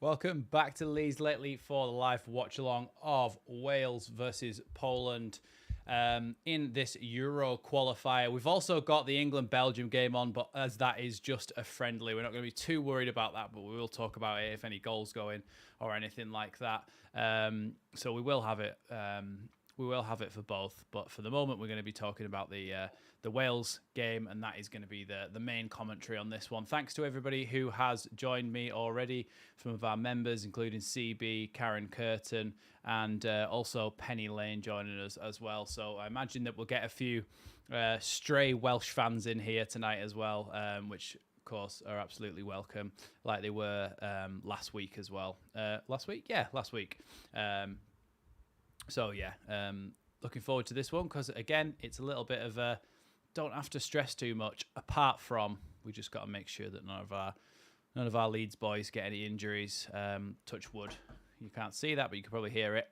Welcome back to Leeds Lately for the live watch along of Wales versus Poland in this Euro qualifier. We've also got the England-Belgium game on, but as that is just a friendly, we're not going to be too worried about that, but we will talk about it if any goals go in or anything like that. So we will have it. We will have it for both, but for the moment, we're going to be talking about the Wales game, and that is going to be the main commentary on this one. Thanks to everybody who has joined me already, some of our members, including CB, Karen Curtin, and also Penny Lane joining us as well. So I imagine that we'll get a few stray Welsh fans in here tonight as well, which of course are absolutely welcome, like they were last week as well. Last week? Yeah, last week. So yeah, looking forward to this one because again, it's a little bit of a don't have to stress too much. Apart from we just got to make sure that none of our Leeds boys get any injuries. Touch wood. You can't see that, but you can probably hear it.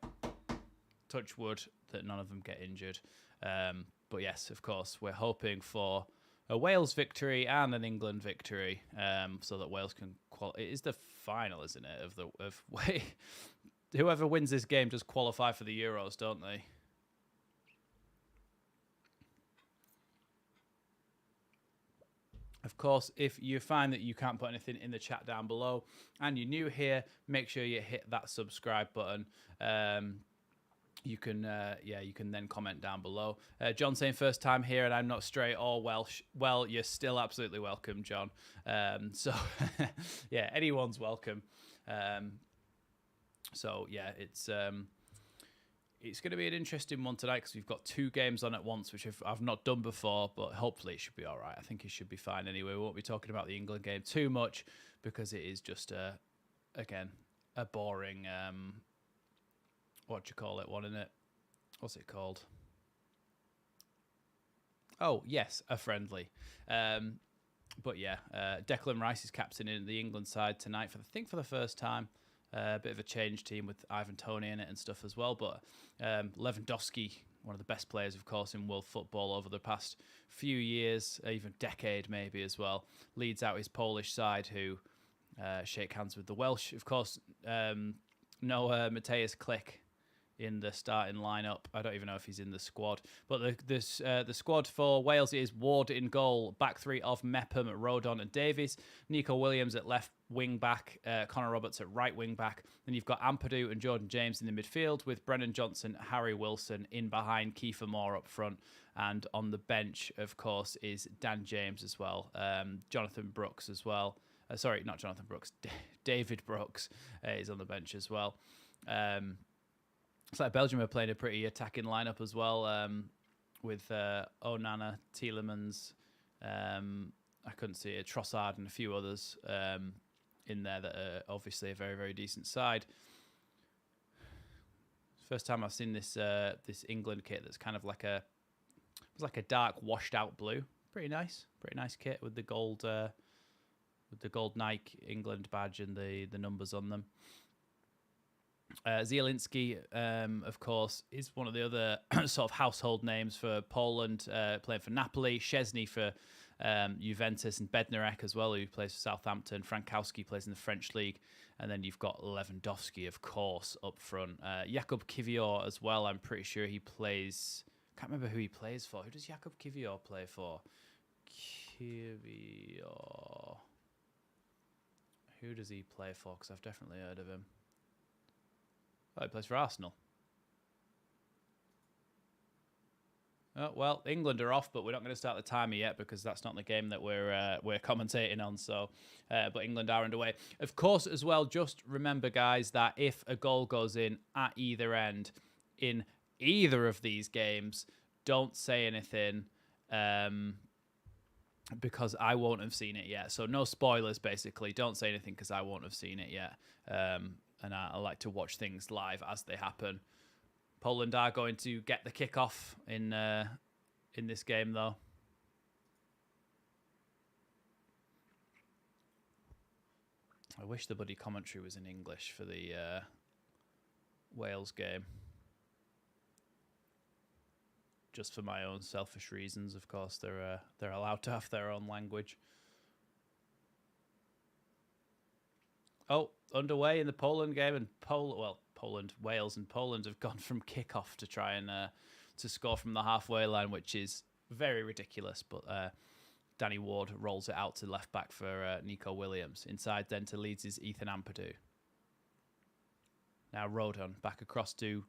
Touch wood that none of them get injured. But yes, of course, we're hoping for a Wales victory and an England victory, so that Wales can qualify. It is the final, isn't it? Whoever wins this game does qualify for the Euros, don't they? Of course, if you find that you can't put anything in the chat down below and you're new here, make sure you hit that subscribe button. You can then comment down below. John saying first time here and I'm not straight or Welsh. Well, you're still absolutely welcome, John. So yeah, anyone's welcome. So yeah, it's going to be an interesting one tonight because we've got two games on at once, which I've not done before, but hopefully it should be all right. I think it should be fine anyway. We won't be talking about the England game too much because it is just again a boring what do you call it one, isn't it? What's it called? Oh yes, a friendly. But yeah, Declan Rice is captaining the England side tonight for the first time. A bit of a change team with Ivan Toney in it and stuff as well. But Lewandowski, one of the best players, of course, in world football over the past few years, even decade maybe as well, leads out his Polish side who shake hands with the Welsh. Of course, no Mateusz Klich in the starting lineup. I don't even know if he's in the squad. But the squad for Wales is Ward in goal, back three of Mepham, Rodon and Davies, Nico Williams at left wing back, Connor Roberts at right wing back. Then you've got Ampadu and Jordan James in the midfield with Brennan Johnson, Harry Wilson in behind, Kiefer Moore up front. And on the bench, of course, is Dan James as well. Jonathan Brooks as well. Sorry, not Jonathan Brooks. David Brooks is on the bench as well. It's like Belgium are playing a pretty attacking lineup as well, with Onana, Tielemans, I couldn't see it, Trossard and a few others in there that are obviously a very, very decent side. First time I've seen this England kit that's kind of like a dark washed out blue. Pretty nice kit with the gold Nike England badge and the numbers on them. Zielinski, of course, is one of the other sort of household names for Poland, playing for Napoli. Szczesny for Juventus, and Bednarek as well, who plays for Southampton. Frankowski plays in the French league. And then you've got Lewandowski, of course, up front. Jakub Kiwior as well, I'm pretty sure he plays... I can't remember who he plays for. Who does Jakub Kiwior play for? Kiwior... Who does he play for? Because I've definitely heard of him. Oh, he plays for Arsenal. Oh, well, England are off, but we're not going to start the timer yet because that's not the game that we're commentating on. So, but England are underway. Of course, as well, just remember, guys, that if a goal goes in at either end in either of these games, don't say anything because I won't have seen it yet. So no spoilers, basically. Don't say anything because I won't have seen it yet. And I like to watch things live as they happen. Poland are going to get the kickoff in this game, though. I wish the buddy commentary was in English for the Wales game. Just for my own selfish reasons, of course. They're allowed to have their own language. Oh, underway in the Poland game, and Poland, Wales, and Poland have gone from kickoff to try and to score from the halfway line, which is very ridiculous. But Danny Ward rolls it out to left back for Nico Williams. Inside then to Leeds' Ethan Ampadu. Now Rodon back across to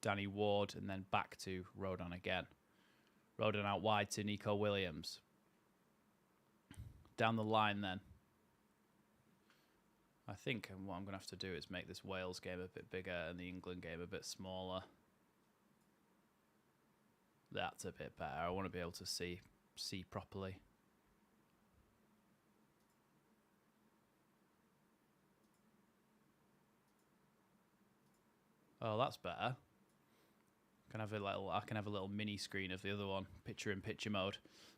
Danny Ward and then back to Rodon again. Rodon out wide to Nico Williams. Down the line then. I think what I'm going to have to do is make this Wales game a bit bigger and the England game a bit smaller. That's a bit better. I want to be able to see properly. Oh, that's better. I can have a little mini screen of the other one, picture-in-picture mode.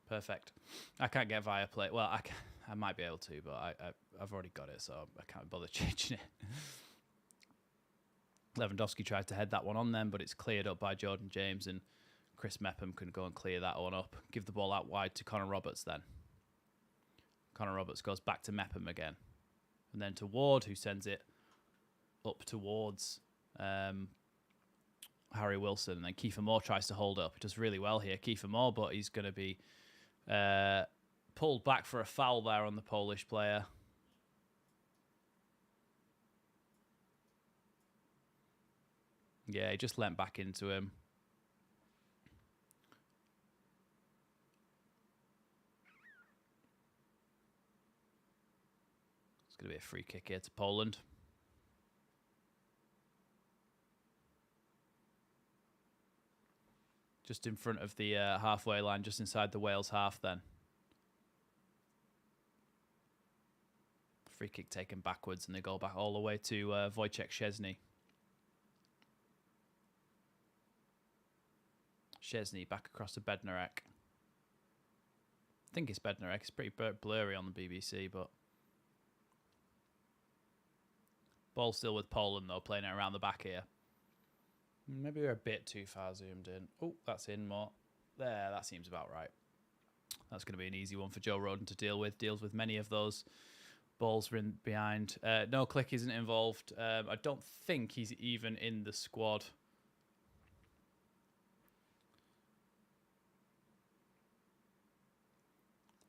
Perfect. I can't get Viaplay. Well, I might be able to, but I've already got it, so I can't bother changing it. Lewandowski tried to head that one on then, but it's cleared up by Jordan James, and Chris Mepham can go and clear that one up. Give the ball out wide to Connor Roberts then. Connor Roberts goes back to Mepham again. And then to Ward, who sends it up towards Harry Wilson. And then Kiefer Moore tries to hold up. He does really well here, Kiefer Moore, but he's going to be pulled back for a foul there on the Polish player. Yeah, he just leant back into him. It's going to be a free kick here to Poland. Just in front of the halfway line, just inside the Wales half then. Free kick taken backwards and they go back all the way to Wojciech Szczesny. Szczesny back across to Bednarek. I think it's Bednarek. It's pretty blurry on the BBC, but... Ball still with Poland, though, playing it around the back here. Maybe we're a bit too far zoomed in. Oh, that's in more. There, that seems about right. That's going to be an easy one for Joe Rodon to deal with. Deals with many of those balls in behind. No Click isn't involved. I don't think he's even in the squad.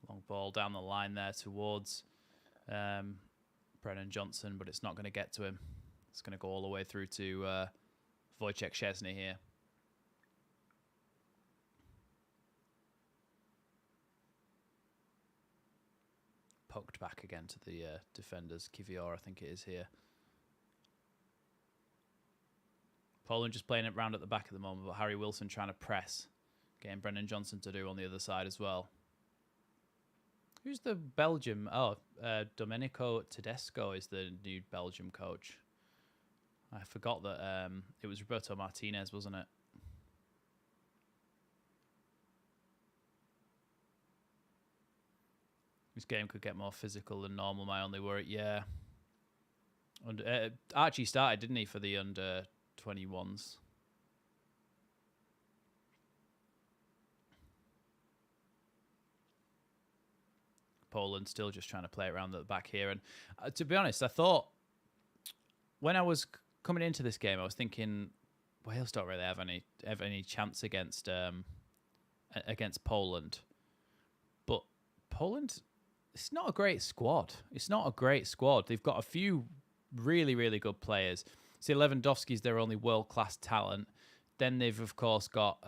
Long ball down the line there towards Brennan Johnson, but it's not going to get to him. It's going to go all the way through to Wojciech Szczesny here. Poked back again to the defenders. Kivior, I think it is here. Poland just playing it round at the back at the moment, but Harry Wilson trying to press. Getting Brennan Johnson to do on the other side as well. Who's the Belgium? Oh, Domenico Tedesco is the new Belgium coach. I forgot that it was Roberto Martinez, wasn't it? This game could get more physical than normal, my only worry. Yeah. Archie started, didn't he, for the under-21s? Poland still just trying to play it around the back here. And to be honest, I thought when I was coming into this game, I was thinking Wales don't really have any chance against Poland. But Poland, it's not a great squad. It's not a great squad. They've got a few really, really good players. See, Lewandowski's their only world-class talent. Then they've, of course, got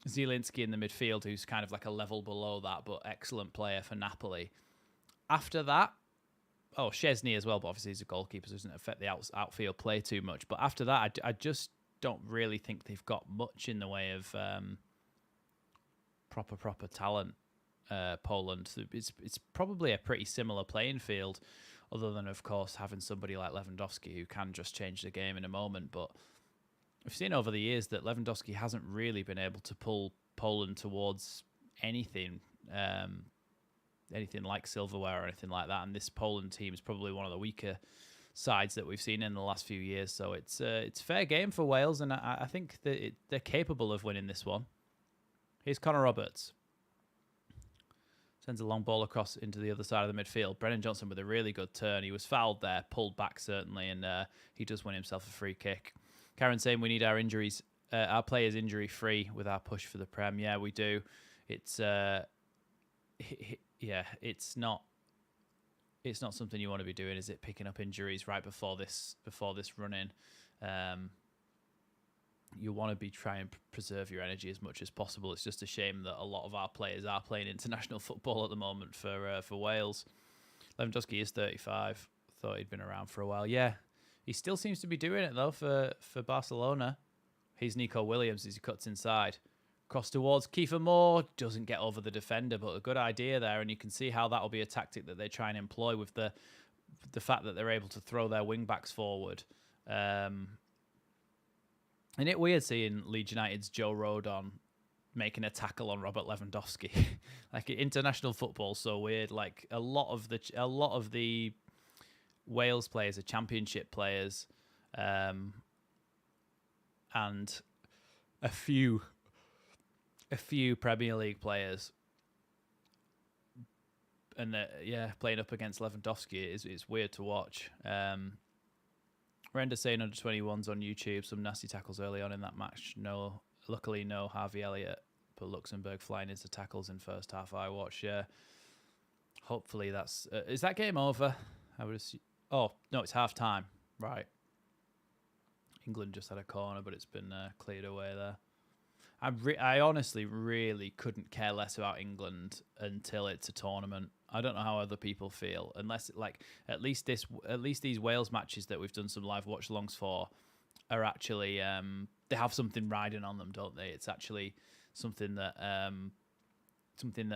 Zielinski in the midfield, who's kind of like a level below that, but excellent player for Napoli. After that, Szczesny as well, but obviously he's a goalkeeper, so it doesn't affect the outfield play too much. But after that, I just don't really think they've got much in the way of proper talent, Poland. So it's probably a pretty similar playing field, other than, of course, having somebody like Lewandowski who can just change the game in a moment. But we've seen over the years that Lewandowski hasn't really been able to pull Poland towards anything like silverware or anything like that. And this Poland team is probably one of the weaker sides that we've seen in the last few years. So it's fair game for Wales, and I think that they're capable of winning this one. Here's Connor Roberts. Sends a long ball across into the other side of the midfield. Brennan Johnson with a really good turn. He was fouled there, pulled back certainly, and he does win himself a free kick. Karen saying we need our players injury free with our push for the Prem. Yeah, we do. It's it's not something you want to be doing, is it? Picking up injuries right before this run in. You want to be trying to preserve your energy as much as possible. It's just a shame that a lot of our players are playing international football at the moment for Wales. Lewandowski is 35. Thought he'd been around for a while. Yeah, he still seems to be doing it though for Barcelona. He's Nico Williams as he cuts inside. Cross towards Kiefer Moore. Doesn't get over the defender, but a good idea there. And you can see how that'll be a tactic that they try and employ with the fact that they're able to throw their wing backs forward. Isn't it weird seeing Leeds United's Joe Rodon making a tackle on Robert Lewandowski? Like, international football, so weird. Like, a lot of the Wales players are Championship players, and a few Premier League players. And playing up against Lewandowski is weird to watch. Renda saying under 21s on YouTube, some nasty tackles early on in that match. Luckily no Harvey Elliott, but Luxembourg flying into tackles in first half I watched. Yeah, hopefully that's... is that game over? I would assume... Oh, no, it's half time. Right. England just had a corner, but it's been cleared away there. I honestly really couldn't care less about England until it's a tournament. I don't know how other people feel, unless at least these Wales matches that we've done some live watch-alongs for are actually they have something riding on them, don't they? It's actually something that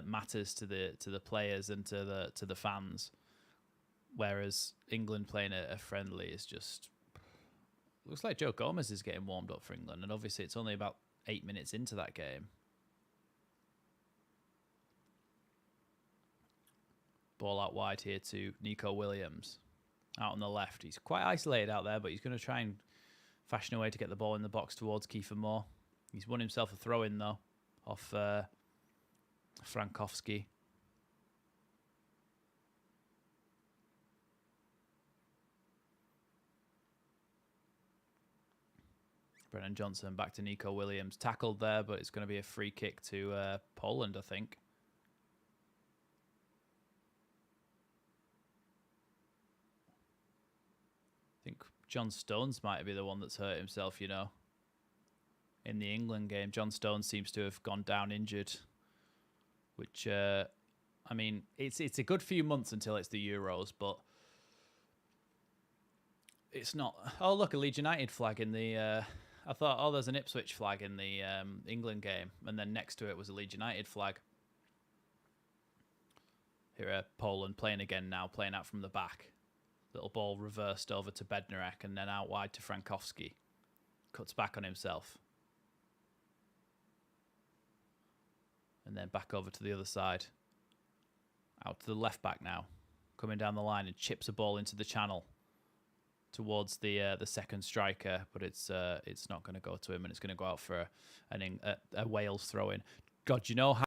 matters to the players and to the fans. Whereas England playing a friendly is just... Looks like Joe Gomez is getting warmed up for England, and obviously it's only about 8 minutes into that game. Ball out wide here to Nico Williams. Out on the left. He's quite isolated out there, but he's going to try and fashion a way to get the ball in the box towards Kiefer Moore. He's won himself a throw-in, though, off Frankowski. Brennan Johnson back to Nico Williams. Tackled there, but it's going to be a free kick to Poland, I think. I think John Stones might be the one that's hurt himself, you know. In the England game, John Stones seems to have gone down injured, which, I mean, it's a good few months until it's the Euros, but it's not... Oh, look, a Leeds United flag in the... I thought, oh, there's an Ipswich flag in the England game, and then next to it was a Leeds United flag. Here, Poland playing again now, playing out from the back. Little ball reversed over to Bednarek, and then out wide to Frankowski. Cuts back on himself. And then back over to the other side. Out to the left back now. Coming down the line and chips a ball into the channel towards the second striker, but it's not going to go to him, and it's going to go out for a Wales throw-in. God, you know how...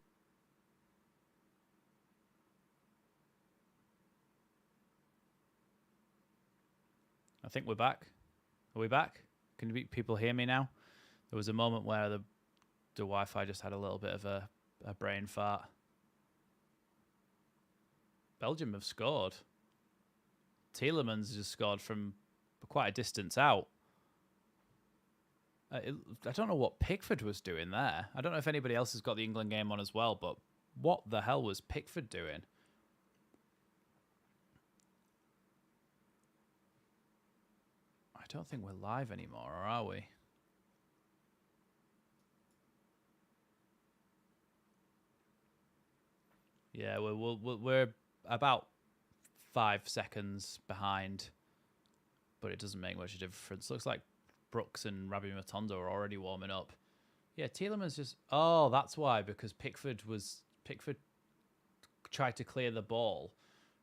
I think we're back. Are we back? Can people hear me now? There was a moment where the Wi-Fi just had a little bit of a brain fart. Belgium have scored. Tielemans just scored from quite a distance out. I don't know what Pickford was doing there. I don't know if anybody else has got the England game on as well, but what the hell was Pickford doing? I don't think we're live anymore, or are we? Yeah, we're about 5 seconds behind, but it doesn't make much of a difference. Looks like Brooks and Rabbi Matondo are already warming up. Yeah, Tielemans just... Oh, that's why, because Pickford tried to clear the ball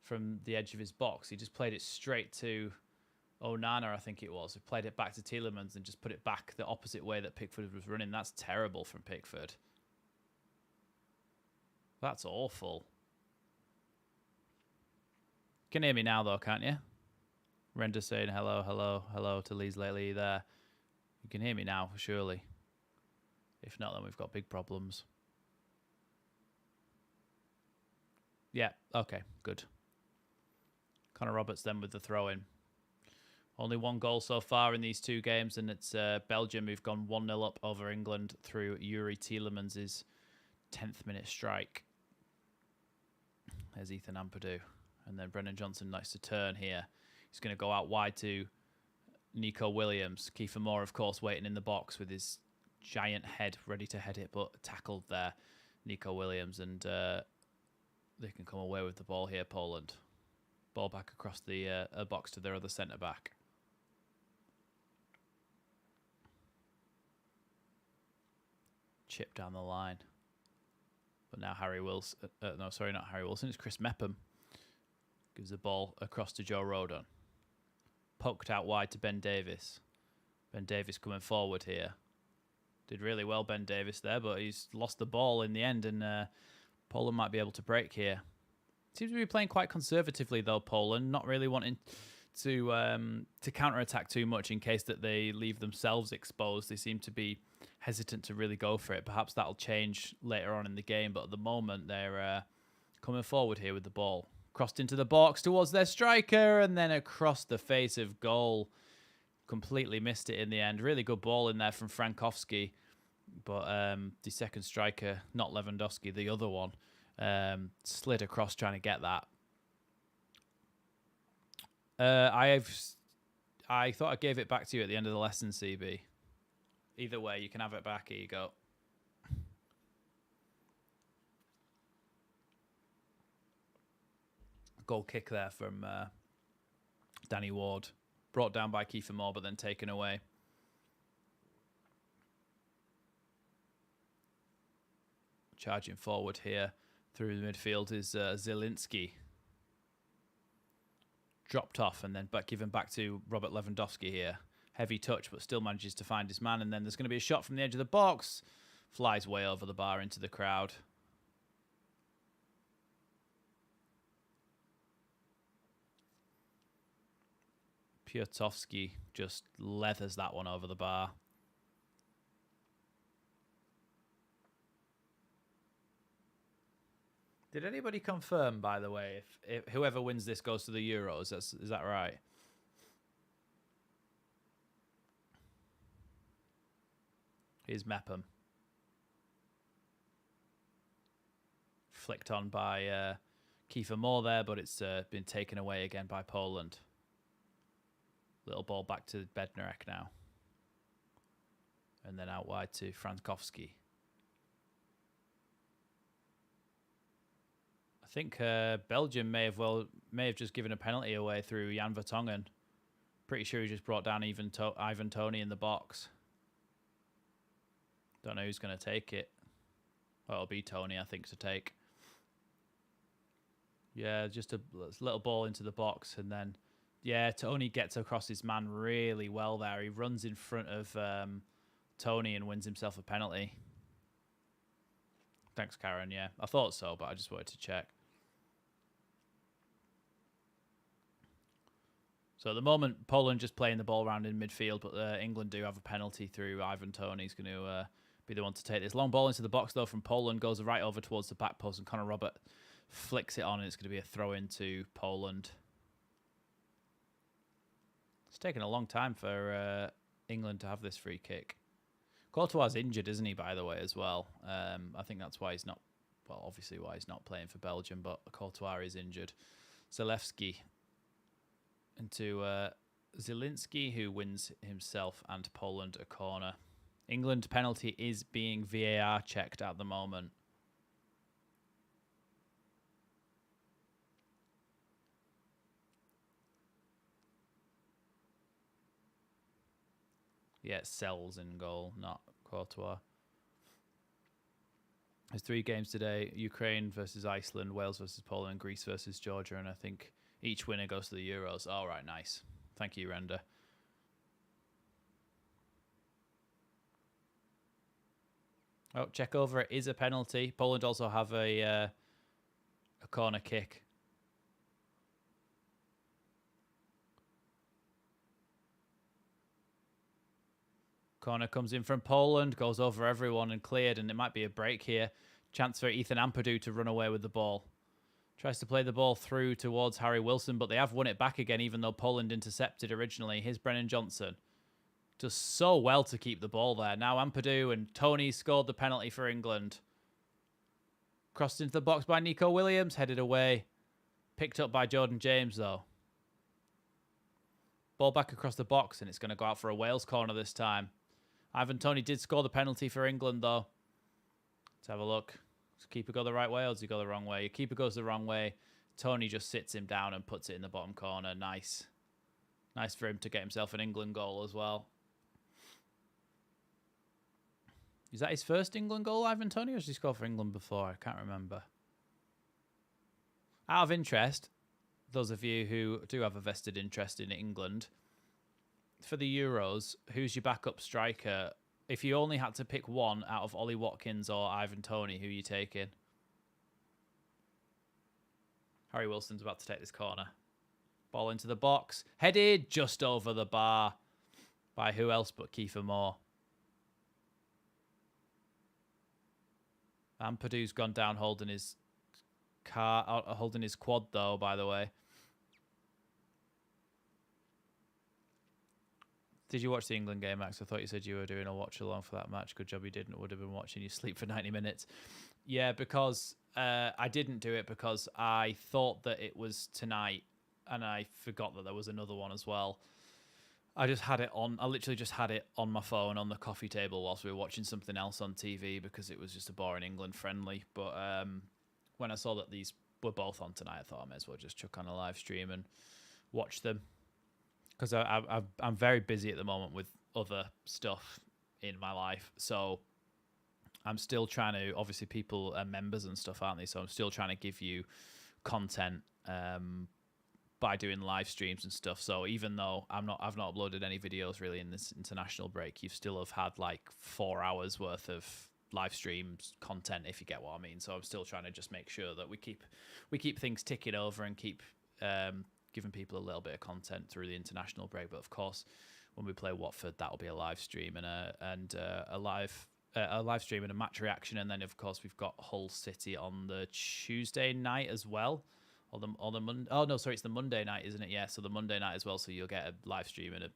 from the edge of his box. He just played it straight to Onana, I think it was. He played it back to Tielemans and just put it back the opposite way that Pickford was running. That's terrible from Pickford. That's awful. Can hear me now, though, can't you? Render saying hello, hello, hello to Leeds Lately there. You can hear me now, surely. If not, then we've got big problems. Yeah, okay, good. Connor Roberts then with the throw-in. Only one goal so far in these two games, and it's Belgium who've gone 1-0 up over England through Yuri Tielemans' 10th minute strike. There's Ethan Ampadu. And then Brennan Johnson likes to turn here. He's going to go out wide to Nico Williams. Kiefer Moore, of course, waiting in the box with his giant head ready to head it, but tackled there, Nico Williams. And they can come away with the ball here, Poland. Ball back across the box to their other centre-back. Chip down the line. But now Harry Wilson... no, sorry, not Harry Wilson. It's Chris Mepham. Gives the ball across to Joe Rodon. Poked out wide to Ben Davis. Ben Davis coming forward here. Did really well, Ben Davis, there, but he's lost the ball in the end, and Poland might be able to break here. Seems to be playing quite conservatively, though, Poland. Not really wanting to counter-attack too much in case that they leave themselves exposed. They seem to be hesitant to really go for it. Perhaps that'll change later on in the game, but at the moment they're coming forward here with the ball. Crossed into the box towards their striker and then across the face of goal. Completely missed it in the end. Really good ball in there from Frankowski. But the second striker, not Lewandowski, the other one, slid across trying to get that. I thought I gave it back to you at the end of the lesson, CB. Either way, you can have it back. Here you go. Goal kick there from Danny Ward. Brought down by Kiefer Moore, but then taken away. Charging forward here through the midfield is Zielinski. Dropped off and then given back to Robert Lewandowski here. Heavy touch, but still manages to find his man. And then there's going to be a shot from the edge of the box. Flies way over the bar into the crowd. Piotrowski just leathers that one over the bar. Did anybody confirm, by the way, if whoever wins this goes to the Euros? Is that right? Here's Mepham. Flicked on by Kiefer Moore there, but it's been taken away again by Poland. Little ball back to Bednarek now. And then out wide to Frankowski. I think Belgium may have just given a penalty away through Jan Vertonghen. Pretty sure he just brought down Ivan Toney in the box. Don't know who's going to take it. Well, it'll be Toney, I think, to take. Yeah, just a little ball into the box. And then, yeah, Toney gets across his man really well there. He runs in front of Toney and wins himself a penalty. Thanks, Karen. Yeah, I thought so, but I just wanted to check. So at the moment, Poland just playing the ball around in midfield, but England do have a penalty through Ivan Toney. He's going to be the one to take this. Long ball into the box, though, from Poland. Goes right over towards the back post, and Connor Robert flicks it on, and it's going to be a throw into Poland. It's taken a long time for England to have this free kick. Courtois is injured, isn't he, by the way, as well? I think that's why he's not... Well, obviously why he's not playing for Belgium, but Courtois is injured. Zalewski into Zielinski, who wins himself and Poland a corner. England penalty is being VAR checked at the moment. Yeah, Sells in goal, not Courtois. There's 3 games today. Ukraine versus Iceland, Wales versus Poland, Greece versus Georgia, and I think each winner goes to the Euros. All right, nice. Thank you, Render. Oh, check over. It is a penalty. Poland also have a corner kick. Corner comes in from Poland, goes over everyone and cleared, and it might be a break here. Chance for Ethan Ampadu to run away with the ball. Tries to play the ball through towards Harry Wilson, but they have won it back again, even though Poland intercepted originally. Here's Brennan Johnson. Does so well to keep the ball there. Now Ampadu and Tony scored the penalty for England. Crossed into the box by Nico Williams, headed away. Picked up by Jordan James, though. Ball back across the box, and it's going to go out for a Wales corner this time. Ivan Toney did score the penalty for England, though. Let's have a look. Does keeper go the right way, or does he go the wrong way? Keeper goes the wrong way. Toney just sits him down and puts it in the bottom corner. Nice. Nice for him to get himself an England goal as well. Is that his first England goal, Ivan Toney, or has he scored for England before? I can't remember. Out of interest, those of you who do have a vested interest in England, for the Euros, who's your backup striker? If you only had to pick one out of Ollie Watkins or Ivan Toney, who are you taking? Harry Wilson's about to take this corner. Ball into the box. Headed just over the bar by who else but Kiefer Moore. Ampadu's gone down holding his quad, though, by the way. Did you watch the England game, Max? I thought you said you were doing a watch-along for that match. Good job you didn't. Would have been watching you sleep for 90 minutes. Yeah, because I didn't do it because I thought that it was tonight, and I forgot that there was another one as well. I just had it on. I literally just had it on my phone on the coffee table whilst we were watching something else on TV because it was just a boring England friendly. But when I saw that these were both on tonight, I thought I may as well just chuck on a live stream and watch them. Because I'm very busy at the moment with other stuff in my life. So I'm still trying to, obviously people are members and stuff, aren't they? So I'm still trying to give you content by doing live streams and stuff. So even though I've not uploaded any videos really in this international break, you still have had like 4 hours worth of live streams content, if you get what I mean. So I'm still trying to just make sure that we keep things ticking over and keep giving people a little bit of content through the international break. But of course, when we play Watford, that'll be a live stream and a live stream and a match reaction. And then of course we've got Hull City on the Tuesday night as well. Or the Monday. Oh no, sorry, it's the Monday night, isn't it? Yeah, so the Monday night as well. So you'll get a live stream and a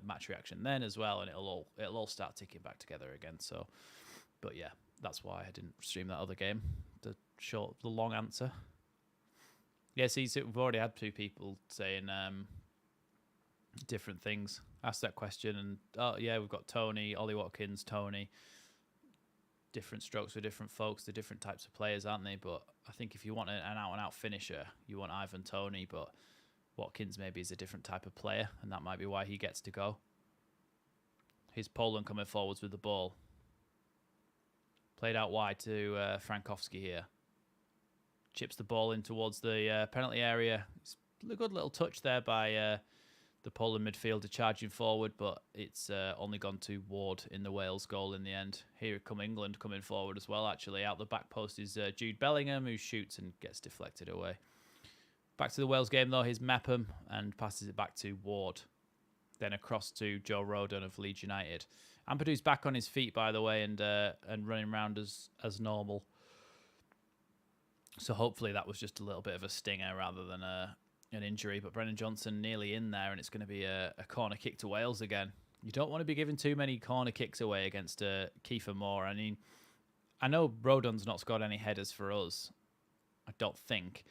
match reaction then as well, and it'll all start ticking back together again. So, but yeah, that's why I didn't stream that other game. The long answer. Yeah, see, so we've already had 2 people saying different things. Asked that question, and oh yeah, we've got Tony, Ollie Watkins, Tony. Different strokes for different folks. They're different types of players, aren't they? But I think if you want an out-and-out finisher, you want Ivan Toney, but Watkins maybe is a different type of player, and that might be why he gets to go. Here's Poland coming forwards with the ball. Played out wide to Frankowski here. Chips the ball in towards the penalty area. It's a good little touch there by the Poland midfielder charging forward, but it's only gone to Ward in the Wales goal in the end. Here come England coming forward as well, actually. Out the back post is Jude Bellingham, who shoots and gets deflected away. Back to the Wales game, though. Here's Mepham and passes it back to Ward. Then across to Joe Rodon of Leeds United. Ampadu's back on his feet, by the way, and running around as normal. So hopefully that was just a little bit of a stinger rather than an injury. But Brennan Johnson nearly in there, and it's going to be a corner kick to Wales again. You don't want to be giving too many corner kicks away against Kiefer Moore. I mean, I know Rodon's not scored any headers for us, I don't think.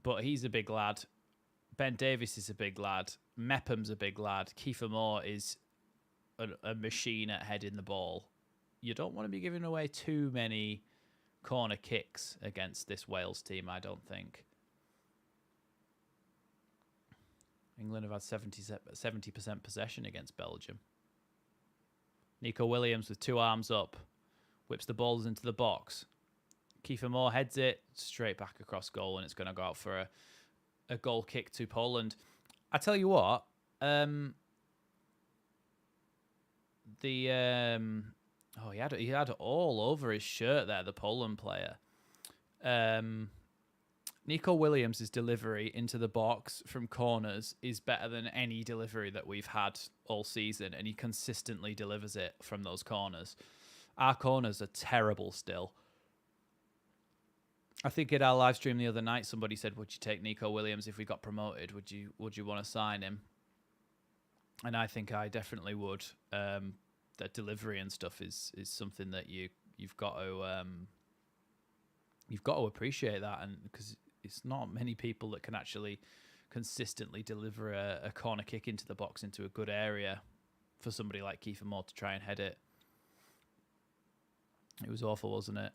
But he's a big lad. Ben Davies is a big lad. Mepham's a big lad. Kiefer Moore is a machine at heading the ball. You don't want to be giving away too many corner kicks against this Wales team, I don't think. England have had 70% possession against Belgium. Nico Williams with 2 arms up. Whips the balls into the box. Kiefer Moore heads it straight back across goal, and it's going to go out for a goal kick to Poland. I tell you what, he had all over his shirt there, the Poland player. Nico Williams' delivery into the box from corners is better than any delivery that we've had all season, and he consistently delivers it from those corners. Our corners are terrible still. I think in our live stream the other night, somebody said, "Would you take Nico Williams if we got promoted? Would you want to sign him?" And I think I definitely would. That delivery and stuff is something that you've got to appreciate that, and because it's not many people that can actually consistently deliver a corner kick into the box into a good area for somebody like Kiefer Moore to try and head it. It was awful, wasn't it?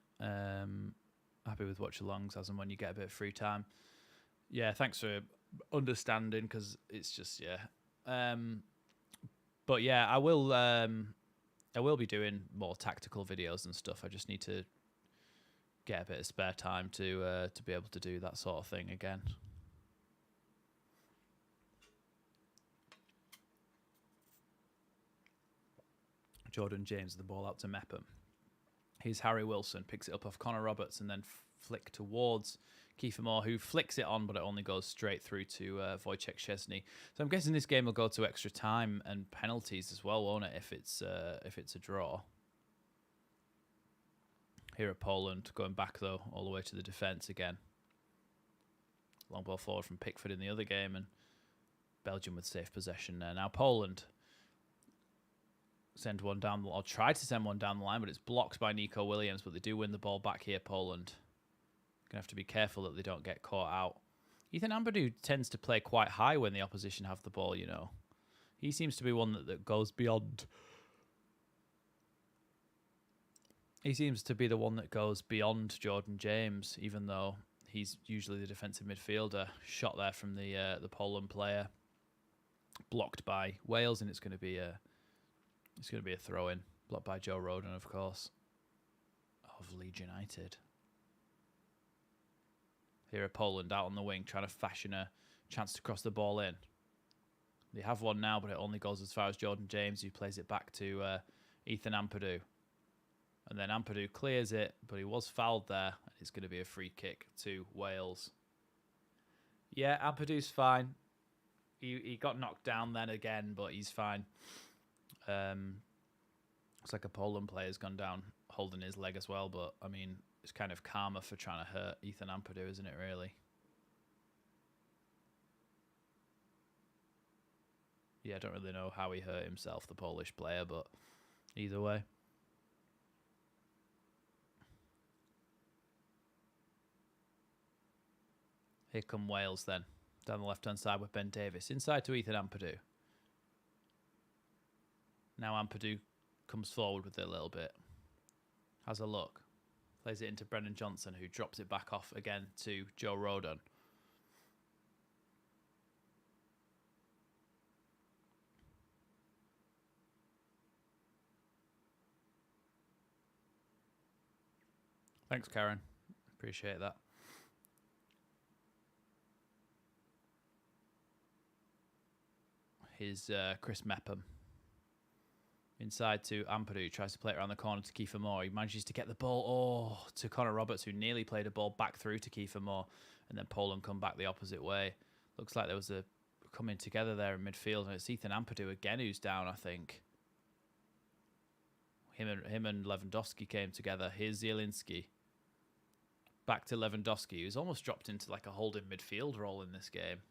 Happy with watch-alongs as and when you get a bit of free time. Yeah, thanks for understanding, because it's just, yeah. But yeah, I will be doing more tactical videos and stuff. I just need to get a bit of spare time to be able to do that sort of thing again. Jordan James, the ball out to Mepham. Here's Harry Wilson, picks it up off Connor Roberts and then flick towards Kiefer Moore, who flicks it on, but it only goes straight through to Wojciech Szczesny. So I'm guessing this game will go to extra time and penalties as well, won't it, if it's a draw. Here at Poland, going back, though, all the way to the defence again. Long ball forward from Pickford in the other game, and Belgium with safe possession there. Now Poland send one down, or try to send one down the line, but it's blocked by Nico Williams, but they do win the ball back here, Poland. Gonna have to be careful that they don't get caught out. Ethan Ampadu tends to play quite high when the opposition have the ball, you know. He seems to be one that goes beyond. He seems to be the one that goes beyond Jordan James, even though he's usually the defensive midfielder. Shot there from the Poland player, blocked by Wales, and it's going to be a throw-in, blocked by Joe Rodon, of course, of Leeds United. Here are Poland out on the wing, trying to fashion a chance to cross the ball in. They have one now, but it only goes as far as Jordan James, who plays it back to Ethan Ampadu. And then Ampadu clears it, but he was fouled there. It's going to be a free kick to Wales. Yeah, Ampadu's fine. He got knocked down then again, but he's fine. Looks like a Poland player's gone down holding his leg as well, but I mean, it's kind of karma for trying to hurt Ethan Ampadu, isn't it, really? Yeah, I don't really know how he hurt himself, the Polish player, but either way. Here come Wales then, down the left-hand side with Ben Davies. Inside to Ethan Ampadu. Now Ampadu comes forward with it a little bit. Has a look. Plays it into Brennan Johnson, who drops it back off again to Joe Rodon. Thanks, Karen. Appreciate that. Here's Chris Mepham. Inside to Ampadu, tries to play it around the corner to Kiefer Moore. He manages to get the ball to Connor Roberts, who nearly played a ball back through to Kiefer Moore, and then Poland come back the opposite way. Looks like there was a coming together there in midfield, and it's Ethan Ampadu again who's down, I think. Him and Lewandowski came together. Here's Zielinski. Back to Lewandowski, who's almost dropped into like a holding midfield role in this game.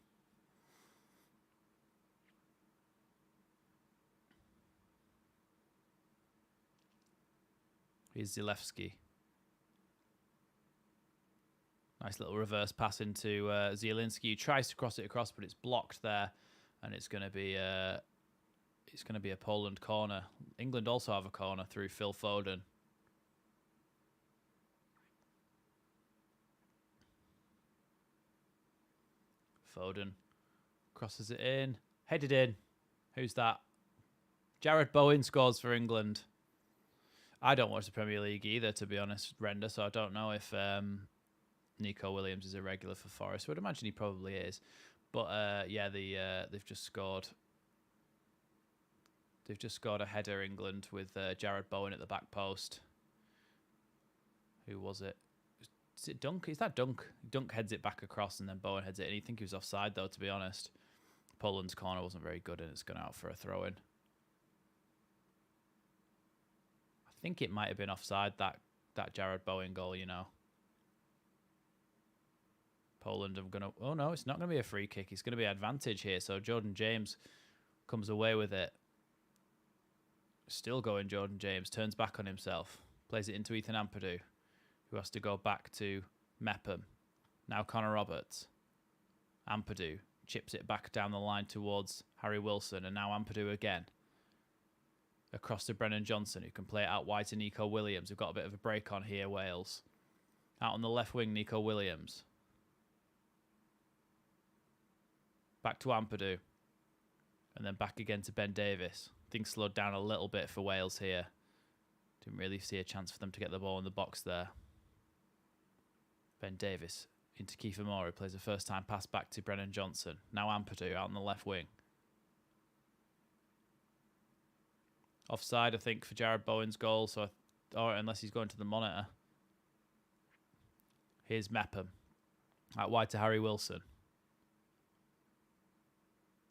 Here's Zalewski. Nice little reverse pass into Zielinski, who tries to cross it across, but it's blocked there, and it's going to be a Poland corner. England also have a corner through Phil Foden. Foden crosses it in, headed in. Who's that? Jared Bowen scores for England. I don't watch the Premier League either, to be honest, Render, so I don't know if Nico Williams is a regular for Forest. I would imagine he probably is. But yeah, they've just scored. They've just scored a header, England, with Jared Bowen at the back post. Who was it? Is it Dunk? Is that Dunk? Dunk heads it back across and then Bowen heads it. And you think he was offside, though, to be honest. Poland's corner wasn't very good and it's gone out for a throw-in. I think it might have been offside, that Jared Bowen goal, you know. Poland are going to... Oh, no, it's not going to be a free kick. It's going to be advantage here. So Jordan James comes away with it. Still going, Jordan James. Turns back on himself. Plays it into Ethan Ampadu, who has to go back to Mepham. Now Connor Roberts. Ampadu chips it back down the line towards Harry Wilson. And now Ampadu again. Across to Brennan Johnson, who can play it out wide to Nico Williams. We've got a bit of a break on here, Wales. Out on the left wing, Nico Williams. Back to Ampadu. And then back again to Ben Davies. Things slowed down a little bit for Wales here. Didn't really see a chance for them to get the ball in the box there. Ben Davies into Kiefer Moore, who plays a first-time pass back to Brennan Johnson. Now Ampadu out on the left wing. Offside, I think, for Jared Bowen's goal. So, or unless he's going to the monitor. Here's Mepham. Out wide to Harry Wilson.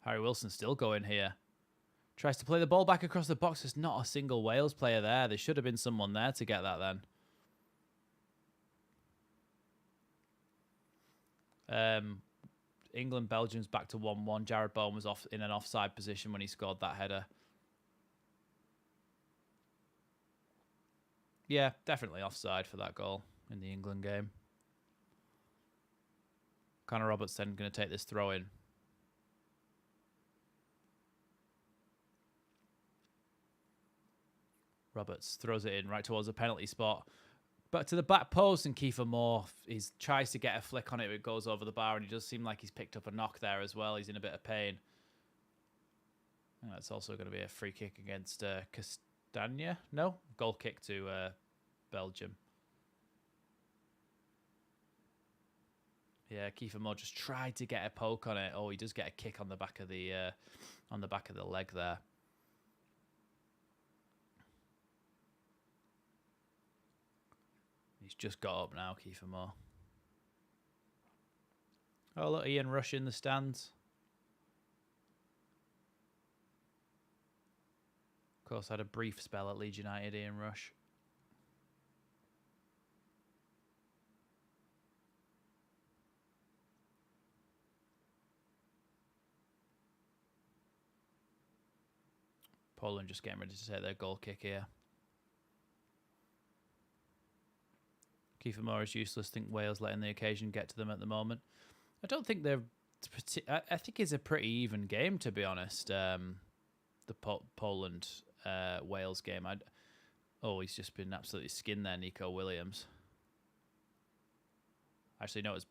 Harry Wilson still going here. Tries to play the ball back across the box. There's not a single Wales player there. There should have been someone there to get that then. England, Belgium's back to 1-1. Jared Bowen was off in an offside position when he scored that header. Yeah, definitely offside for that goal in the England game. Connor Roberts then going to take this throw in. Roberts throws it in right towards the penalty spot. But to the back post, and Kiefer Moore tries to get a flick on it, but it goes over the bar, and he does seem like he's picked up a knock there as well. He's in a bit of pain. And that's also going to be a free kick against Castagna. No, goal kick to Belgium. Yeah, Kiefer Moore just tried to get a poke on it. Oh, he does get a kick on the back of the leg there. He's just got up now, Kiefer Moore. Oh, look, Ian Rush in the stands. Of course, had a brief spell at Leeds United, Ian Rush. Poland just getting ready to take their goal kick here. Kiefer Moore is useless. I think Wales letting the occasion get to them at the moment. I don't think they're... I think it's a pretty even game, to be honest. The Poland-Wales game. Oh, he's just been absolutely skinned there, Nico Williams. Actually, no, it was...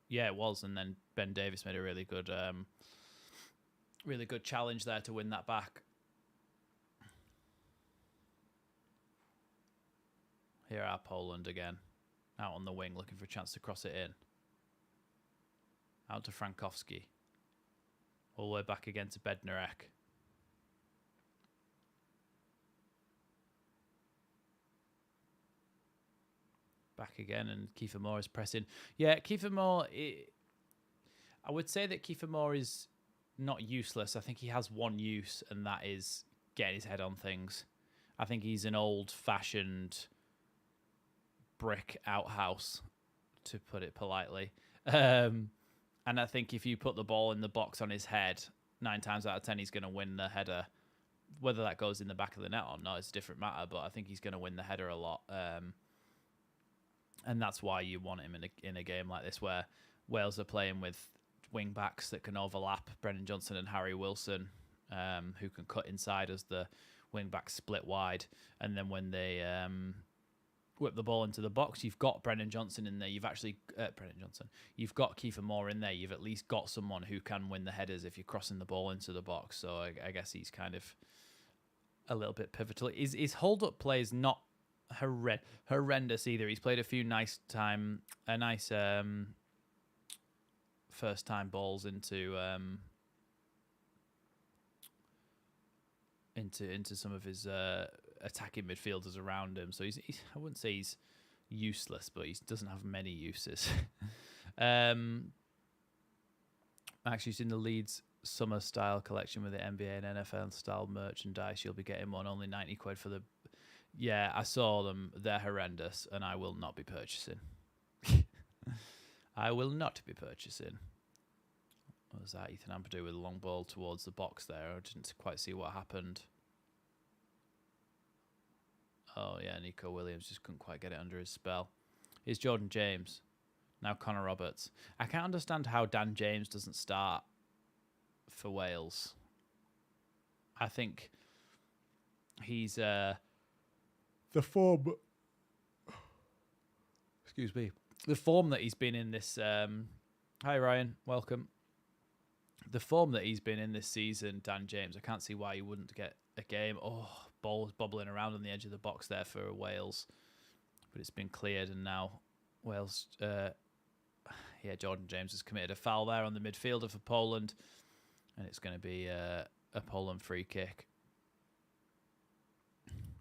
Yeah, it was. And then Ben Davies made a really good challenge there to win that back. Here are Poland again. Out on the wing, looking for a chance to cross it in. Out to Frankowski. All the way back again to Bednarek. Back again, and Kiefer Moore is pressing. Yeah, Kiefer Moore... I would say that Kiefer Moore is not useless. I think he has one use, and that is getting his head on things. I think he's an old-fashioned... brick outhouse, to put it politely. And I think if you put the ball in the box on his head, 9 times out of 10 he's going to win the header. Whether that goes in the back of the net or not is a different matter, but I think he's going to win the header a lot. And that's why you want him in a game like this, where Wales are playing with wing backs that can overlap Brennan Johnson and Harry Wilson, who can cut inside as the wing backs split wide, and then when they whip the ball into the box, you've got Brennan Johnson in there. You've actually You've got Kiefer Moore in there. You've at least got someone who can win the headers if you're crossing the ball into the box. So I guess he's kind of a little bit pivotal. His hold-up play is not horrendous either. He's played a few nice first-time balls into some of his attacking midfielders around him. So he's I wouldn't say he's useless, but he doesn't have many uses. Actually, it's in the Leeds summer style collection with the NBA and NFL style merchandise. You'll be getting one, only 90 quid for the... Yeah, I saw them. They're horrendous, and I will not be purchasing. I will not be purchasing. What was that? Ethan Ampadu with a long ball towards the box there. I didn't quite see what happened. Oh, yeah, Nico Williams just couldn't quite get it under his spell. Here's Jordan James. Now Connor Roberts. I can't understand how Dan James doesn't start for Wales. I think he's the form. Excuse me. The form that he's been in this. Hi Ryan, welcome. The form that he's been in this season, Dan James. I can't see why he wouldn't get a game. Oh, ball's bobbling around on the edge of the box there for Wales, but it's been cleared, and now Wales. Jordan James has committed a foul there on the midfielder for Poland, and it's going to be a Poland free kick.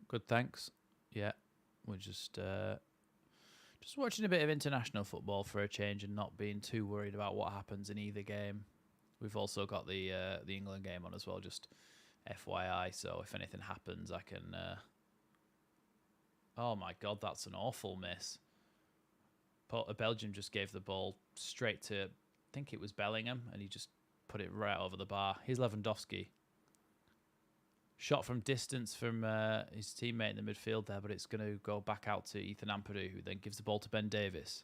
Good, thanks. Yeah, we're just watching a bit of international football for a change and not being too worried about what happens in either game. We've also got the England game on as well, just FYI. So if anything happens, I can... Oh my God, that's an awful miss. Belgium just gave the ball straight to, I think it was Bellingham, and he just put it right over the bar. Here's Lewandowski. Shot from distance from his teammate in the midfield there, but it's going to go back out to Ethan Ampadu, who then gives the ball to Ben Davies.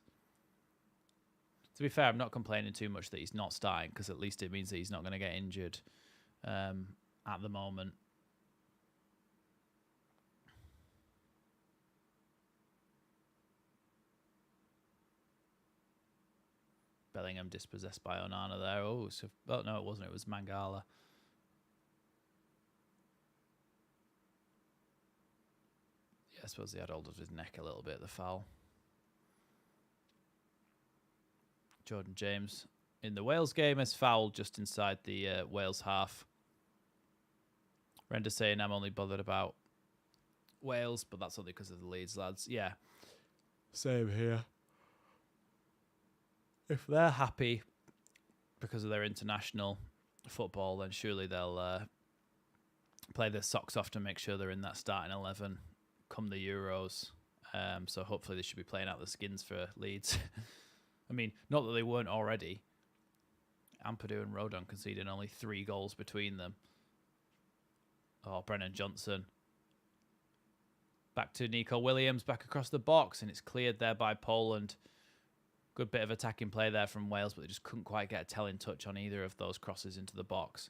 To be fair, I'm not complaining too much that he's not starting, because at least it means that he's not going to get injured at the moment. Bellingham dispossessed by Onana there. Oh, no, it wasn't. It was Mangala. Yeah, I suppose he had hold of his neck a little bit, the foul. Jordan James in the Wales game is fouled just inside the Wales half. Render saying I'm only bothered about Wales, but that's only because of the Leeds lads. Yeah, same here. If they're happy because of their international football, then surely they'll play their socks off to make sure they're in that starting 11 come the Euros. So hopefully they should be playing out the skins for Leeds. I mean, not that they weren't already. Ampadu and Rodon conceding only 3 goals between them. Oh, Brennan Johnson. Back to Nico Williams, back across the box, and it's cleared there by Poland. Good bit of attacking play there from Wales, but they just couldn't quite get a telling touch on either of those crosses into the box.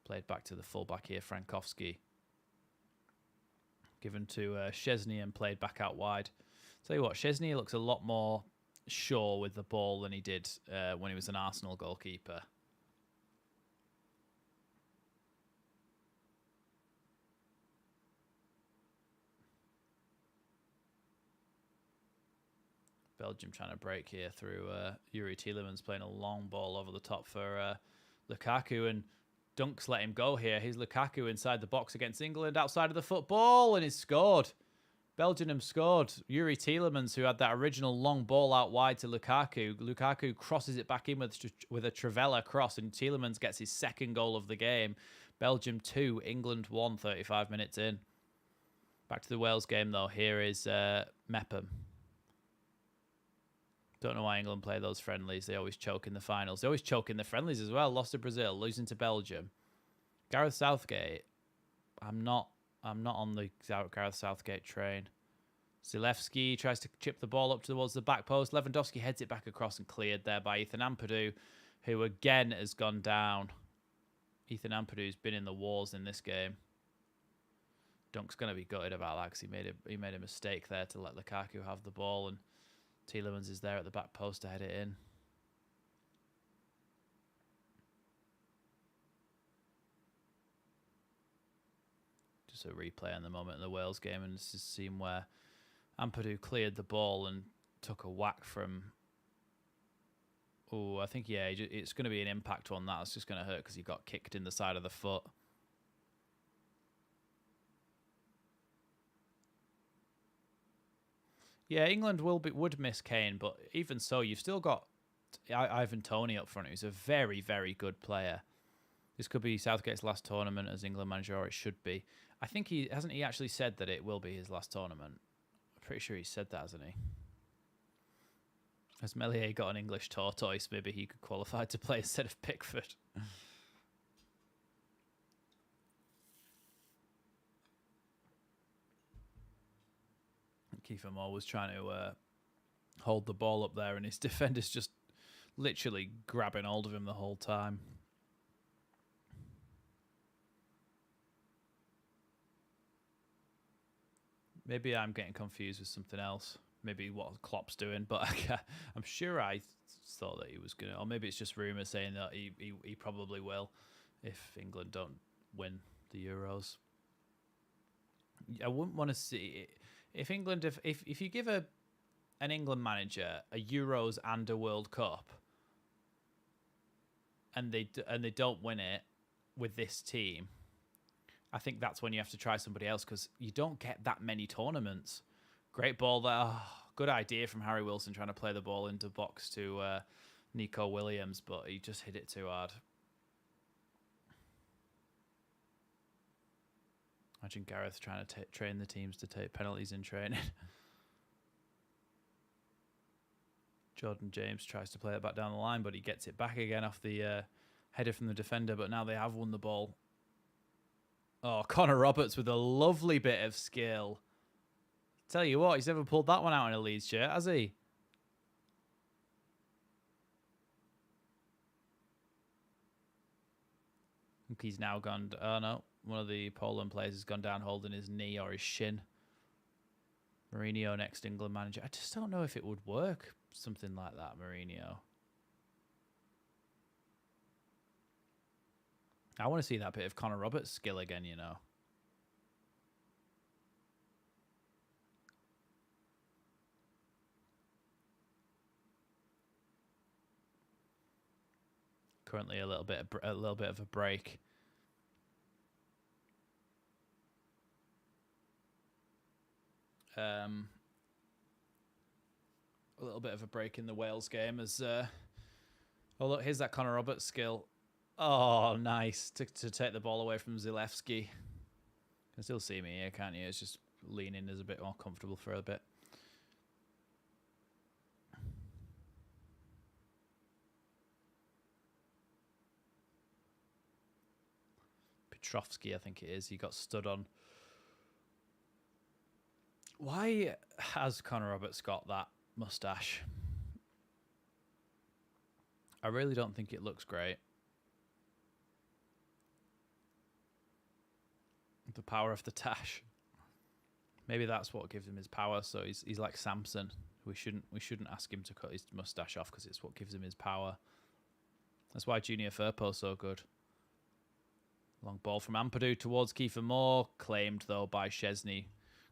Played back to the fullback here, Frankowski. Given to Szczesny and played back out wide. Tell you what, Szczesny looks a lot more sure with the ball than he did when he was an Arsenal goalkeeper. Belgium trying to break here through Yuri Tielemans playing a long ball over the top for Lukaku, and Dunk's let him go here. Here's Lukaku inside the box against England, outside of the football, and he's scored. Belgium have scored. Yuri Tielemans, who had that original long ball out wide to Lukaku. Lukaku crosses it back in with a Trivela cross, and Tielemans gets his second goal of the game. Belgium 2, England 1, 35 minutes in. Back to the Wales game, though. Here is Mepham. Don't know why England play those friendlies. They always choke in the finals. They always choke in the friendlies as well. Lost to Brazil, losing to Belgium. Gareth Southgate. I'm not on the Gareth Southgate train. Zalewski tries to chip the ball up towards the back post. Lewandowski heads it back across and cleared there by Ethan Ampadu, who again has gone down. Ethan Ampadu's been in the wars in this game. Dunk's going to be gutted about that because he made a mistake there to let Lukaku have the ball, and Tielemans is there at the back post to head it in. Just a replay in the moment in the Wales game, and this is a scene where Ampadu cleared the ball and took a whack from... Oh, I think, yeah, it's going to be an impact one. That's just going to hurt because he got kicked in the side of the foot. Yeah, England would miss Kane, but even so, you've still got Ivan Toney up front, who's a very, very good player. This could be Southgate's last tournament as England manager, or it should be. I think he actually said that it will be his last tournament. I'm pretty sure he said that, hasn't he? Has Meslier got an English tortoise? Maybe he could qualify to play instead of Pickford. Kiefer Moore was trying to hold the ball up there, and his defender's just literally grabbing hold of him the whole time. Maybe I'm getting confused with something else. Maybe what Klopp's doing, but I'm sure I thought that he was going to... Or maybe it's just rumours saying that he probably will if England don't win the Euros. I wouldn't want to see... If England... If you give an England manager a Euros and a World Cup and they don't win it with this team... I think that's when you have to try somebody else because you don't get that many tournaments. Great ball there. Oh, good idea from Harry Wilson trying to play the ball into box to Nico Williams, but he just hit it too hard. Imagine Gareth trying to train the teams to take penalties in training. Jordan James tries to play it back down the line, but he gets it back again off the header from the defender, but now they have won the ball. Oh, Connor Roberts with a lovely bit of skill. Tell you what, he's never pulled that one out in a Leeds shirt, has he? I think he's now gone... Oh, no. One of the Poland players has gone down holding his knee or his shin. Mourinho, next England manager. I just don't know if it would work, something like that, Mourinho. I want to see that bit of Connor Roberts' skill again, you know. Currently a little bit of a break. A little bit of a break in the Wales game as oh look, here's that Connor Roberts skill. Oh, nice to take the ball away from Zalewski. You can still see me here, can't you? It's just leaning is a bit more comfortable for a bit. Petrovsky, I think it is. He got stood on. Why has Connor Roberts got that mustache? I really don't think it looks great. The power of the tash. Maybe that's what gives him his power. So he's like Samson. We shouldn't ask him to cut his mustache off because it's what gives him his power. That's why Junior Firpo's so good. Long ball from Ampadu towards Kiefer Moore. Claimed though by Szczesny.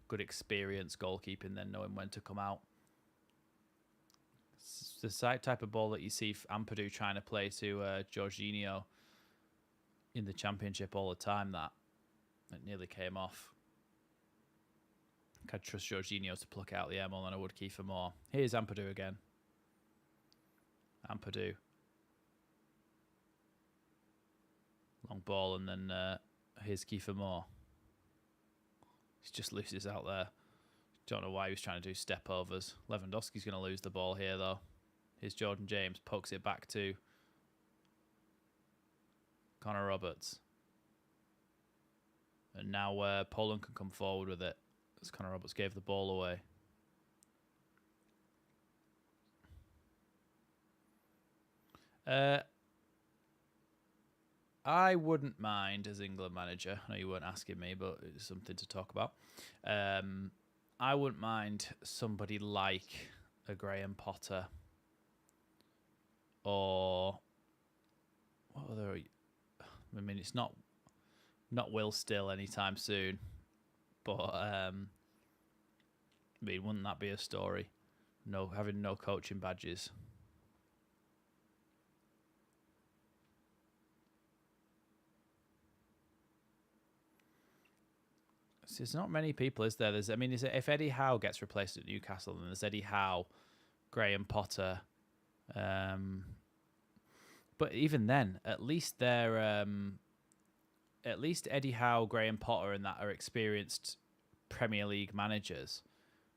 Good experience goalkeeping, then knowing when to come out. It's the type of ball that you see Ampadu trying to play to Jorginho in the Championship all the time. That nearly came off. I'd trust Jorginho to pluck out the air more than I would Kiefer Moore. Here's Ampadu again. Ampadu. Long ball, and then here's Kiefer Moore. He just loses out there. Don't know why he was trying to do step overs. Lewandowski's going to lose the ball here, though. Here's Jordan James. Pokes it back to Connor Roberts. And now Poland can come forward with it, as Connor Roberts gave the ball away. I wouldn't mind as England manager. I know you weren't asking me, but it's something to talk about. I wouldn't mind somebody like a Graham Potter or what other... I mean, it's not Will Still anytime soon, but I mean, wouldn't that be a story? Having no coaching badges. There's not many people, is there? I mean, if Eddie Howe gets replaced at Newcastle, then there's Eddie Howe, Graham Potter. But even then, at least Eddie Howe, Graham Potter, and that are experienced Premier League managers.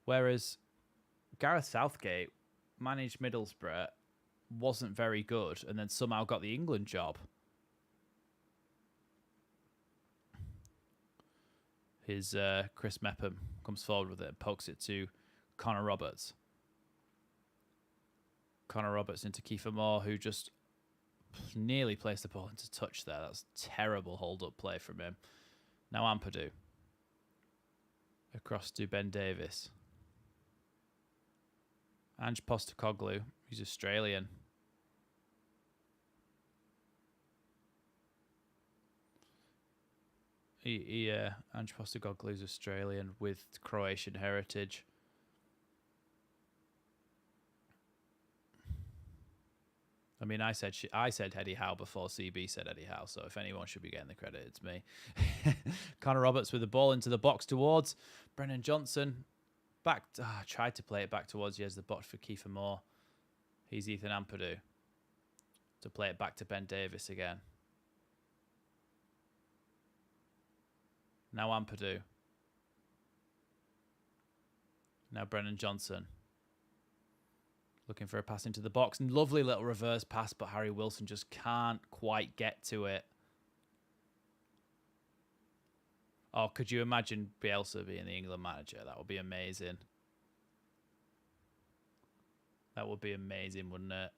Whereas Gareth Southgate managed Middlesbrough, wasn't very good, and then somehow got the England job. His Chris Mepham comes forward with it and pokes it to Connor Roberts. Connor Roberts into Kiefer Moore, who just nearly placed the ball into touch there. That's terrible hold-up play from him. Now Ampadu. Across to Ben Davis. Ange Postecoglou, he's Australian. Ange Postecoglou's Australian with Croatian heritage. I mean, I said Eddie Howe before CB said Eddie Howe, so if anyone should be getting the credit, it's me. Connor Roberts with the ball into the box towards Brennan Johnson. Tried to play it back towards the box for Kiefer Moore. He's Ethan Ampadu to play it back to Ben Davis again. Now Ampadu. Now Brennan Johnson. Looking for a pass into the box. Lovely little reverse pass, but Harry Wilson just can't quite get to it. Oh, could you imagine Bielsa being the England manager? That would be amazing. That would be amazing, wouldn't it?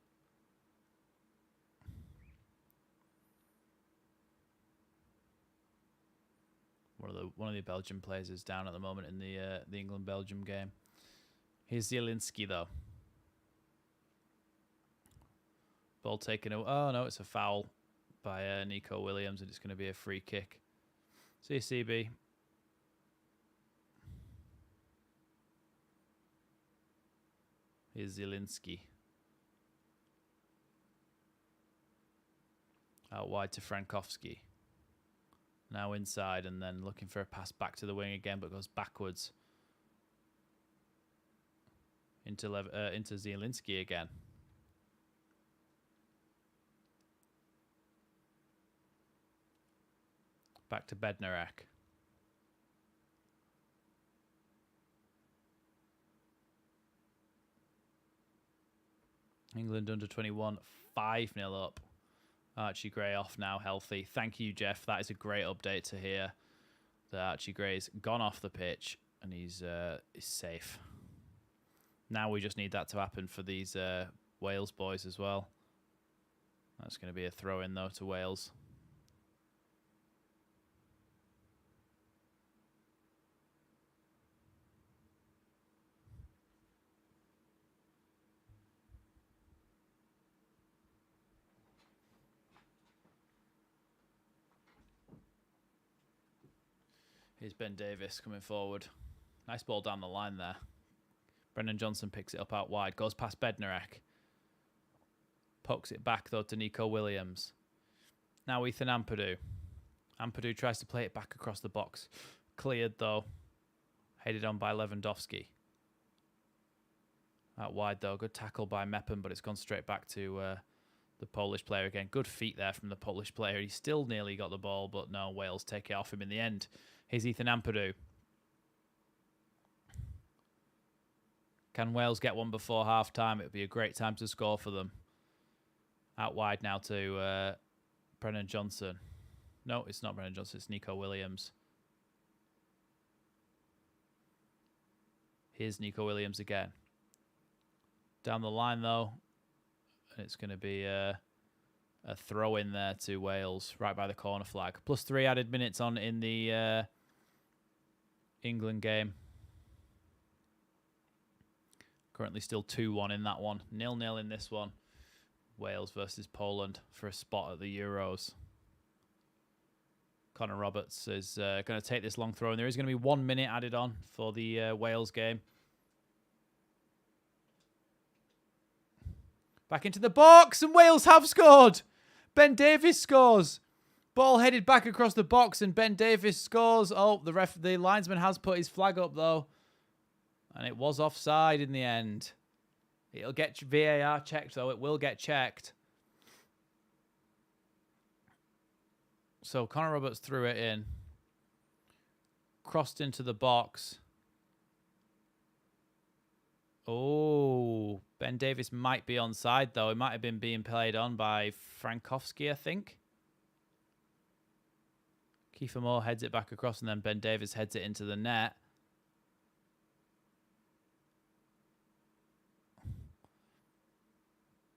One of the Belgian players is down at the moment in the England-Belgium game. Here's Zielinski, though. Ball taken away. Oh, no, it's a foul by Nico Williams, and it's going to be a free kick. See you, CB. Here's Zielinski. Out wide to Frankowski. Now inside, and then looking for a pass back to the wing again, but goes backwards. Into Zielinski again. Back to Bednarek. England under 21, 5-0 up. Archie Gray off now, healthy. Thank you, Jeff. That is a great update to hear that Archie Gray's gone off the pitch and he's safe. Now we just need that to happen for these Wales boys as well. That's going to be a throw-in, though, to Wales. Here's Ben Davis coming forward. Nice ball down the line there. Brendan Johnson picks it up out wide. Goes past Bednarek. Pokes it back, though, to Nico Williams. Now Ethan Ampadu. Ampadu tries to play it back across the box. Cleared, though. Headed on by Lewandowski. Out wide, though. Good tackle by Mepham, but it's gone straight back to the Polish player again. Good feet there from the Polish player. He still nearly got the ball, but no, Wales take it off him in the end. Here's Ethan Ampadu. Can Wales get one before half-time? It would be a great time to score for them. Out wide now to Brennan Johnson. No, it's not Brennan Johnson. It's Nico Williams. Here's Nico Williams again. Down the line, though. And it's going to be a throw in there to Wales, right by the corner flag. +3 added minutes on in the England game. Currently still 2-1 in that one. 0-0 in this one. Wales versus Poland for a spot at the Euros. Connor Roberts is going to take this long throw, and there is going to be 1 minute added on for the Wales game. Back into the box, and Wales have scored. Ben Davis scores. Ball headed back across the box and Ben Davies scores. Oh, the linesman has put his flag up though. And it was offside in the end. It'll get VAR checked though. It will get checked. So Connor Roberts threw it in. Crossed into the box. Oh, Ben Davies might be onside though. He might have been being played on by Frankowski, I think. Kiefer Moore heads it back across and then Ben Davies heads it into the net.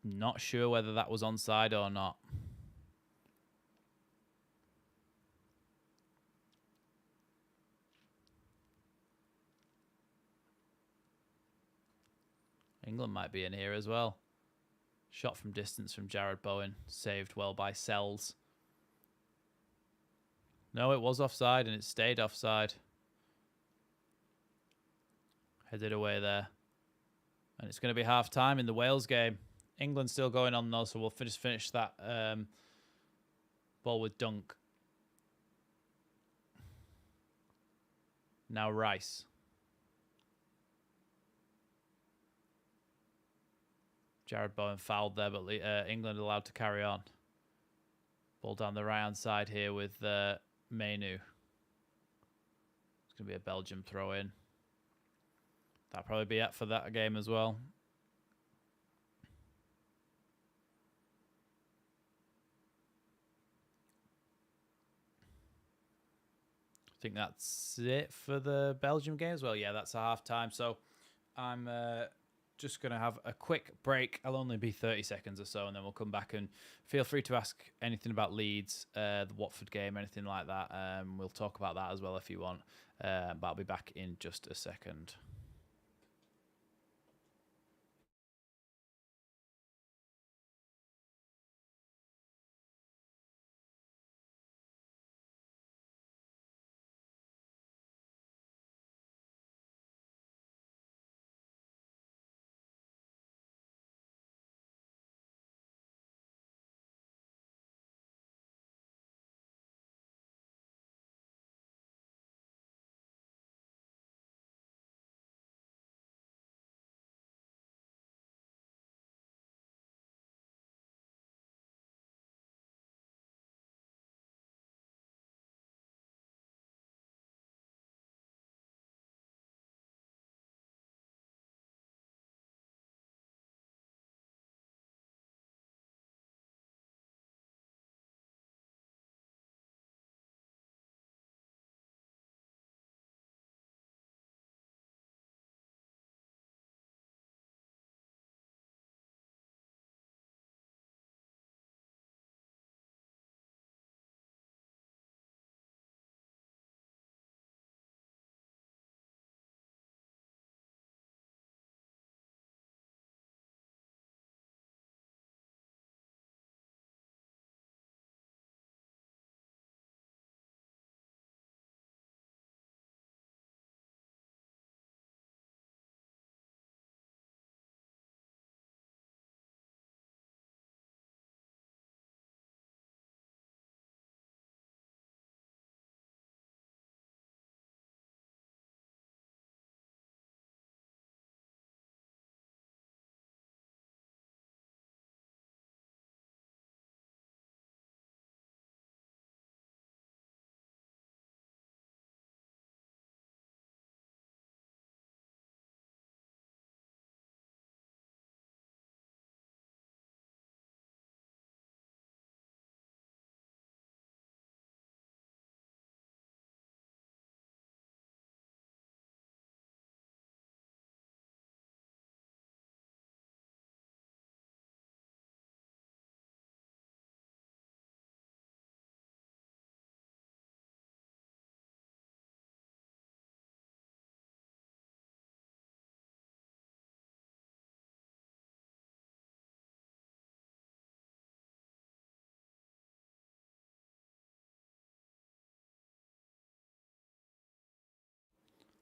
Not sure whether that was onside or not. England might be in here as well. Shot from distance from Jared Bowen. Saved well by Sells. No, it was offside and it stayed offside. Headed away there. And it's going to be half time in the Wales game. England still going on though, so we'll finish that ball with Dunk. Now Rice. Jared Bowen fouled there, but England allowed to carry on. Ball down the right-hand side here with Mainu. It's going to be a Belgium throw-in. That'll probably be it for that game as well. I think that's it for the Belgium game as well. Yeah, that's a half-time. So I'm just going to have a quick break. I'll only be 30 seconds or so, and then we'll come back and feel free to ask anything about Leeds, the Watford game, anything like that. We'll talk about that as well if you want. But I'll be back in just a second.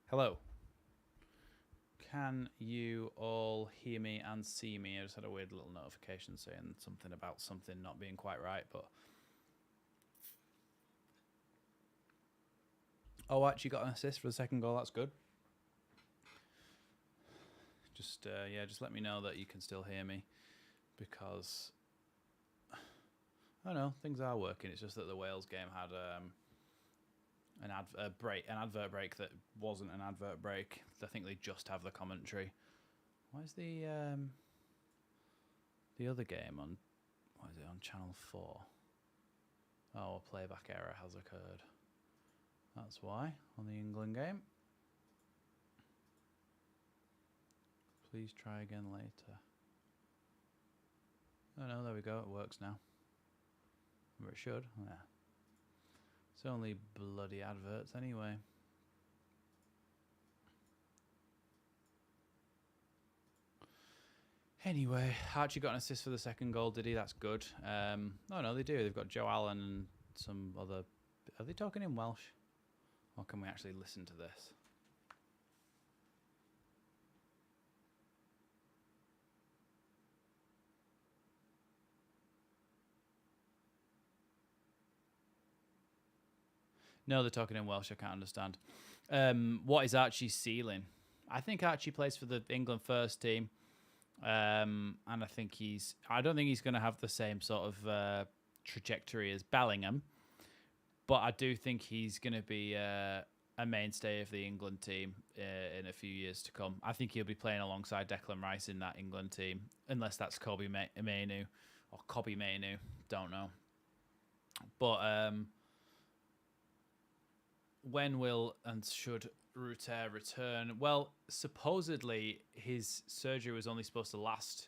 Hello. Can you all hear me and see me? I just had a weird little notification saying something about something not being quite right, but Oh, actually got an assist for the second goal. That's good. Just just let me know that you can still hear me, because I don't know, things are working. It's just that the Wales game had an advert break that wasn't an advert break. I think they just have the commentary. Why is the other game on? What is it on Channel 4? Oh, a playback error has occurred. That's why on the England game. Please try again later. Oh no, there we go. It works now. Or it should. Yeah. It's only bloody adverts anyway. Anyway, Archie got an assist for the second goal, did he? That's good. Oh no, they do. They've got Joe Allen and some other... Are they talking in Welsh? Or can we actually listen to this? No, they're talking in Welsh. I can't understand. What is Archie's ceiling? I think Archie plays for the England first team. And I don't think he's going to have the same sort of trajectory as Bellingham, but I do think he's going to be a mainstay of the England team in a few years to come. I think he'll be playing alongside Declan Rice in that England team, unless that's Kobe Mainu or Kobe Mainu. Don't know. But when will and should Ruter return? Well, supposedly his surgery was only supposed to last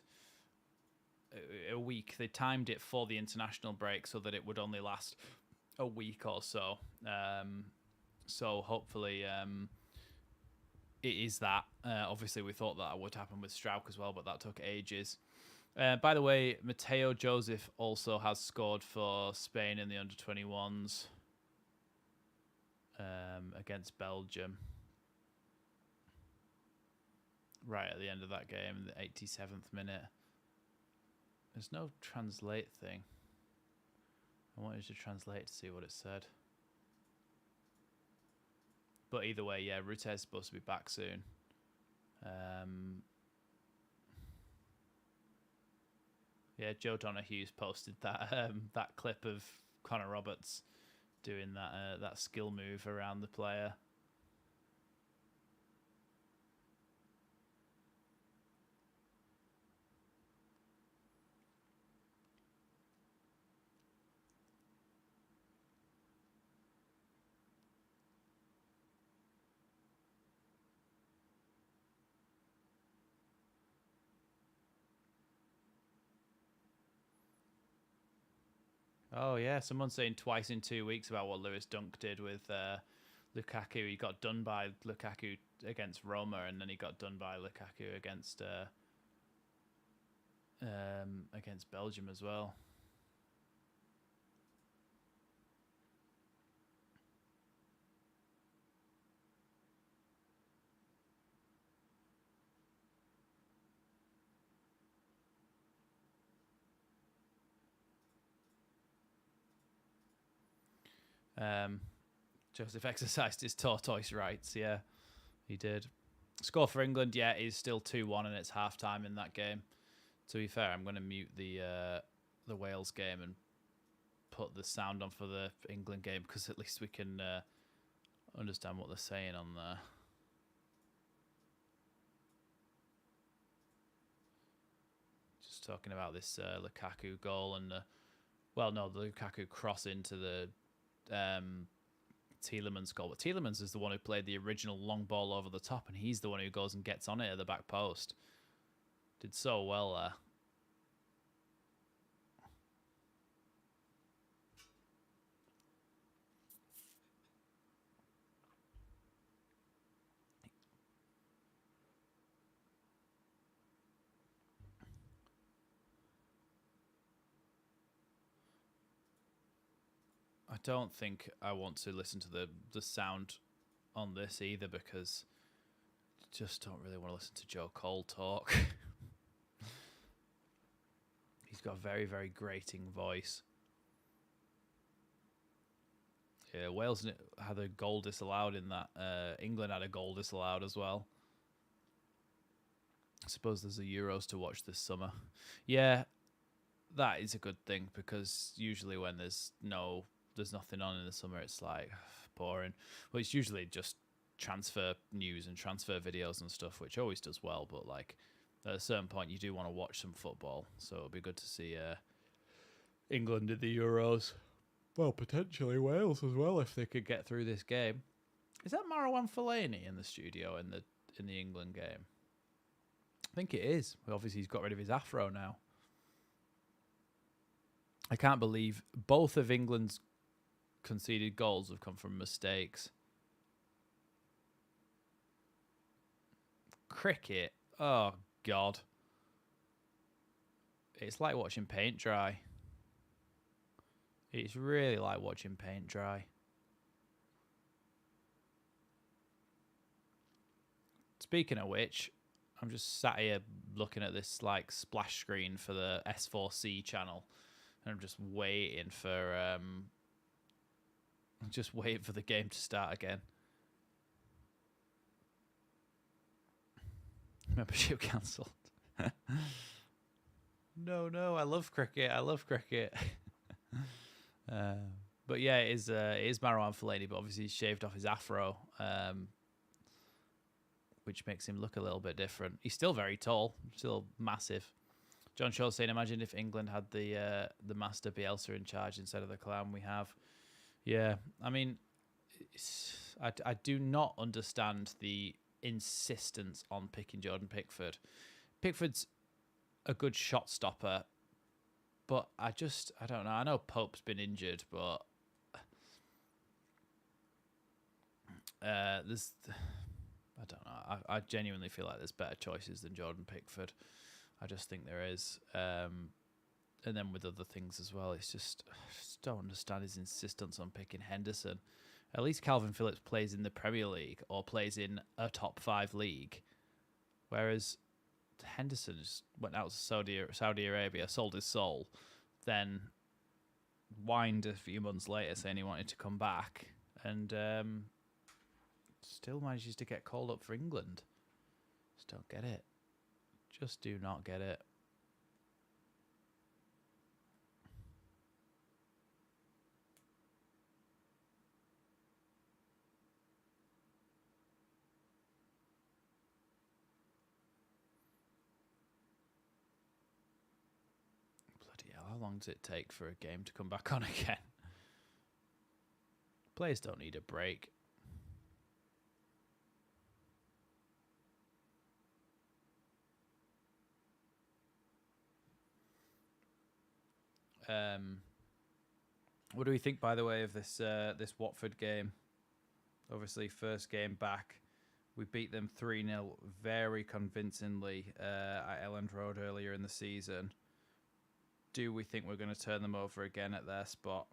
a week. They timed it for the international break so that it would only last a week or so. So hopefully it is that. Obviously, we thought that would happen with Strauch as well, but that took ages. By the way, Mateo Joseph also has scored for Spain in the under-21s against Belgium. Right at the end of that game, the 87th minute. There's no translate thing. I wanted to translate to see what it said. But either way, yeah, Rute's supposed to be back soon. Yeah, Joe Donohue's posted that that clip of Connor Roberts doing that skill move around the player. Oh yeah, someone's saying twice in 2 weeks about what Lewis Dunk did with Lukaku. He got done by Lukaku against Roma, and then he got done by Lukaku against Belgium as well. Joseph exercised his tortoise rights. Yeah, he did. Score for England, yeah, is still 2-1, and it's half time in that game. To be fair, I'm going to mute the Wales game and put the sound on for the England game, because at least we can understand what they're saying on there. Just talking about this Lukaku goal and the Lukaku cross into the Tielemans goal. But Tielemans is the one who played the original long ball over the top, and he's the one who goes and gets on it at the back post. Did so well there. I don't think I want to listen to the sound on this either, because I just don't really want to listen to Joe Cole talk. He's got a very, very grating voice. Yeah, Wales had a goal disallowed in that. England had a goal disallowed as well. I suppose there's the Euros to watch this summer. Yeah, that is a good thing because usually when there's nothing on in the summer, it's like boring. Well, it's usually just transfer news and transfer videos and stuff, which always does well. But like at a certain point, you do want to watch some football, so it'll be good to see England in the Euros. Well, potentially Wales as well if they could get through this game. Is that Marwan Fellaini in the studio in the England game? I think it is. Well, obviously, he's got rid of his afro now. I can't believe both of England's conceded goals have come from mistakes. Cricket. Oh, God. It's like watching paint dry. It's really like watching paint dry. Speaking of which, I'm just sat here looking at this like splash screen for the S4C channel, and I'm just waiting for the game to start again. Membership cancelled. No, I love cricket. But yeah, it is Marwan Fellaini, but obviously he's shaved off his afro, which makes him look a little bit different. He's still very tall, still massive. John Shaw saying, imagine if England had the master Bielsa in charge instead of the clown we have. Yeah, I mean, I do not understand the insistence on picking Jordan Pickford. Pickford's a good shot stopper, but I don't know. I know Pope's been injured, but I don't know. I genuinely feel like there's better choices than Jordan Pickford. I just think there is. And then with other things as well, it's just I just don't understand his insistence on picking Henderson. At least Calvin Phillips plays in the Premier League or plays in a top 5 league, whereas Henderson just went out to Saudi Arabia, sold his soul, then whined a few months later saying he wanted to come back, and still manages to get called up for England. Just don't get it. Just do not get it. Bloody hell, how long does it take for a game to come back on again? Players don't need a break. What do we think, by the way, of this Watford game? Obviously, first game back. We beat them 3-0 very convincingly at Elland Road earlier in the season. Do we think we're going to turn them over again at their spot?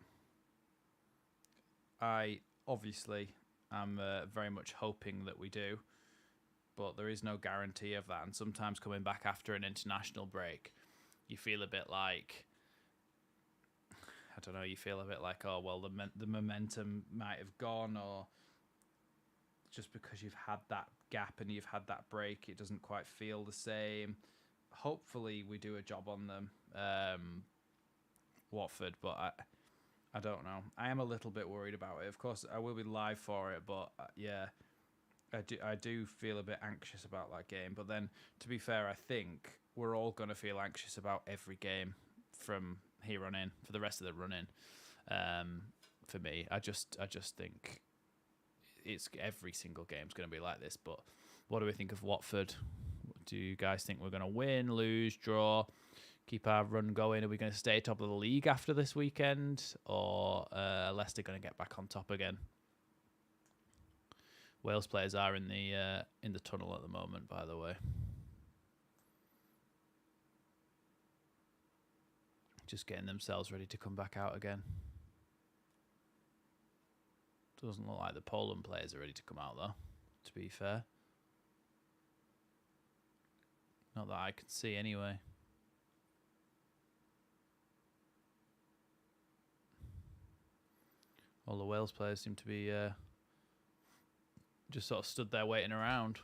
I obviously am very much hoping that we do, but there is no guarantee of that. And sometimes coming back after an international break, you feel a bit like, I don't know, you feel a bit like, oh, well, the momentum might have gone, or just because you've had that gap and you've had that break, it doesn't quite feel the same. Hopefully we do a job on them, Watford, but I don't know. I am a little bit worried about it. Of course, I will be live for it, but yeah, I do feel a bit anxious about that game. But then, to be fair, I think we're all going to feel anxious about every game from here on in, for the rest of the run-in. For me, I just think it's every single game's going to be like this. But what do we think of Watford? Do you guys think we're going to win, lose, draw, keep our run going? Are we going to stay top of the league after this weekend, or Leicester going to get back on top again? Wales players are in the tunnel at the moment, by the way. Just getting themselves ready to come back out again. Doesn't look like the Poland players are ready to come out, though, to be fair. Not that I can see, anyway. All the Wales players seem to be just sort of stood there waiting around.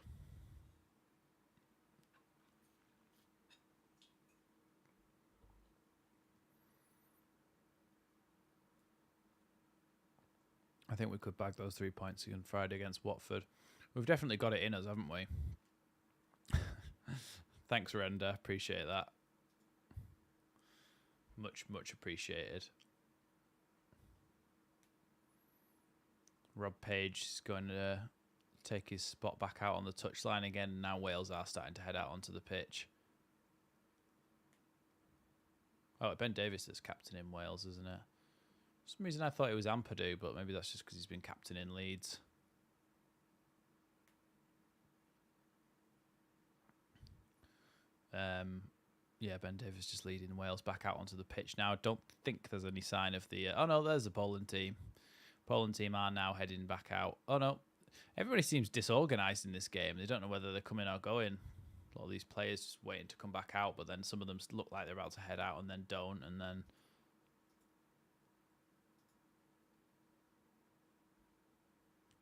I think we could bag those 3 points on Friday against Watford. We've definitely got it in us, haven't we? Thanks, Render. Appreciate that. Much, much appreciated. Rob Page is going to take his spot back out on the touchline again. Now Wales are starting to head out onto the pitch. Oh, Ben Davies is captain in Wales, isn't it? For some reason I thought it was Ampadu, but maybe that's just because he's been captain in Leeds. Yeah, Ben Davies just leading Wales back out onto the pitch now. I don't think there's any sign of the... oh, no, there's the Poland team. Poland team are now heading back out. Oh, no. Everybody seems disorganised in this game. They don't know whether they're coming or going. A lot of these players just waiting to come back out, but then some of them look like they're about to head out and then don't, and then...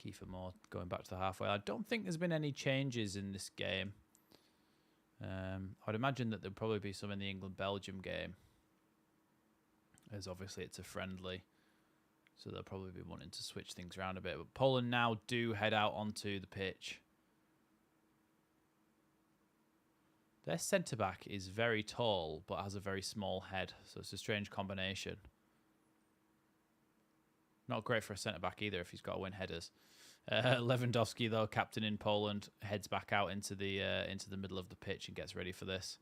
Kiefer Moore going back to the halfway. I don't think there's been any changes in this game. I'd imagine that there'll probably be some in the England-Belgium game, as obviously it's a friendly, so they'll probably be wanting to switch things around a bit. But Poland now do head out onto the pitch. Their centre-back is very tall, but has a very small head, so it's a strange combination. Not great for a centre-back either if he's got to win headers. Lewandowski, though, captain in Poland, heads back out into the middle of the pitch and gets ready for this.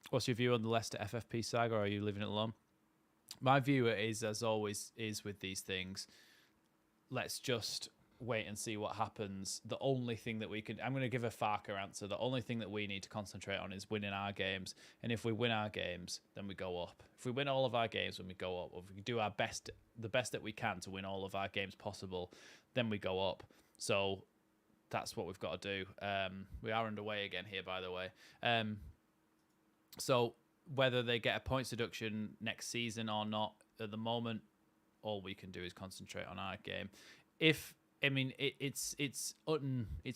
What's your view on the Leicester FFP saga, or are you leaving it alone? My view is, as always is with these things, let's just wait and see what happens. The only thing that we can... I'm going to give a Farker answer. The only thing that we need to concentrate on is winning our games. And if we win our games, then we go up. If we win all of our games, then we go up. If we do our best, the best that we can to win all of our games possible, then we go up. So that's what we've got to do. We are underway again here, by the way. So whether they get a points deduction next season or not, at the moment, all we can do is concentrate on our game. It's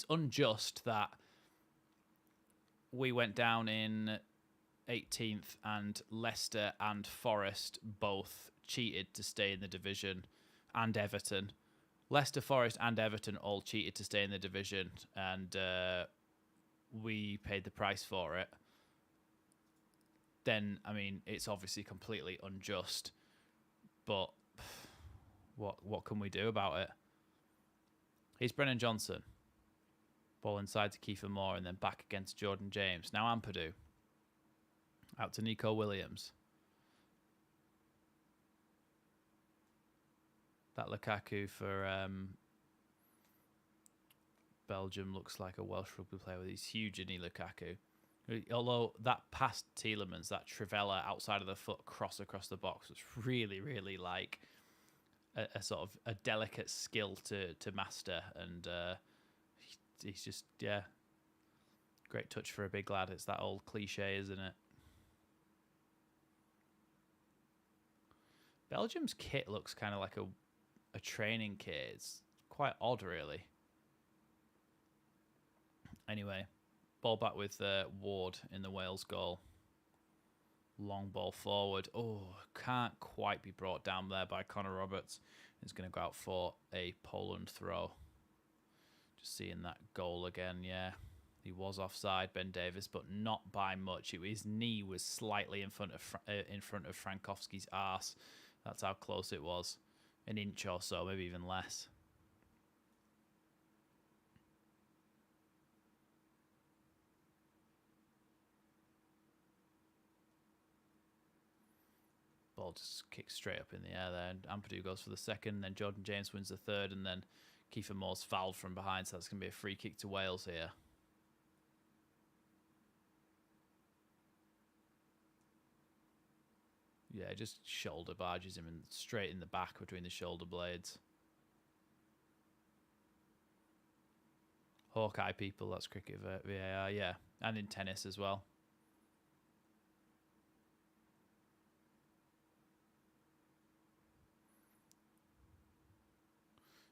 unjust that we went down in 18th and Leicester and Forest both cheated to stay in the division, and Everton. Leicester, Forest and Everton all cheated to stay in the division, and we paid the price for it. Then, it's obviously completely unjust, but what can we do about it? Here's Brennan Johnson. Ball inside to Kiefer Moore and then back against Jordan James. Now Ampadu. Out to Nico Williams. That Lukaku for Belgium looks like a Welsh rugby player with his huge, isn't he, Lukaku? Although that past Tielemans, that Trivela outside of the foot cross across the box was really, really like a sort of a delicate skill to master, and he's just, yeah, great touch for a big lad. It's that old cliche, isn't it? Belgium's kit looks kind of like a training kit. It's quite odd, really. Anyway, ball back with Ward in the Wales goal. Long ball forward. Oh, can't quite be brought down there by Connor Roberts. He's going to go out for a Poland throw. Just seeing that goal again, yeah. He was offside, Ben Davies, but not by much. His knee was slightly in front of Frankowski's arse. That's how close it was. An inch or so, maybe even less. Ball just kicks straight up in the air there, and Ampadu goes for the second, then Jordan James wins the third, and then Kiefer Moore's fouled from behind, so that's going to be a free kick to Wales here. Yeah, just shoulder barges him and straight in the back between the shoulder blades. Hawkeye people, that's cricket VAR, yeah. And in tennis as well.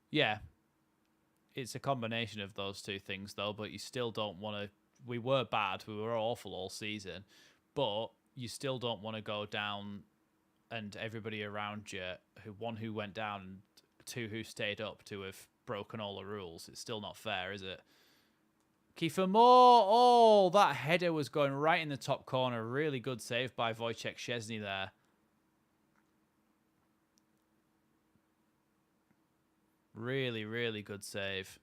Yeah, it's a combination of those two things, though. But you still don't want to. We were bad. We were awful all season, but you still don't want to go down and everybody around you, who went down and two who stayed up, to have broken all the rules. It's still not fair, is it? Kiefer Moore. Oh, that header was going right in the top corner. Really good save by Wojciech Szczesny there. Really, really good save.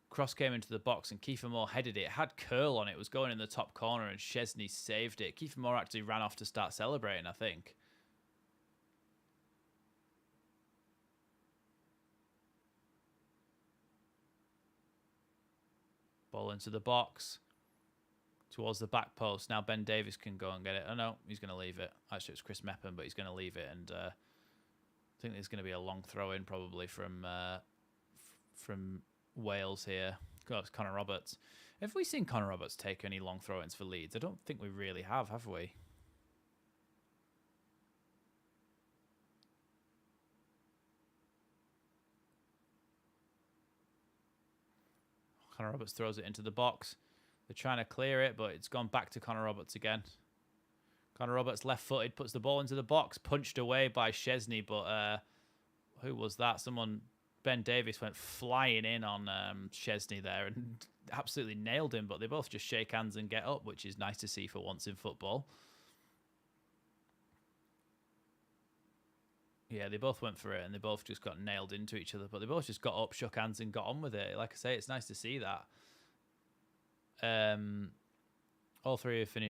Cross came into the box and Kiefer Moore headed it. It had curl on it. It was going in the top corner and Szczesny saved it. Kiefer Moore actually ran off to start celebrating, I think. Ball into the box. Towards the back post. Now Ben Davies can go and get it. Oh, no, he's going to leave it. Actually, it's Chris Meppen, but he's going to leave it. And I think there's going to be a long throw in probably from Wales here. Oh, it's Connor Roberts. Have we seen Connor Roberts take any long throw-ins for Leeds? I don't think we really have we? Connor Roberts throws it into the box. They're trying to clear it, but it's gone back to Connor Roberts again. Connor Roberts left-footed, puts the ball into the box, punched away by Szczesny, but who was that? Ben Davies went flying in on Szczesny there and absolutely nailed him, but they both just shake hands and get up, which is nice to see for once in football. Yeah, they both went for it, and they both just got nailed into each other, but they both just got up, shook hands, and got on with it. Like I say, it's nice to see that. All three have finished.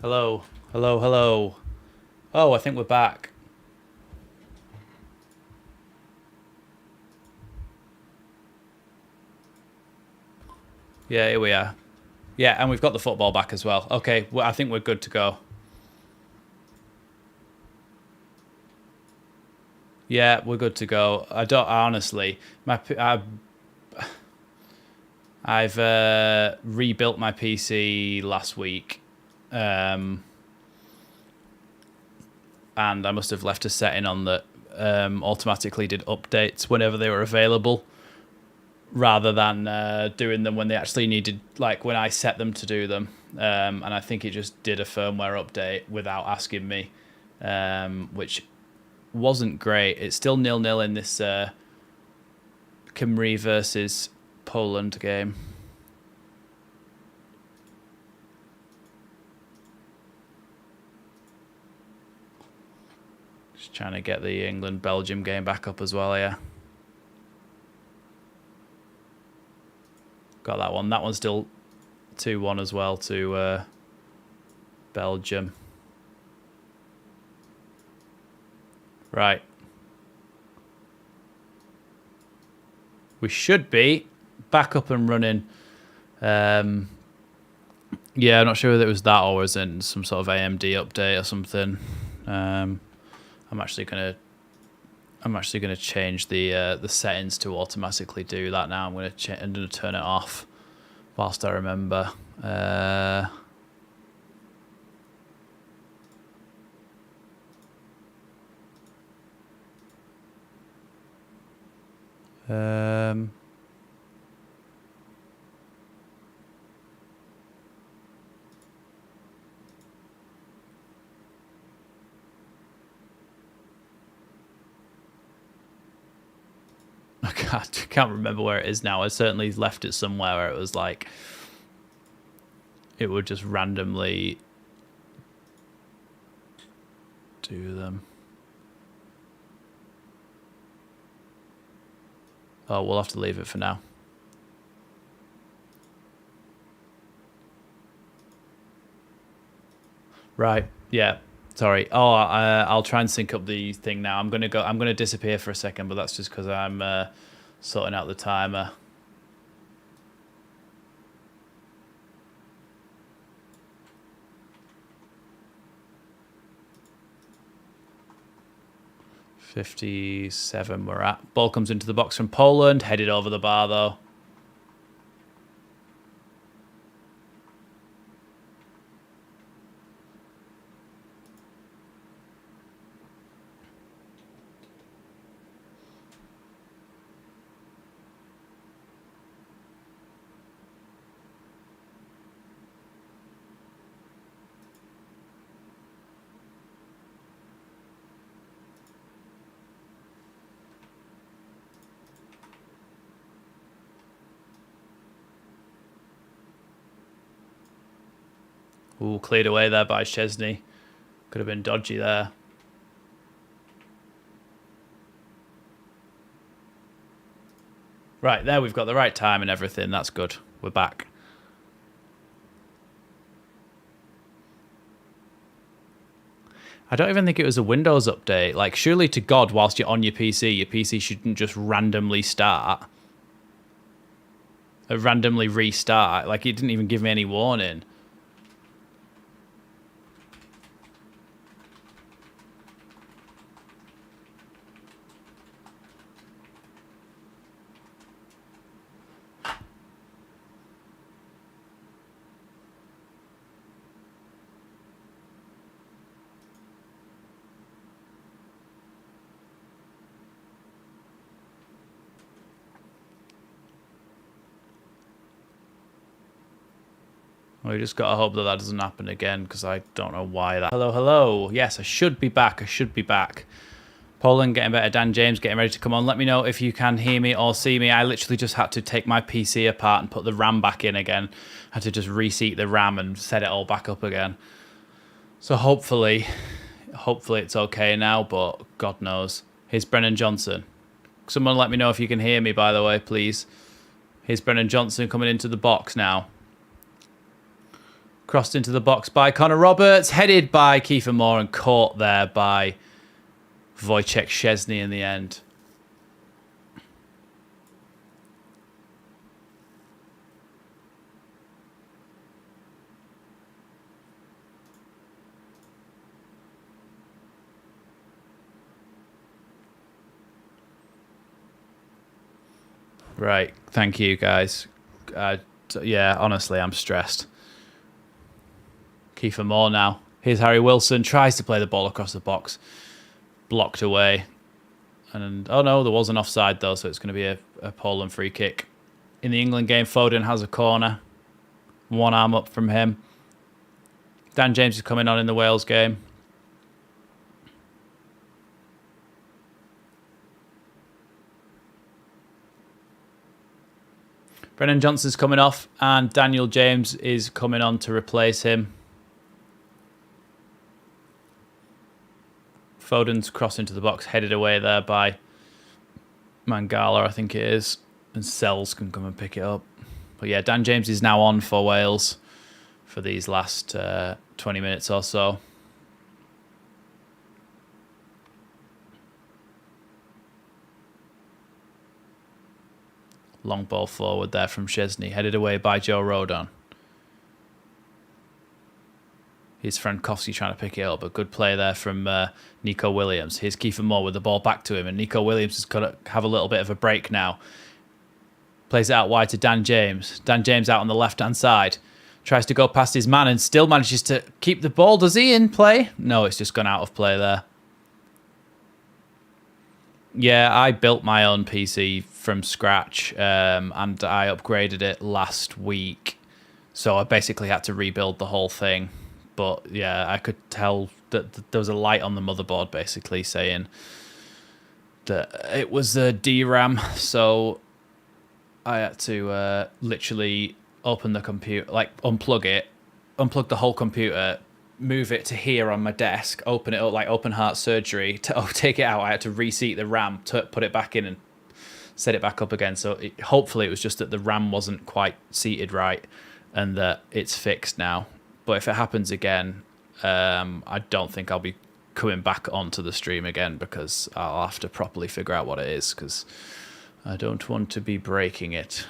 Hello, hello, hello. Oh, I think we're back. Yeah, here we are. Yeah, and we've got the football back as well. Okay, well, I think we're good to go. Yeah, we're good to go. Honestly, I've rebuilt my PC last week, And I must have left a setting on that automatically did updates whenever they were available, rather than doing them when they actually needed, like when I set them to do them. And I think it just did a firmware update without asking me, which wasn't great. It's still 0-0 in this Cymru versus Poland game. Just trying to get the England-Belgium game back up as well, yeah. Got that one. That one's still 2-1 as well to Belgium. Right. We should be back up and running. Yeah, I'm not sure whether it was that or was in some sort of AMD update or something. I'm actually gonna change the settings to automatically do that now. I'm gonna turn it off whilst I remember. I can't remember where it is now. I certainly left it somewhere where it was like it would just randomly do them. Oh, we'll have to leave it for now. Right. Yeah. Sorry. Oh, I'll try and sync up the thing now. I'm gonna disappear for a second, but that's just because I'm sorting out the timer. .57 we're at. Ball comes into the box from Poland, headed over the bar though. Ooh, cleared away there by Szczesny. Could have been dodgy there. Right, there we've got the right time and everything. That's good. We're back. I don't even think it was a Windows update. Like, surely to God, whilst you're on your PC shouldn't just randomly start. Randomly restart. Like, it didn't even give me any warning. We just got to hope that doesn't happen again, because I don't know why that... Hello, hello. Yes, I should be back. I should be back. Poland getting better. Dan James getting ready to come on. Let me know if you can hear me or see me. I literally just had to take my PC apart and put the RAM back in again. I had to just reseat the RAM and set it all back up again. So hopefully it's okay now, but God knows. Here's Brennan Johnson. Someone let me know if you can hear me, by the way, please. Here's Brennan Johnson coming into the box now. Crossed into the box by Connor Roberts, headed by Kiefer Moore and caught there by Wojciech Szczesny in the end. Right, thank you guys. Yeah, honestly, I'm stressed. Kiefer Moore now. Here's Harry Wilson. Tries to play the ball across the box. Blocked away. And oh no, there was an offside though, so it's going to be a Poland free kick. In the England game, Foden has a corner. One arm up from him. Dan James is coming on in the Wales game. Brennan Johnson's coming off, and Daniel James is coming on to replace him. Foden's crossing to the box, headed away there by Mangala, I think it is. And Sells can come and pick it up. But yeah, Dan James is now on for Wales for these last 20 minutes or so. Long ball forward there from Szczesny, headed away by Joe Rodon. Here's Frankowski trying to pick it up, but good play there from Nico Williams. Here's Kiefer Moore with the ball back to him, and Nico Williams is going to have a little bit of a break now. Plays it out wide to Dan James. Dan James out on the left-hand side. Tries to go past his man and still manages to keep the ball. Does he in play? No, it's just gone out of play there. Yeah, I built my own PC from scratch, and I upgraded it last week. So I basically had to rebuild the whole thing. But yeah, I could tell that there was a light on the motherboard basically saying that it was a DRAM. So I had to literally open the computer, like unplug the whole computer, move it to here on my desk, open it up like open heart surgery, take it out. I had to reseat the RAM, put it back in and set it back up again. So hopefully it was just that the RAM wasn't quite seated right and that it's fixed now. But if it happens again, I don't think I'll be coming back onto the stream again because I'll have to properly figure out what it is because I don't want to be breaking it.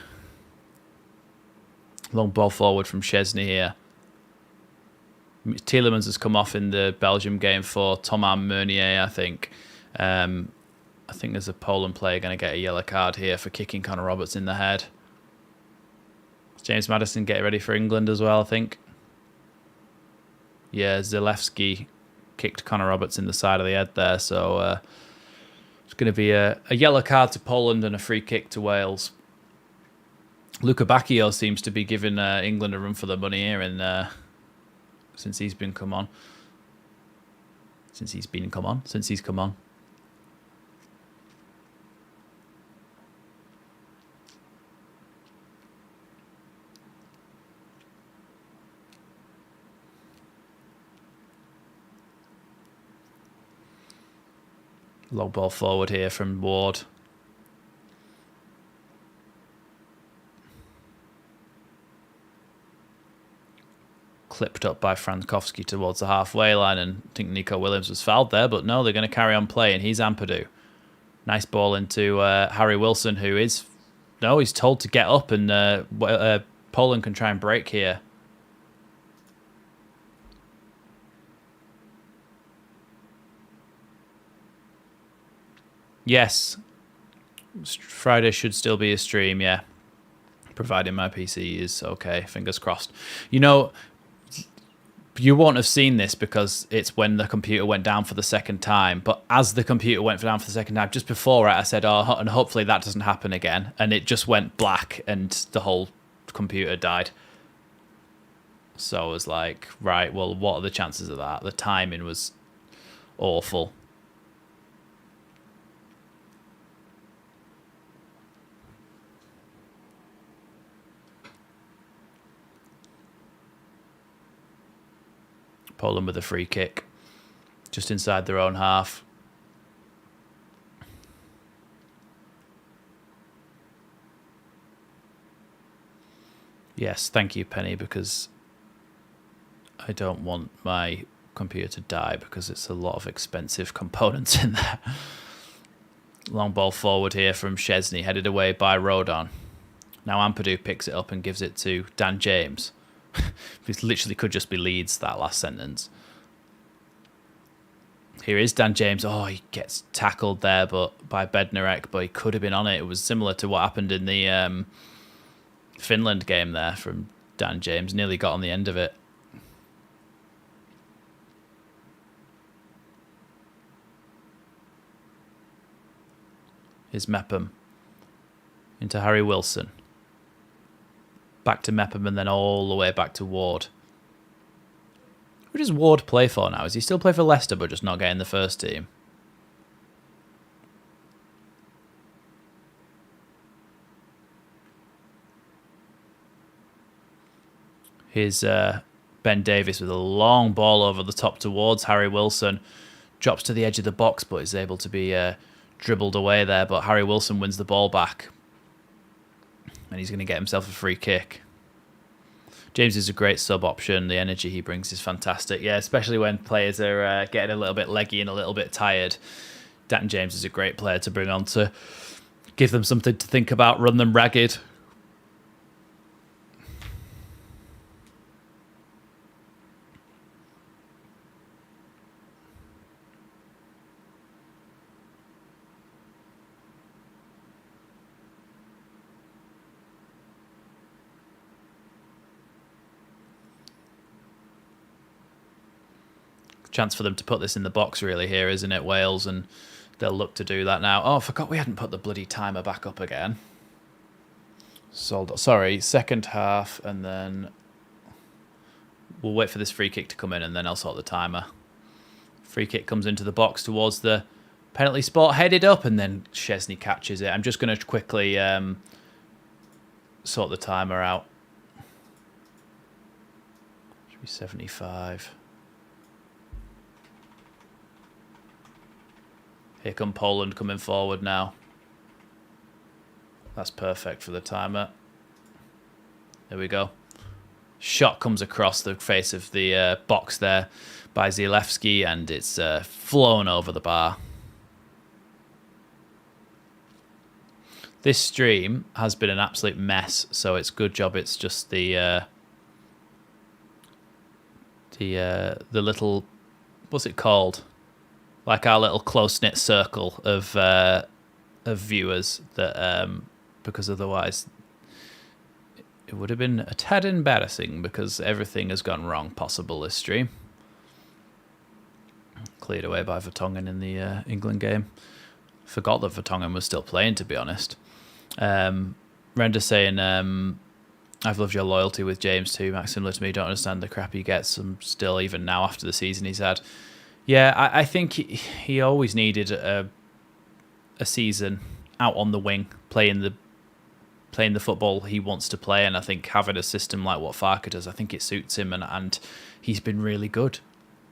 Long ball forward from Szczesny here. Tielemans has come off in the Belgium game for Thomas Meunier, I think. I think there's a Poland player going to get a yellow card here for kicking Connor Roberts in the head. James Maddison getting ready for England as well, I think. Yeah, Zalewski kicked Connor Roberts in the side of the head there. So it's going to be a yellow card to Poland and a free kick to Wales. Luka Bacchio seems to be giving England a run for the money here since he's come on. Long ball forward here from Ward. Clipped up by Frankowski towards the halfway line, and I think Nico Williams was fouled there, but no, they're going to carry on playing. He's Ampadu. Nice ball into Harry Wilson, who is... No, he's told to get up, and Poland can try and break here. Yes. Friday should still be a stream, yeah. Providing my PC is okay, fingers crossed. You know, you won't have seen this because it's when the computer went down for the second time. But as the computer went down for the second time, just before it, I said, oh, and hopefully that doesn't happen again. And it just went black and the whole computer died. So I was like, right, well, what are the chances of that? The timing was awful. Poland with a free kick just inside their own half. Yes, thank you, Penny, because I don't want my computer to die because it's a lot of expensive components in there. Long ball forward here from Szczesny, headed away by Rodon. Now Ampadu picks it up and gives it to Dan James. This literally could just be Leeds, that last sentence. Here is Dan James. Oh, he gets tackled there but by Bednarek, but he could have been on it. It was similar to what happened in the Finland game there from Dan James. Nearly got on the end of it. is Mepham. Into Harry Wilson. Back to Mepham and then all the way back to Ward. Who does Ward play for now? Is he still play for Leicester but just not getting the first team? Here's Ben Davies with a long ball over the top towards Harry Wilson. Drops to the edge of the box but is able to be dribbled away there. But Harry Wilson wins the ball back. And he's going to get himself a free kick. James is a great sub option. The energy he brings is fantastic. Yeah, especially when players are getting a little bit leggy and a little bit tired. Dan James is a great player to bring on to give them something to think about, run them ragged. Chance for them to put this in the box really here, isn't it, Wales? And they'll look to do that now. Oh, I forgot we hadn't put the bloody timer back up again. Sorry, second half, and then we'll wait for this free kick to come in and then I'll sort the timer. Free kick comes into the box towards the penalty spot, headed up, and then Szczesny catches it. I'm just going to quickly sort the timer out. Should be 75. Here come Poland coming forward now. That's perfect for the timer. There we go. Shot comes across the face of the box there by Zalewski, and it's flown over the bar. This stream has been an absolute mess, so it's good job it's just the little, what's it called? Like our little close-knit circle of viewers that because otherwise it would have been a tad embarrassing because everything has gone wrong possible this stream. Cleared away by Vertonghen in the England game. Forgot that Vertonghen was still playing, to be honest. Render saying, I've loved your loyalty with James too, Max. Similar to me, don't understand the crap he gets still even now after the season he's had. Yeah, I think he always needed a season out on the wing, playing the football he wants to play, and I think having a system like what Farke does, I think it suits him, and he's been really good.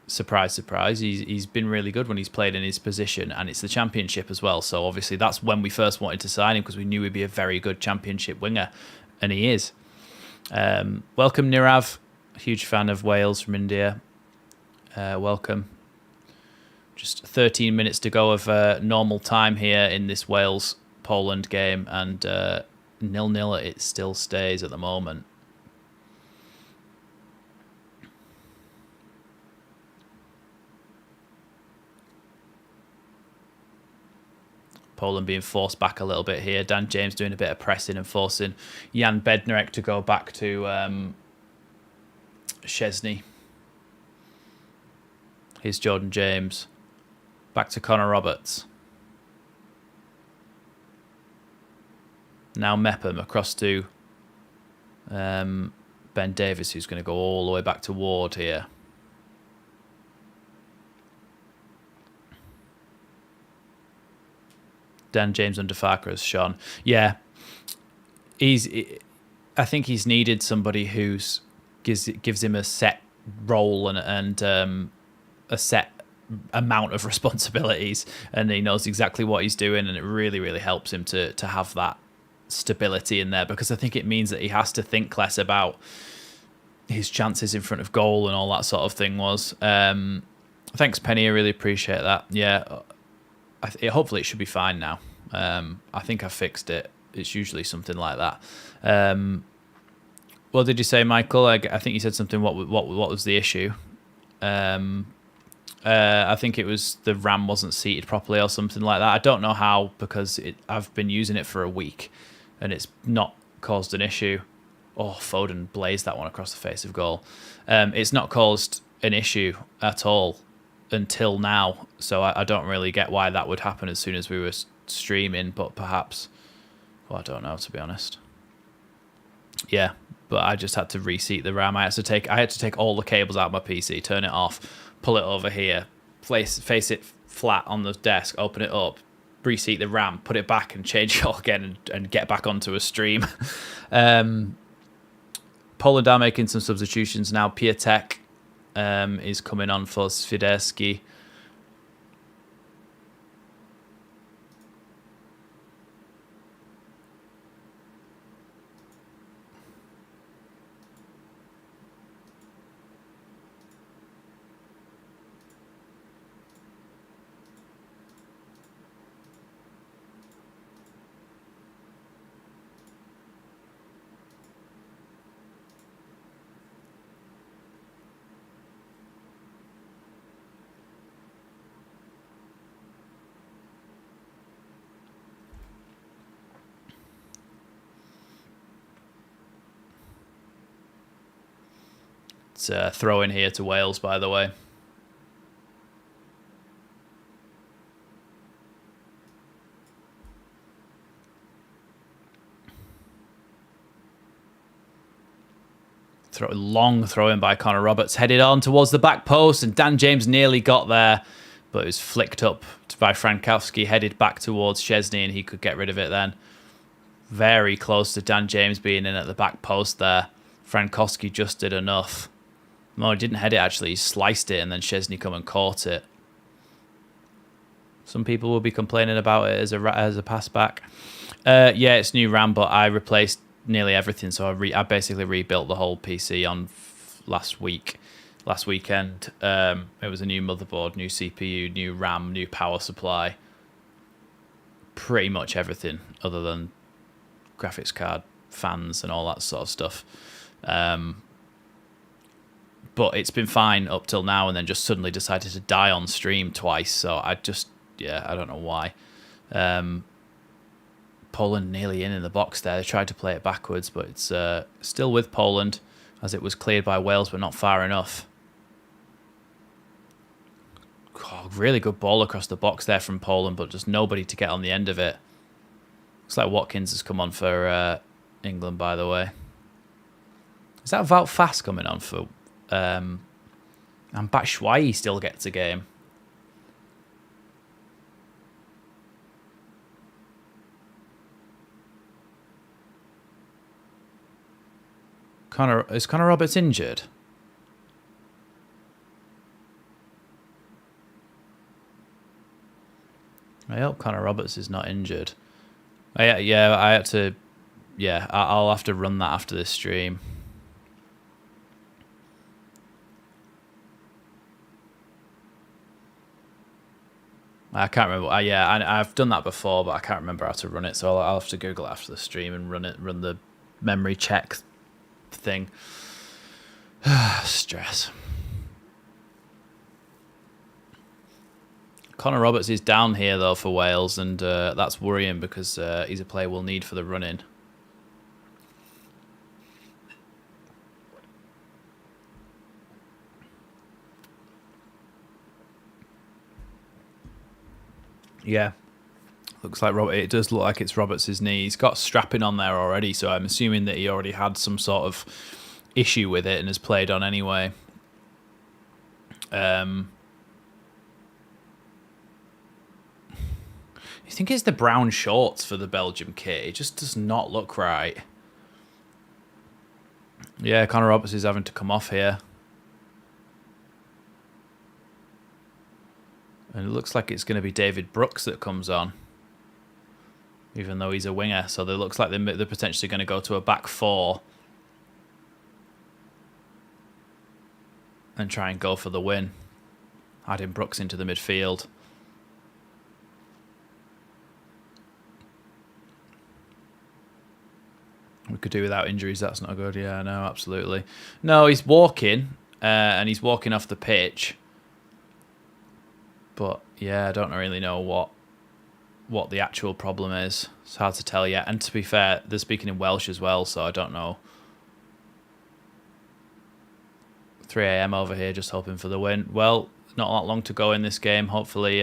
Surprise, surprise, he's been really good when he's played in his position, and it's the Championship as well, so obviously that's when we first wanted to sign him, because we knew he'd be a very good Championship winger, and he is. Welcome, Nirav, huge fan of Wales from India. Welcome. Just 13 minutes to go of normal time here in this Wales-Poland game, and 0-0 it still stays at the moment. Poland being forced back a little bit here. Dan James doing a bit of pressing and forcing Jan Bednarek to go back to Szczesny. Here's Jordan James. Back to Connor Roberts. Now Mepham across to Ben Davies, who's going to go all the way back to Ward here. Dan James under Farke has shone. Yeah, I think he's needed somebody who's gives him a set role and a set amount of responsibilities, and he knows exactly what he's doing, and it really, really helps him to have that stability in there, because I think it means that he has to think less about his chances in front of goal and all that sort of thing was. Thanks, Penny. I really appreciate that. Yeah, hopefully it should be fine now. I think I fixed it. It's usually something like that. What did you say, Michael? I think you said something. What was the issue? I think it was the RAM wasn't seated properly or something like that. I don't know how, because I've been using it for a week and it's not caused an issue. Oh, Foden blazed that one across the face of goal. It's not caused an issue at all until now. So I don't really get why that would happen as soon as we were streaming, but perhaps, well, I don't know, to be honest. Yeah, but I just had to reseat the RAM. I had to take all the cables out of my PC, turn it off, pull it over here, face it flat on the desk, open it up, reseat the RAM, put it back, and change it all again, and get back onto a stream. Poland are making some substitutions now. Piatek is coming on for Swiderski. It's a throw in here to Wales, by the way. Long throw in by Connor Roberts, headed on towards the back post, and Dan James nearly got there, but it was flicked up by Frankowski, headed back towards Szczesny, and he could get rid of it then. Very close to Dan James being in at the back post there. Frankowski just did enough. No, he didn't head it actually, he sliced it, and then Szczesny come and caught it. Some people will be complaining about it as a pass back. Yeah, it's new RAM, but I replaced nearly everything, so I basically rebuilt the whole PC on last weekend. It was a new motherboard, new CPU, new RAM, new power supply, pretty much everything other than graphics card, fans, and all that sort of stuff. But it's been fine up till now, and then just suddenly decided to die on stream twice. So I don't know why. Poland nearly in the box there. They tried to play it backwards, but it's still with Poland, as it was cleared by Wales, but not far enough. Oh, really good ball across the box there from Poland, but just nobody to get on the end of it. Looks like Watkins has come on for England, by the way. Is that Wout Fast coming on for... and Batshuayi still gets a game. Is Connor Roberts injured? I hope Connor Roberts is not injured. I had to... Yeah, I'll have to run that after this stream. I can't remember. I've done that before, but I can't remember how to run it. So I'll have to Google it after the stream and run the memory check thing. Stress. Connor Roberts is down here though for Wales, and that's worrying because he's a player we'll need for the run-in. Yeah, looks like it does look like it's Roberts' knee. He's got strapping on there already, so I'm assuming that he already had some sort of issue with it and has played on anyway. You think it's the brown shorts for the Belgium kit? It just does not look right. Yeah, Connor Roberts is having to come off here. And it looks like it's going to be David Brooks that comes on, even though he's a winger. So it looks like they're potentially going to go to a back four and try and go for the win, adding Brooks into the midfield. We could do without injuries. That's not good. Yeah, no, absolutely. No, he's walking, and he's walking off the pitch. But yeah, I don't really know what the actual problem is. It's hard to tell yet. And to be fair, they're speaking in Welsh as well, so I don't know. 3 a.m. over here, just hoping for the win. Well, not that long to go in this game. Hopefully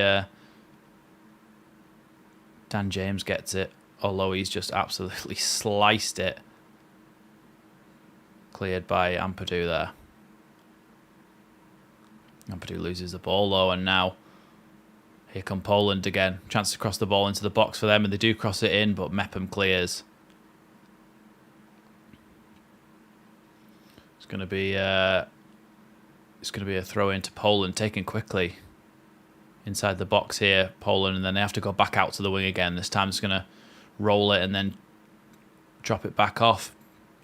Dan James gets it, although he's just absolutely sliced it. Cleared by Ampadu there. Ampadu loses the ball though, and now here come Poland again. Chance to cross the ball into the box for them, and they do cross it in, but Mepham clears. It's going to be a throw into Poland, taken quickly inside the box here, Poland, and then they have to go back out to the wing again. This time it's going to roll it and then drop it back off.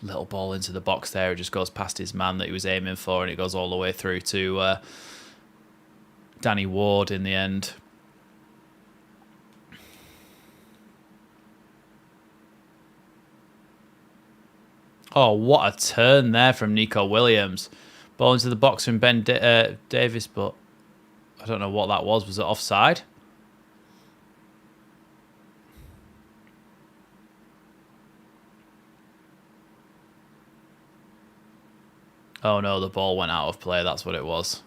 Little ball into the box there. It just goes past his man that he was aiming for, and it goes all the way through to Danny Ward in the end. Oh, what a turn there from Nico Williams. Ball into the box from Ben Davis, but I don't know what that was. Was it offside? Oh no, the ball went out of play. That's what it was.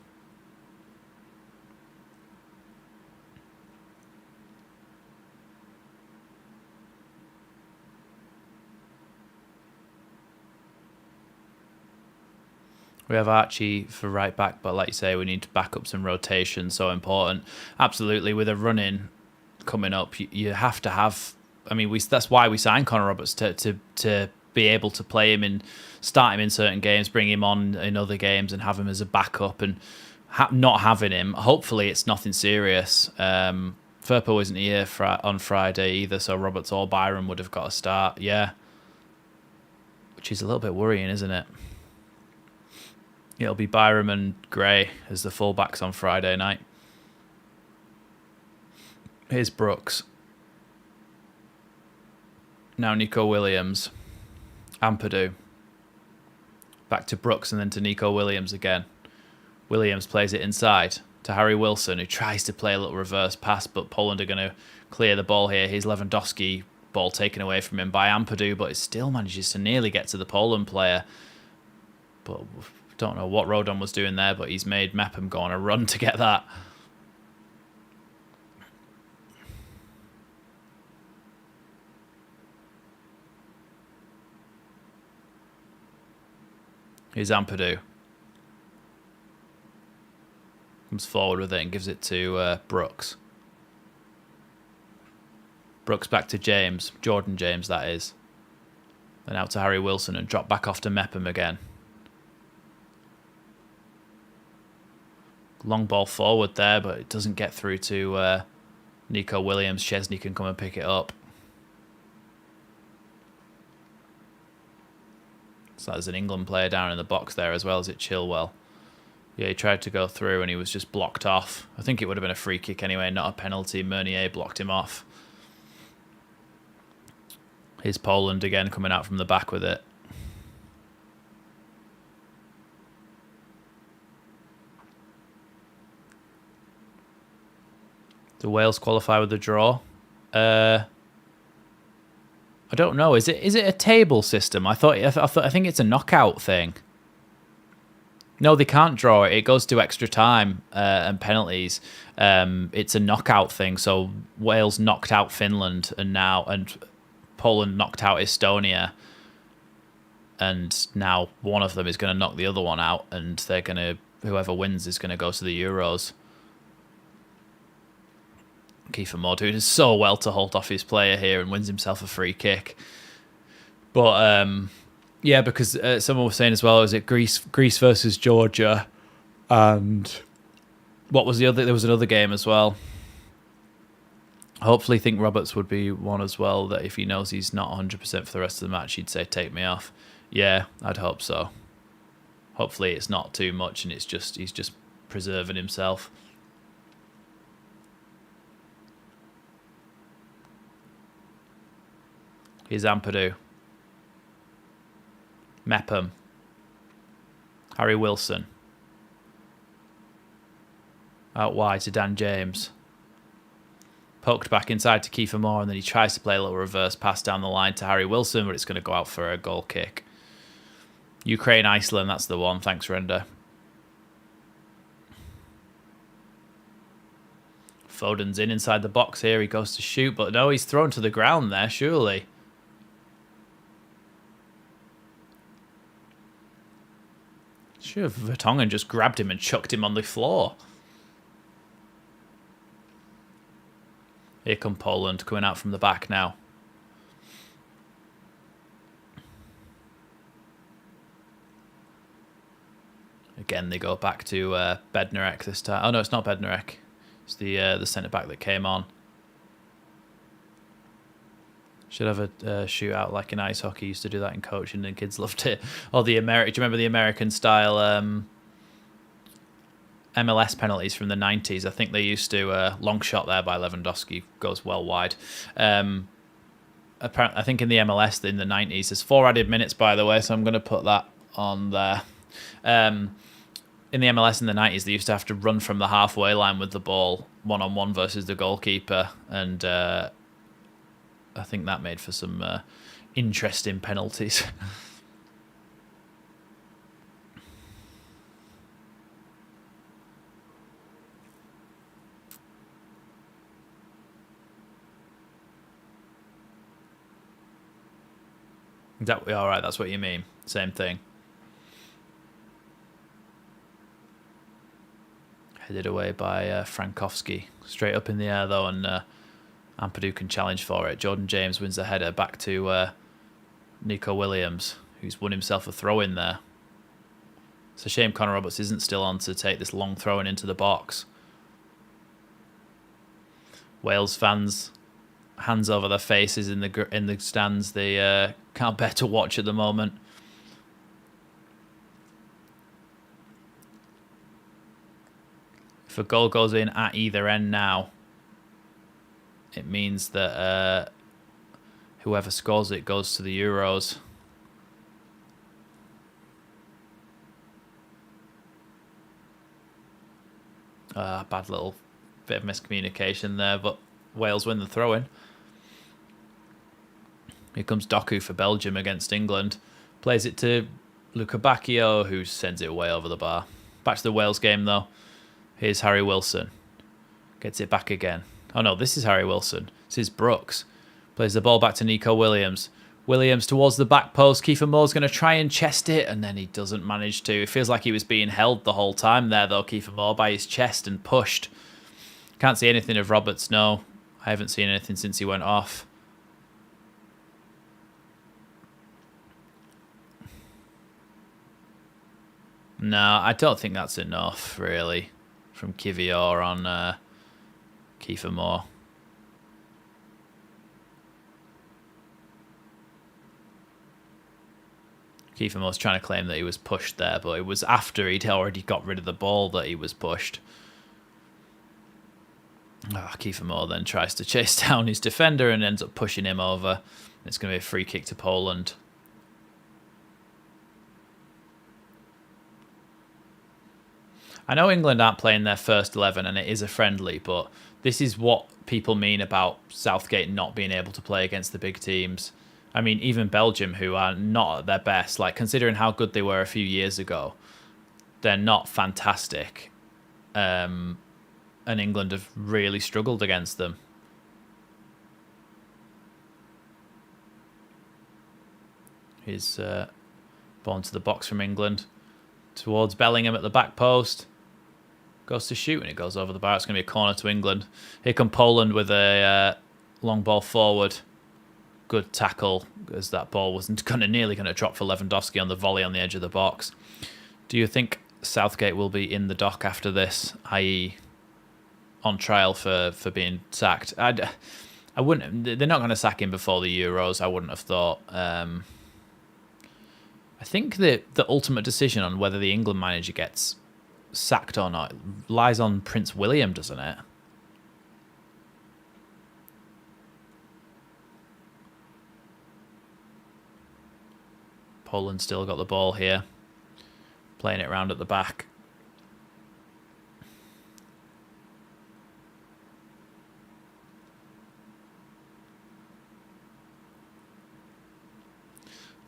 We have Archie for right back, but like you say, we need backups and rotation. So important. Absolutely, with a run-in coming up, you have to have. I mean, that's why we signed Connor Roberts to be able to play him and start him in certain games, bring him on in other games, and have him as a backup. And not having him, hopefully, it's nothing serious. Firpo isn't here on Friday either, so Roberts or Byron would have got a start. Yeah, which is a little bit worrying, isn't it? It'll be Byram and Gray as the fullbacks on Friday night. Here's Brooks. Now Nico Williams. Ampadu. Back to Brooks and then to Nico Williams again. Williams plays it inside to Harry Wilson, who tries to play a little reverse pass, but Poland are going to clear the ball here. Here's Lewandowski, ball taken away from him by Ampadu, but it still manages to nearly get to the Poland player. But don't know what Rodon was doing there, but he's made Mepham go on a run to get that. Here's Ampadu. Comes forward with it and gives it to Brooks. Brooks back to James. Jordan James, that is. Then out to Harry Wilson and drop back off to Mepham again. Long ball forward there, but it doesn't get through to Nico Williams. Chesney can come and pick it up. So there's an England player down in the box there as well as it Chilwell. Yeah, he tried to go through and he was just blocked off. I think it would have been a free kick anyway, not a penalty. Meunier blocked him off. Here's Poland again coming out from the back with it. Do Wales qualify with a draw? I don't know. Is it a table system? I think it's a knockout thing. No, they can't draw it. It goes to extra time and penalties. It's a knockout thing. So Wales knocked out Finland and Poland knocked out Estonia. And now one of them is going to knock the other one out, and whoever wins is going to go to the Euros. Kiefer Moore doing so well to hold off his player here and wins himself a free kick. But yeah, because someone was saying as well, is it Greece versus Georgia, and what was the other? There was another game as well. Hopefully, think Roberts would be one as well. That if he knows he's not 100% for the rest of the match, he'd say, "Take me off." Yeah, I'd hope so. Hopefully, it's not too much, and he's just preserving himself. Here's Ampadu. Mepham. Harry Wilson. Out wide to Dan James. Poked back inside to Kiefer Moore, and then he tries to play a little reverse pass down the line to Harry Wilson, but it's going to go out for a goal kick. Ukraine, Iceland, that's the one. Thanks, Render. Foden's inside the box here. He goes to shoot, but no, he's thrown to the ground there, surely. Should have Vertonghen just grabbed him and chucked him on the floor. Here come Poland coming out from the back now. Again, they go back to Bednarek this time. Oh no, it's not Bednarek. It's the centre back that came on. Should have a shootout like in ice hockey. Used to do that in coaching, and kids loved it. Or the American. Do you remember the American style MLS penalties from the 90s? I think they used to long shot there by Lewandowski goes well wide. Apparently, I think in the MLS in the 90s, there's 4 added minutes by the way, so I'm going to put that on there. In the MLS in the 90s, they used to have to run from the halfway line with the ball one-on-one versus the goalkeeper, and I think that made for some interesting penalties. All right, that's what you mean. Same thing. Headed away by Frankowski. Straight up in the air, though, and Ampadu can challenge for it. Jordan James wins the header back to Nico Williams, who's won himself a throw-in there. It's a shame Connor Roberts isn't still on to take this long throw-in into the box. Wales fans, hands over their faces in the stands. They can't bear to watch at the moment. If a goal goes in at either end now, it means that whoever scores it goes to the Euros. Bad little bit of miscommunication there, but Wales win the throw-in. Here comes Doku for Belgium against England. Plays it to Luca Bacchio, who sends it way over the bar. Back to the Wales game, though. Here's Harry Wilson. Gets it back again. Oh, no, this is Harry Wilson. This is Brooks. Plays the ball back to Nico Williams. Williams towards the back post. Kiefer Moore's going to try and chest it, and then he doesn't manage to. It feels like he was being held the whole time there, though, Kiefer Moore, by his chest and pushed. Can't see anything of Roberts, no. I haven't seen anything since he went off. No, I don't think that's enough, really, from Kivior on Kiefer Moore. Kiefer Moore's trying to claim that he was pushed there, but it was after he'd already got rid of the ball that he was pushed. Kiefer Moore then tries to chase down his defender and ends up pushing him over. It's going to be a free kick to Poland. I know England aren't playing their first 11 and it is a friendly, but this is what people mean about Southgate not being able to play against the big teams. I mean, even Belgium, who are not at their best, like considering how good they were a few years ago, they're not fantastic. And England have really struggled against them. Here's ball into the box from England. Towards Bellingham at the back post. Goes to shoot and it goes over the bar. It's going to be a corner to England. Here come Poland with a long ball forward. Good tackle as that ball wasn't nearly going to drop for Lewandowski on the volley on the edge of the box. Do you think Southgate will be in the dock after this, i.e. on trial for being sacked? I wouldn't. They're not going to sack him before the Euros, I wouldn't have thought. I think the ultimate decision on whether the England manager gets sacked or not lies on Prince William, doesn't it? Poland still got the ball here. Playing it around at the back.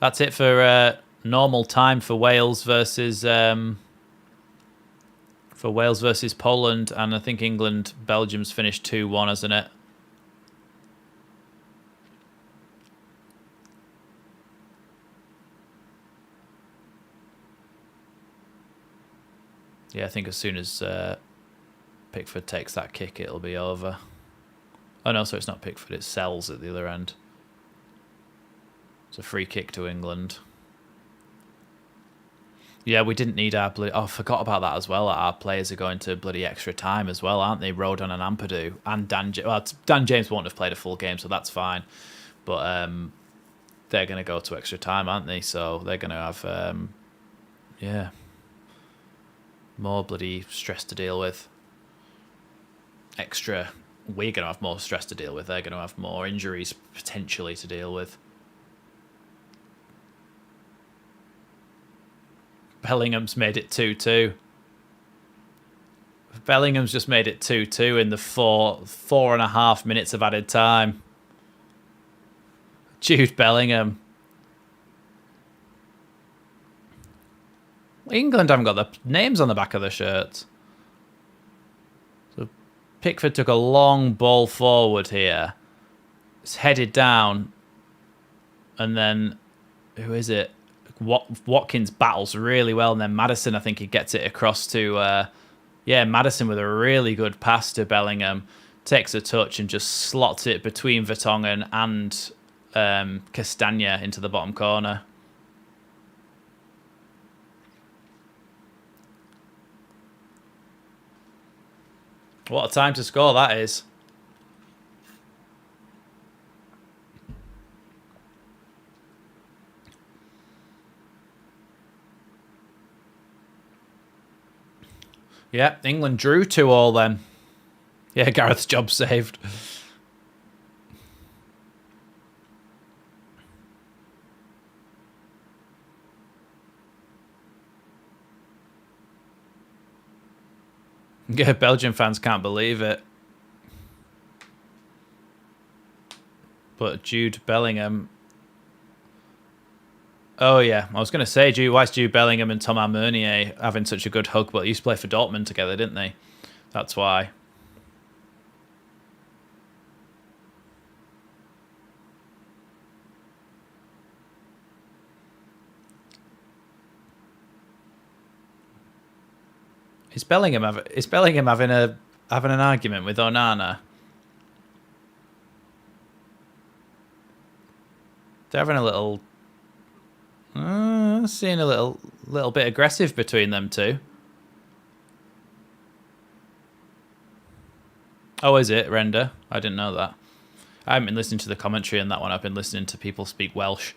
That's it for normal time for Wales versus for Wales versus Poland, and I think England, Belgium's finished 2-1, hasn't it? Yeah, I think as soon as Pickford takes that kick, it'll be over. Oh no, so it's not Pickford, it's Sells at the other end. It's a free kick to England. Yeah, we didn't need our bloody... Oh, I forgot about that as well. Our players are going to bloody extra time as well, aren't they? Rodon and Ampadu and Dan... Well, Dan James won't have played a full game, so that's fine. But they're going to go to extra time, aren't they? So they're going to have... yeah. More bloody stress to deal with. Extra... We're going to have more stress to deal with. They're going to have more injuries potentially to deal with. Bellingham's made it 2-2. Bellingham's just made it 2-2 in the 4.5 minutes of added time. Jude Bellingham. England haven't got the names on the back of the shirts. So Pickford took a long ball forward here. It's headed down. And then, who is it? Watkins battles really well, and then Maddison, I think he gets it across to, Maddison with a really good pass to Bellingham, takes a touch and just slots it between Vertonghen and Castagna into the bottom corner. What a time to score that is. Yeah, England drew 2-2 then. Yeah, Gareth's job saved. Yeah, Belgian fans can't believe it. But Jude Bellingham... Oh, yeah. I was going to say, why is Jude Bellingham and Thomas Meunier having such a good hug? But they used to play for Dortmund together, didn't they? That's why. Is Bellingham having an argument with Onana? They're having a little... seeing a little bit aggressive between them two. Oh, is it, Render? I didn't know that. I haven't been listening to the commentary on that one. I've been listening to people speak Welsh.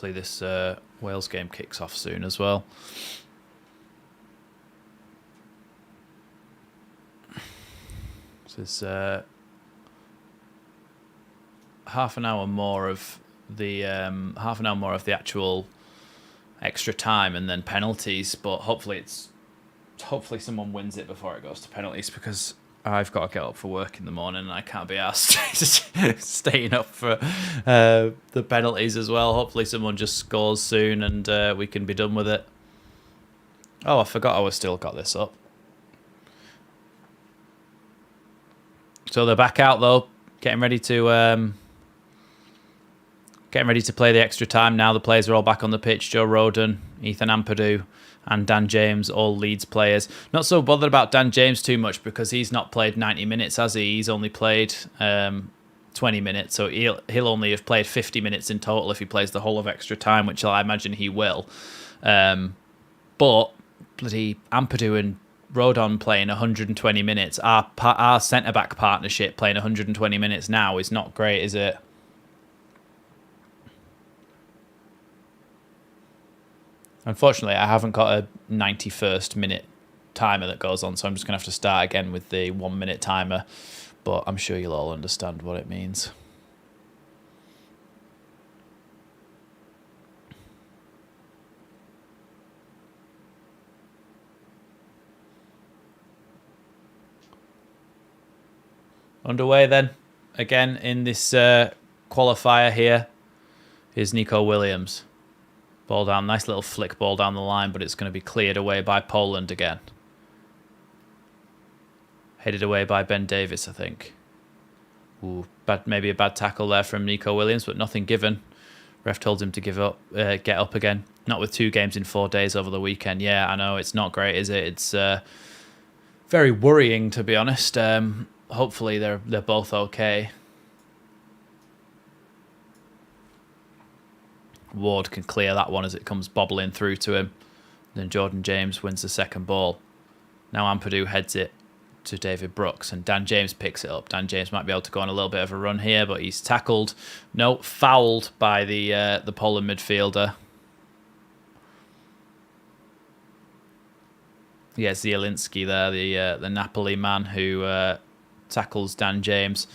Hopefully this Wales game kicks off soon as well. This is half an hour more of the actual extra time and then penalties. But hopefully someone wins it before it goes to penalties, because I've got to get up for work in the morning and I can't be asked staying up for the penalties as well. Hopefully someone just scores soon and we can be done with it. Oh, I forgot I was still got this up. So they're back out though, getting ready to play the extra time now. The players are all back on the pitch. Joe Rodon, Ethan Ampadu, and Dan James, all Leeds players. Not so bothered about Dan James too much because he's not played 90 minutes, has he? He's only played 20 minutes, so he'll only have played 50 minutes in total if he plays the whole of extra time, which I imagine he will. But bloody Ampadu and Rodon playing 120 minutes, our centre-back partnership playing 120 minutes now is not great, is it? Unfortunately, I haven't got a 91st minute timer that goes on, so I'm just going to have to start again with the 1 minute timer, but I'm sure you'll all understand what it means. Underway then. Again in this qualifier here is Nico Williams. Ball down, nice little flick ball down the line, but it's going to be cleared away by Poland again. Headed away by Ben Davies, I think. Ooh, maybe a bad tackle there from Nico Williams, but nothing given. Ref told him to get up again. Not with 2 games in 4 days over the weekend. Yeah, I know, it's not great, is it? It's very worrying, to be honest. Hopefully they're both okay. Ward can clear that one as it comes bobbling through to him. Then Jordan James wins the second ball. Now Ampadu heads it to David Brooks, and Dan James picks it up. Dan James might be able to go on a little bit of a run here, but he's tackled. No, fouled by the Poland midfielder. Yeah, Zielinski there, the Napoli man who tackles Dan James.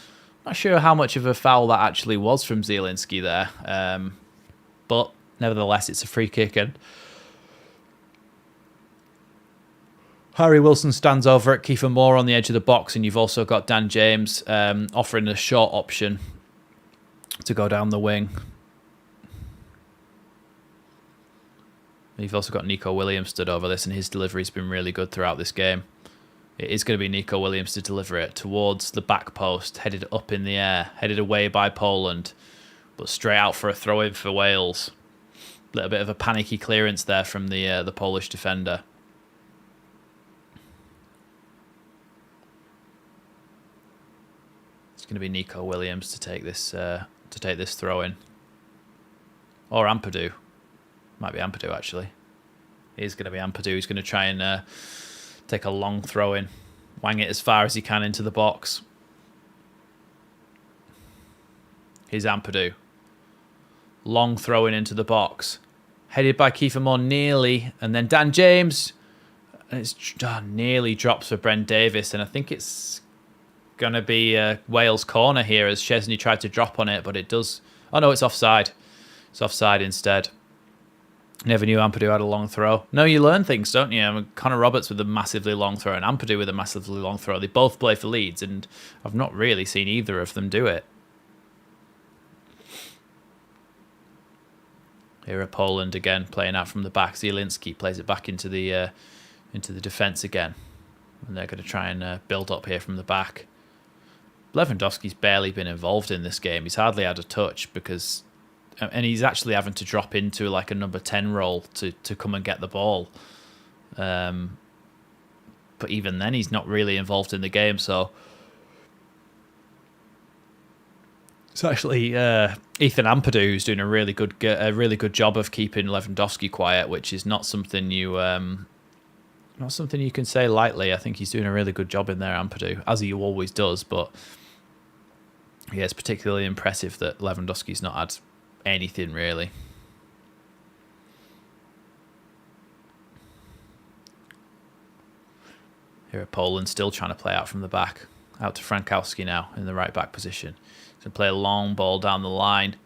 Not sure how much of a foul that actually was from Zielinski there, but nevertheless, it's a free kick. And Harry Wilson stands over at Kiefer Moore on the edge of the box, and you've also got Dan James offering a short option to go down the wing. You've also got Nico Williams stood over this, and his delivery's been really good throughout this game. It is going to be Nico Williams to deliver it towards the back post, headed up in the air, headed away by Poland, but straight out for a throw-in for Wales. A little bit of a panicky clearance there from the Polish defender. It's going to be Nico Williams to take this throw-in, or Ampadu. Might be Ampadu, actually. It is going to be Ampadu. He's going to try and take a long throw in. Wang it as far as he can into the box. Here's Ampadu. Long throw in into the box. Headed by Kiefer Moore nearly. And then Dan James. And it's nearly drops for Brent Davis. And I think it's going to be Wales' corner here as Chesney tried to drop on it. But it does... Oh, no, it's offside. It's offside instead. Never knew Ampadu had a long throw. No, you learn things, don't you? I mean, Connor Roberts with a massively long throw and Ampadu with a massively long throw. They both play for Leeds, and I've not really seen either of them do it. Here are Poland again, playing out from the back. Zielinski plays it back into the defence again. And they're going to try and build up here from the back. Lewandowski's barely been involved in this game. He's hardly had a touch because... And he's actually having to drop into like a number 10 role to come and get the ball. But even then, he's not really involved in the game. So it's actually Ethan Ampadu who's doing a really good job of keeping Lewandowski quiet, which is not something you can say lightly. I think he's doing a really good job in there, Ampadu, as he always does. But yeah, it's particularly impressive that Lewandowski's not had anything really. Here at Poland still trying to play out from the back. Out to Frankowski now in the right back position. He's going to play a long ball down the line.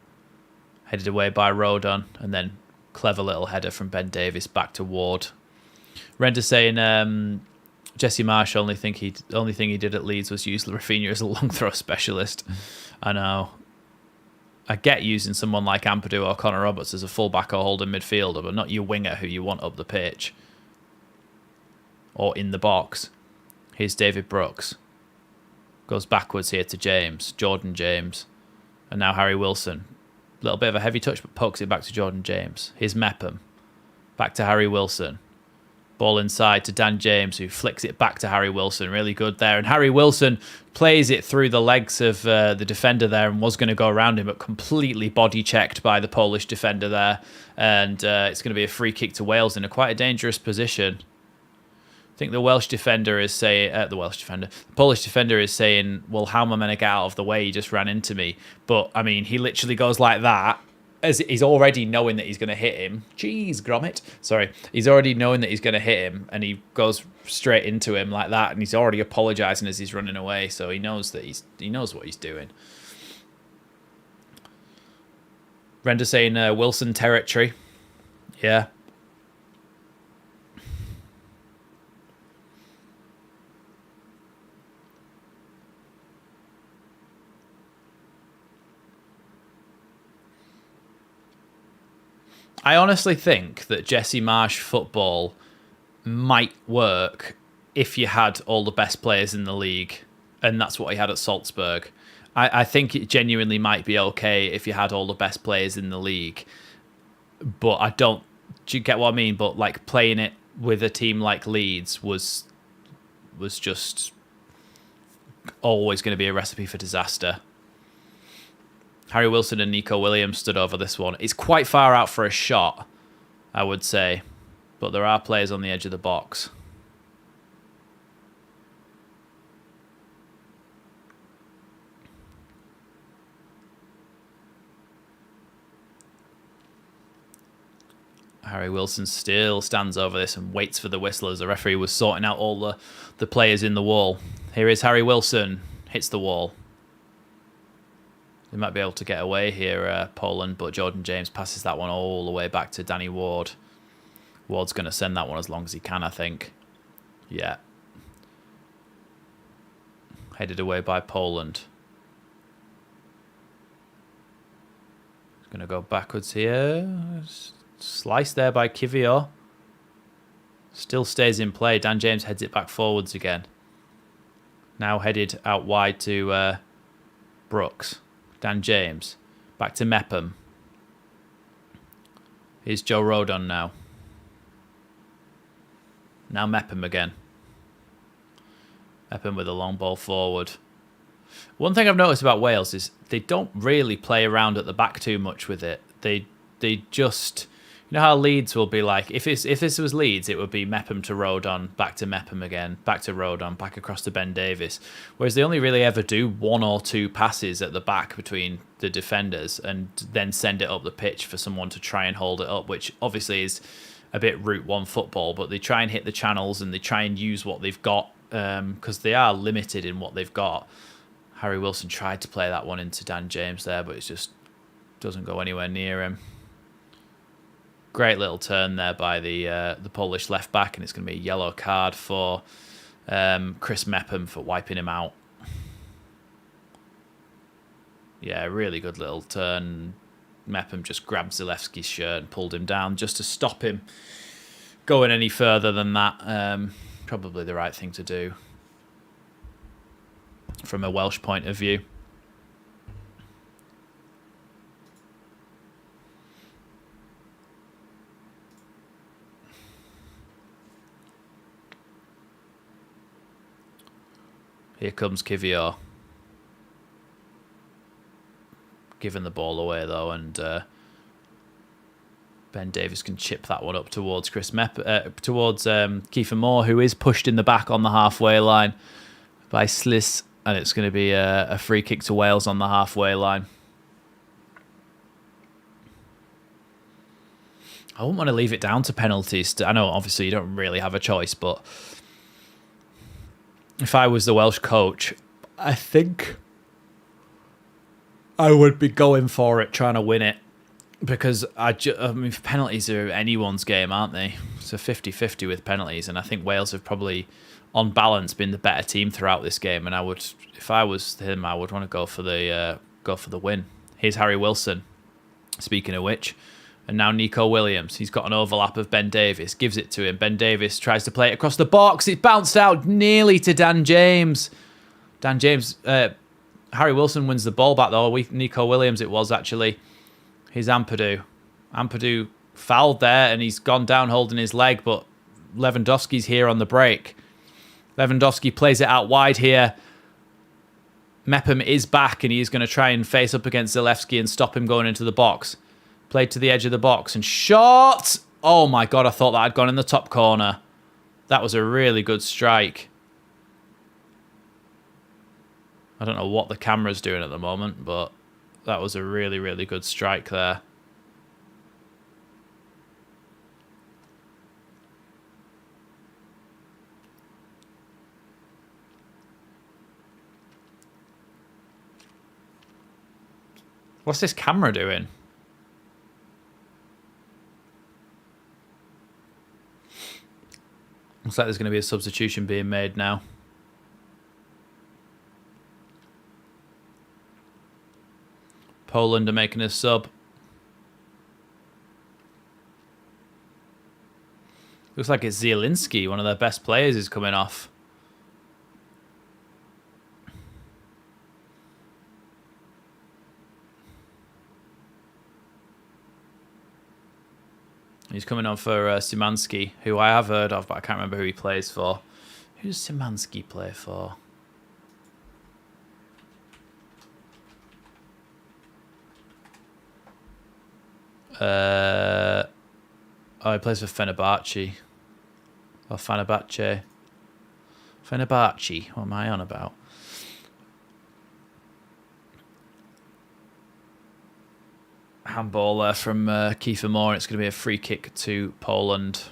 Headed away by Rodon, and then clever little header from Ben Davies back to Ward. Render saying Jesse Marsh only thing he did at Leeds was use Rafinha as a long throw specialist. I know. I get using someone like Ampadu or Connor Roberts as a fullback or holding midfielder, but not your winger who you want up the pitch or in the box. Here's David Brooks. Goes backwards here to James, Jordan James. And now Harry Wilson. A little bit of a heavy touch, but pokes it back to Jordan James. Here's Mepham. Back to Harry Wilson. Ball inside to Dan James, who flicks it back to Harry Wilson. Really good there. And Harry Wilson plays it through the legs of the defender there and was going to go around him, but completely body checked by the Polish defender there. And it's going to be a free kick to Wales in quite a dangerous position. I think the Welsh defender is saying, the Polish defender is saying, well, how am I meant to get out of the way? He just ran into me. But, I mean, he literally goes like that. As he's already knowing that he's going to hit him. Jeez, Gromit. Sorry. He's already knowing that he's going to hit him, and he goes straight into him like that, and he's already apologising as he's running away, so he knows that he knows what he's doing. Render saying Wilson territory. Yeah. I honestly think that Jesse Marsh football might work if you had all the best players in the league, and that's what he had at Salzburg. I think it genuinely might be okay if you had all the best players in the league, but I don't. Do you get what I mean? But like playing it with a team like Leeds was just always going to be a recipe for disaster. Harry Wilson and Nico Williams stood over this one. It's quite far out for a shot, I would say, but there are players on the edge of the box. Harry Wilson still stands over this and waits for the whistle as the referee was sorting out all the players in the wall. Here is Harry Wilson. Hits the wall. They might be able to get away here, Poland, but Jordan James passes that one all the way back to Danny Ward. Ward's going to send that one as long as he can, I think. Yeah. Headed away by Poland. Going to go backwards here. Sliced there by Kivior. Still stays in play. Dan James heads it back forwards again. Now headed out wide to Brooks. Dan James. Back to Mepham. Here's Joe Rodon now. Now Mepham again. Mepham with a long ball forward. One thing I've noticed about Wales is they don't really play around at the back too much with it. They just... You know how Leeds will be like, if this was Leeds, it would be Mepham to Rodon, back to Mepham again, back to Rodon, back across to Ben Davies. Whereas they only really ever do one or two passes at the back between the defenders and then send it up the pitch for someone to try and hold it up, which obviously is a bit Route 1 football, but they try and hit the channels and they try and use what they've got because they are limited in what they've got. Harry Wilson tried to play that one into Dan James there, but it just doesn't go anywhere near him. Great little turn there by the Polish left back, and it's going to be a yellow card for Chris Mepham for wiping him out. Yeah, really good little turn. Mepham just grabbed Zalewski's shirt and pulled him down just to stop him going any further than that. Probably the right thing to do from a Welsh point of view. Here comes Kivior. Giving the ball away, though, and Ben Davies can chip that one up towards towards Kiefer Moore, who is pushed in the back on the halfway line by Sliss, and it's going to be a free kick to Wales on the halfway line. I wouldn't want to leave it down to penalties. I know, obviously, you don't really have a choice, but if I was the Welsh coach, I think I would be going for it, trying to win it. Because, I mean, penalties are anyone's game, aren't they? It's a 50-50 with penalties, and I think Wales have probably, on balance, been the better team throughout this game. And I would, if I was him, I would want to go for the win. Here's Harry Wilson, speaking of which. And now Nico Williams. He's got an overlap of Ben Davies. Gives it to him. Ben Davies tries to play it across the box. It bounced out nearly to Dan James. Dan James. Harry Wilson wins the ball back, though. Nico Williams it was, actually. Here's Ampadu. Ampadu fouled there, and he's gone down holding his leg, but Lewandowski's here on the break. Lewandowski plays it out wide here. Mepham is back, and he's going to try and face up against Zalewski and stop him going into the box. Played to the edge of the box and shot. Oh my God, I thought that had gone in the top corner. That was a really good strike. I don't know what the camera's doing at the moment, but that was a really, really good strike there. What's this camera doing? Looks like there's going to be a substitution being made now. Poland are making a sub. Looks like it's Zielinski, one of their best players, is coming off. He's coming on for Szymanski, who I have heard of, but I can't remember who he plays for. Who does Szymanski play for? Oh, he plays for Fenerbahce. Or Fenerbahce. Fenerbahce. What am I on about? Handball from Kiefer Moore. It's going to be a free kick to Poland.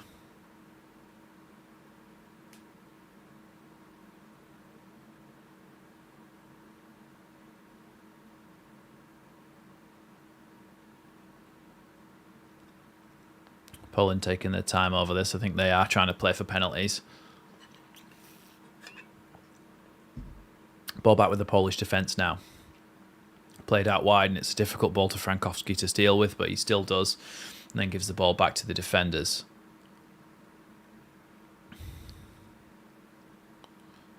Poland taking their time over this. I think they are trying to play for penalties. Ball back with the Polish defence now. Played out wide, and it's a difficult ball to Frankowski to deal with, but he still does. And then gives the ball back to the defenders.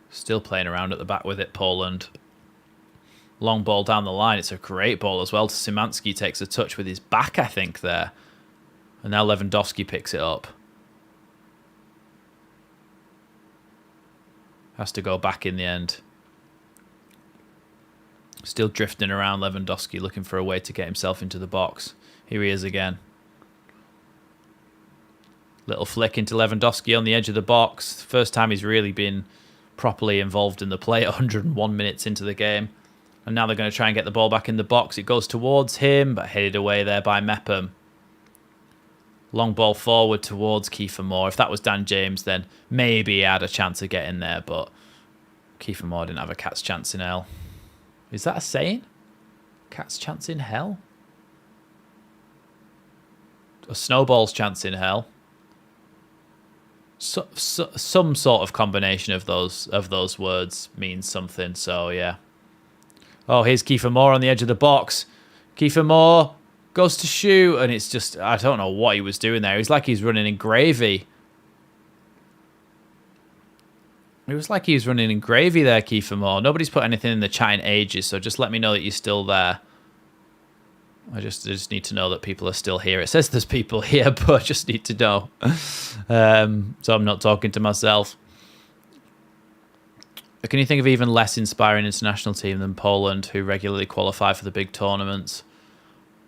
Still playing around at the back with it, Poland. Long ball down the line. It's a great ball as well. Szymanski takes a touch with his back, I think, there. And now Lewandowski picks it up. Has to go back in the end. Still drifting around Lewandowski, looking for a way to get himself into the box. Here he is again. Little flick into Lewandowski on the edge of the box. First time he's really been properly involved in the play, 101 minutes into the game. And now they're going to try and get the ball back in the box. It goes towards him, but headed away there by Mepham. Long ball forward towards Kiefer Moore. If that was Dan James, then maybe he had a chance of getting there, but Kiefer Moore didn't have a cat's chance in hell. Is that a saying? Cat's chance in hell? A snowball's chance in hell? Some sort of combination of those words means something, so yeah. Oh, here's Kiefer Moore on the edge of the box. Kiefer Moore goes to shoot, and it's just, I don't know what he was doing there. He's like he's running in gravy. It was like he was running in gravy there, Kiefer Moore. Nobody's put anything in the chat in ages, so just let me know that you're still there. I just need to know that people are still here. It says there's people here, but I just need to know. So I'm not talking to myself. Can you think of even less inspiring international team than Poland, who regularly qualify for the big tournaments?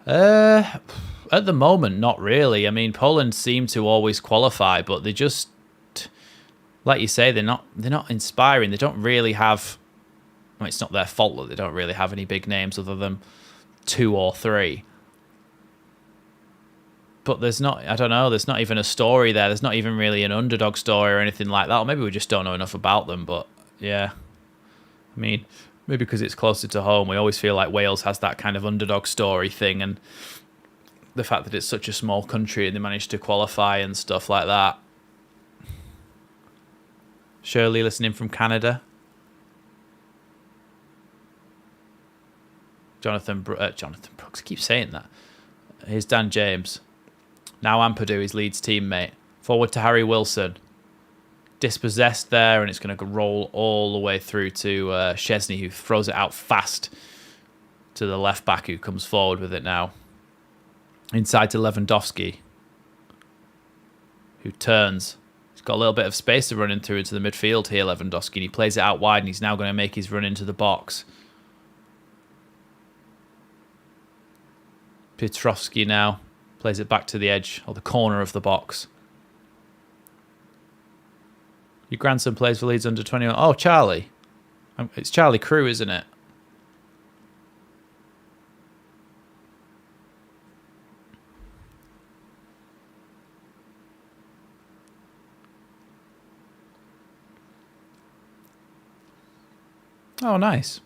At the moment, not really. I mean, Poland seem to always qualify, but they just, like you say, they're not inspiring. They don't really have. Well, it's not their fault that they don't really have any big names other than 2 or 3. But there's not. I don't know. There's not even a story there. There's not even really an underdog story or anything like that. Or maybe we just don't know enough about them. But yeah, I mean, maybe because it's closer to home, we always feel like Wales has that kind of underdog story thing, and the fact that it's such a small country and they managed to qualify and stuff like that. Shirley listening from Canada. Jonathan Brooks, I keep saying that. Here's Dan James. Now Ampadu, his Leeds teammate. Forward to Harry Wilson. Dispossessed there, and it's going to roll all the way through to Szczesny, who throws it out fast to the left back, who comes forward with it now. Inside to Lewandowski, who turns. He's got a little bit of space to run into the midfield here, Lewandowski, and he plays it out wide, and he's now going to make his run into the box. Piotrowski now plays it back to the edge, or the corner of the box. Your grandson plays for Leeds under 21. Oh, Charlie. It's Charlie Crew, isn't it? Oh, nice.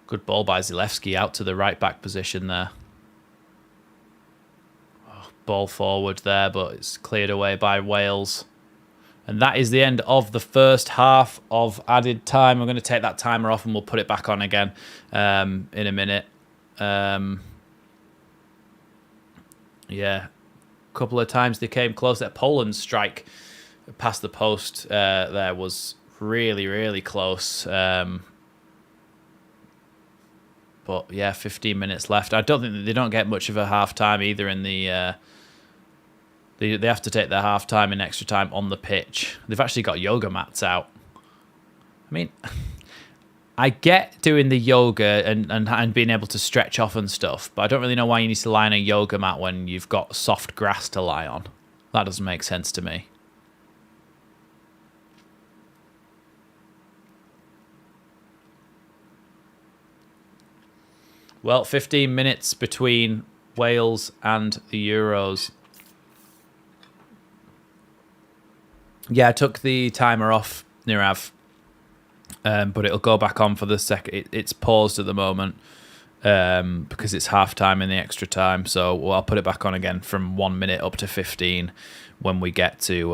Good ball by Zalewski out to the right back position there. Oh, ball forward there, but it's cleared away by Wales. And that is the end of the first half of added time. I'm going to take that timer off and we'll put it back on again in a minute. Yeah, a couple of times they came close. That Poland's strike past the post there was really, really close. But yeah, 15 minutes left. I don't think they don't get much of a half time either in the... They have to take their half time and extra time on the pitch. They've actually got yoga mats out. I mean, I get doing the yoga and being able to stretch off and stuff, but I don't really know why you need to lie on a yoga mat when you've got soft grass to lie on. That doesn't make sense to me. Well, 15 minutes between Wales and the Euros. Yeah, I took the timer off, Nirav, but it'll go back on for the second. It's paused at the moment because it's half time in the extra time. So I'll put it back on again from 1 minute up to 15 when we get to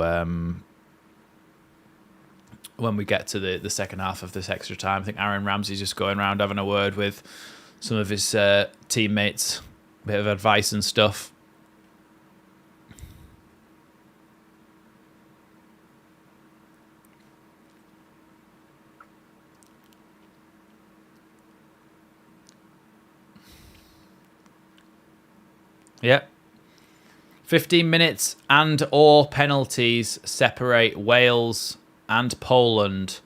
the second half of this extra time. I think Aaron Ramsey's just going around having a word with some of his teammates, a bit of advice and stuff. Yeah. 15 minutes and or penalties separate Wales and Poland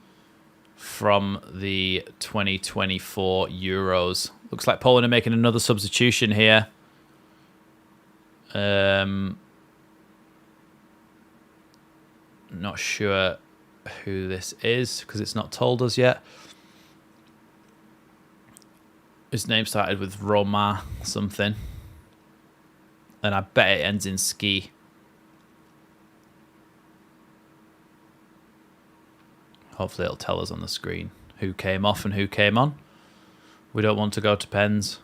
from the 2024 Euros. Looks like Poland are making another substitution here. Not sure who this is because it's not told us yet. His name started with Roma something. And I bet it ends in ski. Hopefully it'll tell us on the screen who came off and who came on. We don't want to go to pens.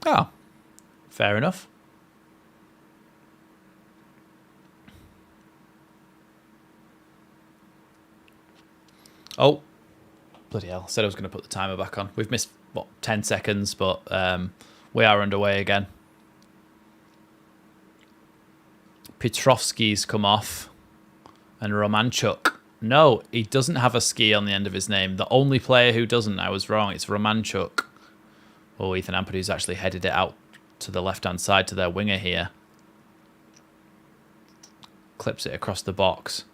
Oh, fair enough. Oh, bloody hell. I said I was going to put the timer back on. We've missed, 10 seconds, but we are underway again. Petrovski's come off. And Romanchuk. No, he doesn't have a ski on the end of his name. The only player who doesn't, I was wrong. It's Romanchuk. Oh, Ethan Ampadu's actually headed it out to the left-hand side to their winger here. Clips it across the box.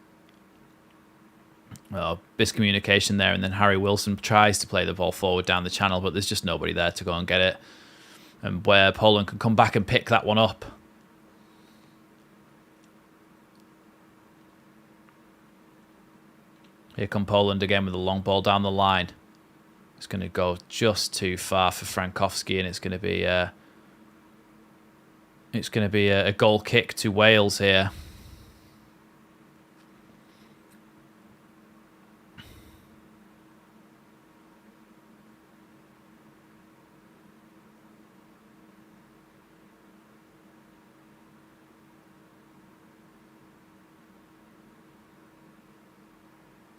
Well, miscommunication there, and then Harry Wilson tries to play the ball forward down the channel, but there's just nobody there to go and get it. And where Poland can come back and pick that one up. Here come Poland again with a long ball down the line. It's going to go just too far for Frankowski, and it's going to be a goal kick to Wales here.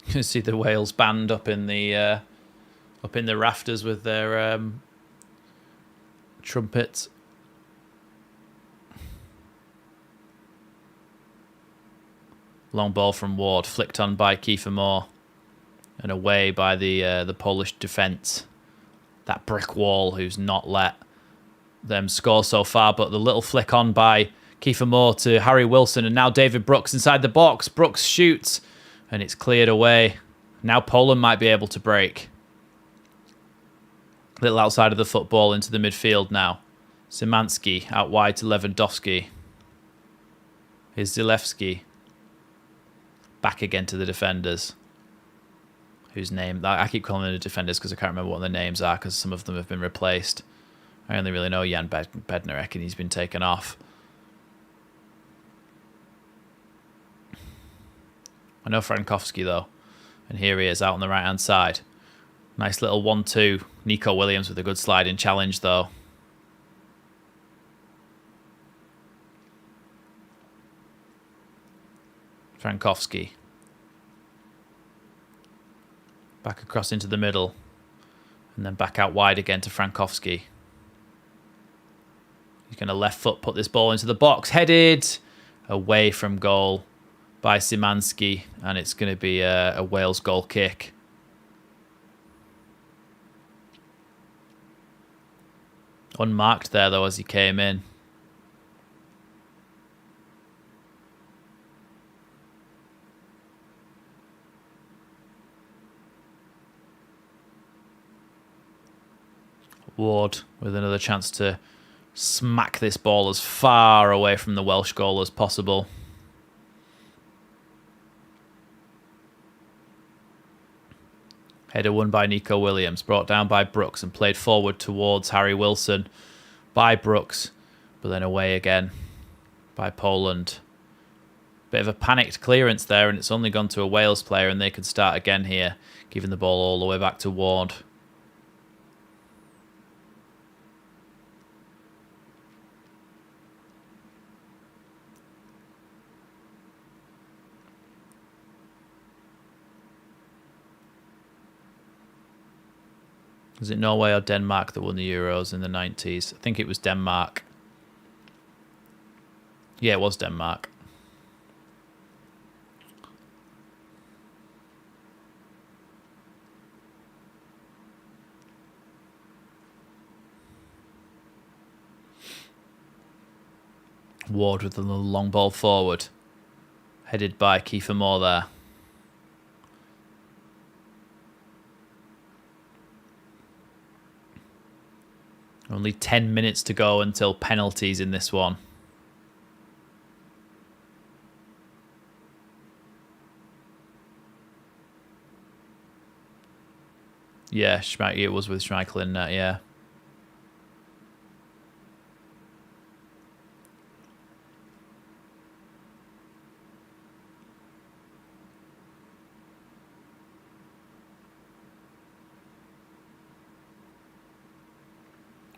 You can see the Wales band up in the rafters with their trumpets. Long ball from Ward, flicked on by Kiefer Moore, and away by the Polish defence. That brick wall who's not let them score so far, but the little flick on by Kiefer Moore to Harry Wilson, and now David Brooks inside the box. Brooks shoots, and it's cleared away. Now Poland might be able to break. A little outside of the football into the midfield now. Szymanski out wide to Lewandowski. Here's Zalewski. Back again to the defenders. Whose name... I keep calling them the defenders because I can't remember what their names are because some of them have been replaced. I only really know Jan Bednarek, and he's been taken off. I know Frankowski, though. And here he is out on the right-hand side. Nice little 1-2. Nico Williams with a good sliding challenge, though. Frankowski. Back across into the middle. And then back out wide again to Frankowski. He's going to left foot put this ball into the box. Headed away from goal by Szymanski. And it's going to be a Wales goal kick. Unmarked there, though, as he came in. Ward with another chance to smack this ball as far away from the Welsh goal as possible. Header won by Nico Williams, brought down by Brooks and played forward towards Harry Wilson by Brooks, but then away again by Poland. Bit of a panicked clearance there, and it's only gone to a Wales player, and they can start again here, giving the ball all the way back to Ward. Was it Norway or Denmark that won the Euros in the 90s? I think it was Denmark. Yeah, it was Denmark. Ward with the long ball forward. Headed by Kiefer Moore there. Only 10 minutes to go until penalties in this one. Yeah, it was with Schmeichel in that, yeah.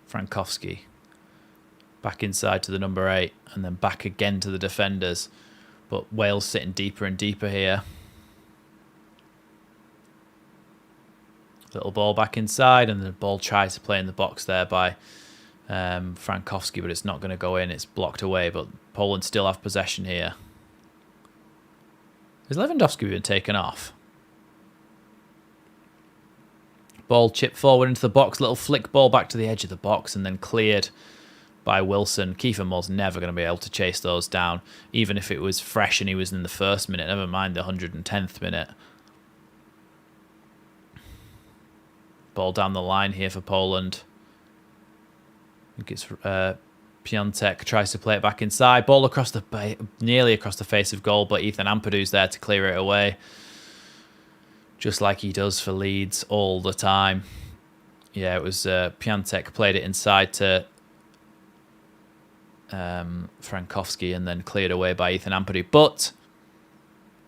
Frankowski back inside to the number 8 and then back again to the defenders, but Wales sitting deeper and deeper here. Little ball back inside, and the ball tries to play in the box there by Frankowski, but it's not going to go in. It's blocked away, but Poland still have possession here. Has Lewandowski been taken off? Ball chipped forward into the box. Little flick ball back to the edge of the box and then cleared by Wilson. Kiefer Moore's never going to be able to chase those down, even if it was fresh and he was in the first minute. Never mind the 110th minute. Ball down the line here for Poland. I think it's Piątek tries to play it back inside. Ball across the nearly across the face of goal, but Ethan Ampadu's there to clear it away. Just like he does for Leeds all the time. Yeah, it was Piątek played it inside to Frankowski and then cleared away by Ethan Ampadu. But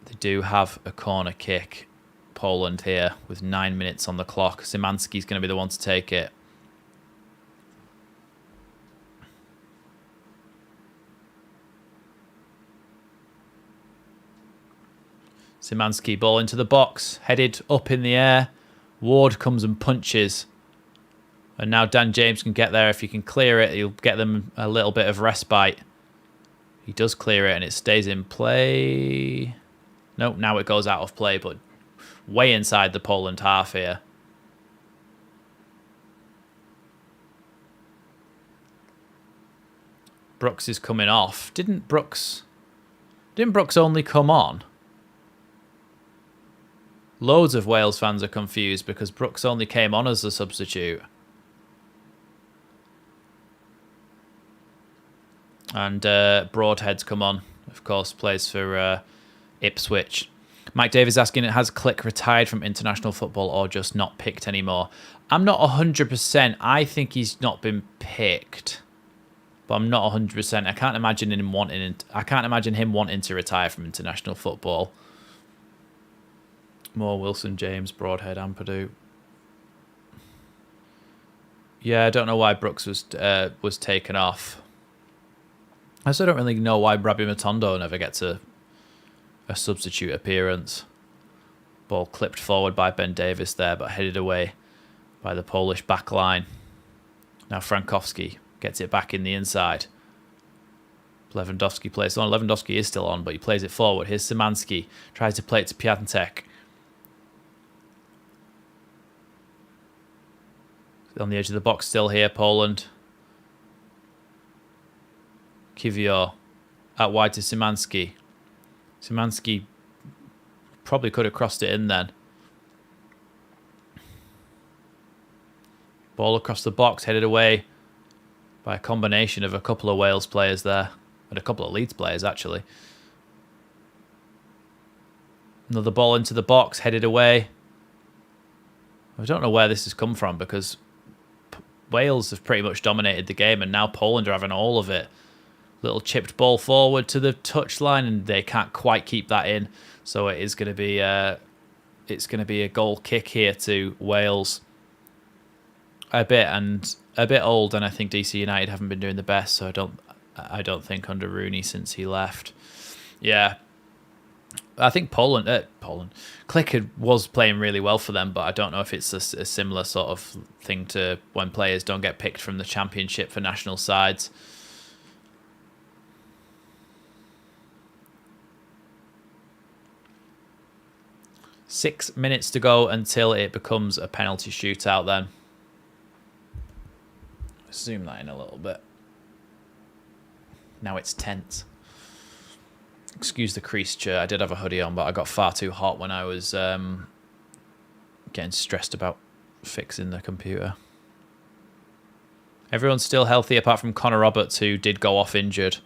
they do have a corner kick, Poland, here with 9 minutes on the clock. Szymanski's going to be the one to take it. Szymanski, ball into the box, headed up in the air. Ward comes and punches. And now Dan James can get there. If he can clear it, he'll get them a little bit of respite. He does clear it and it stays in play. Nope, now it goes out of play, but way inside the Poland half here. Brooks is coming off. Didn't Brooks only come on? Loads of Wales fans are confused because Brooks only came on as a substitute. And Broadhead's come on, of course, plays for Ipswich. Mike Davies asking, has Click retired from international football or just not picked anymore? I'm not 100%. I think he's not been picked, but I'm not 100%. I can't imagine him wanting to retire from international football. Moore, Wilson, James, Broadhead, Ampadu. Yeah, I don't know why Brooks was taken off. I also don't really know why Rabbi Matondo never gets a substitute appearance. Ball clipped forward by Ben Davis there, but headed away by the Polish back line. Now Frankowski gets it back in the inside. Lewandowski plays on. Lewandowski is still on, but he plays it forward. Here's Szymanski. Tries to play it to Piatek. On the edge of the box still here, Poland. Kiwior out wide to Szymanski. Szymanski probably could have crossed it in then. Ball across the box, headed away by a combination of a couple of Wales players there. And a couple of Leeds players, actually. Another ball into the box, headed away. I don't know where this has come from because Wales have pretty much dominated the game and now Poland are having all of it. Little chipped ball forward to the touchline and they can't quite keep that in. So it is going to be a goal kick here to Wales. A bit old, and I think DC United haven't been doing the best. So I don't think under Rooney since he left. Yeah, I think Click was playing really well for them, but I don't know if it's a similar sort of thing to when players don't get picked from the championship for national sides. Six minutes to go until it becomes a penalty shootout then. Zoom that in a little bit. Now it's tense. Excuse the creased shirt. I did have a hoodie on, but I got far too hot when I was getting stressed about fixing the computer. Everyone's still healthy apart from Connor Roberts, who did go off injured.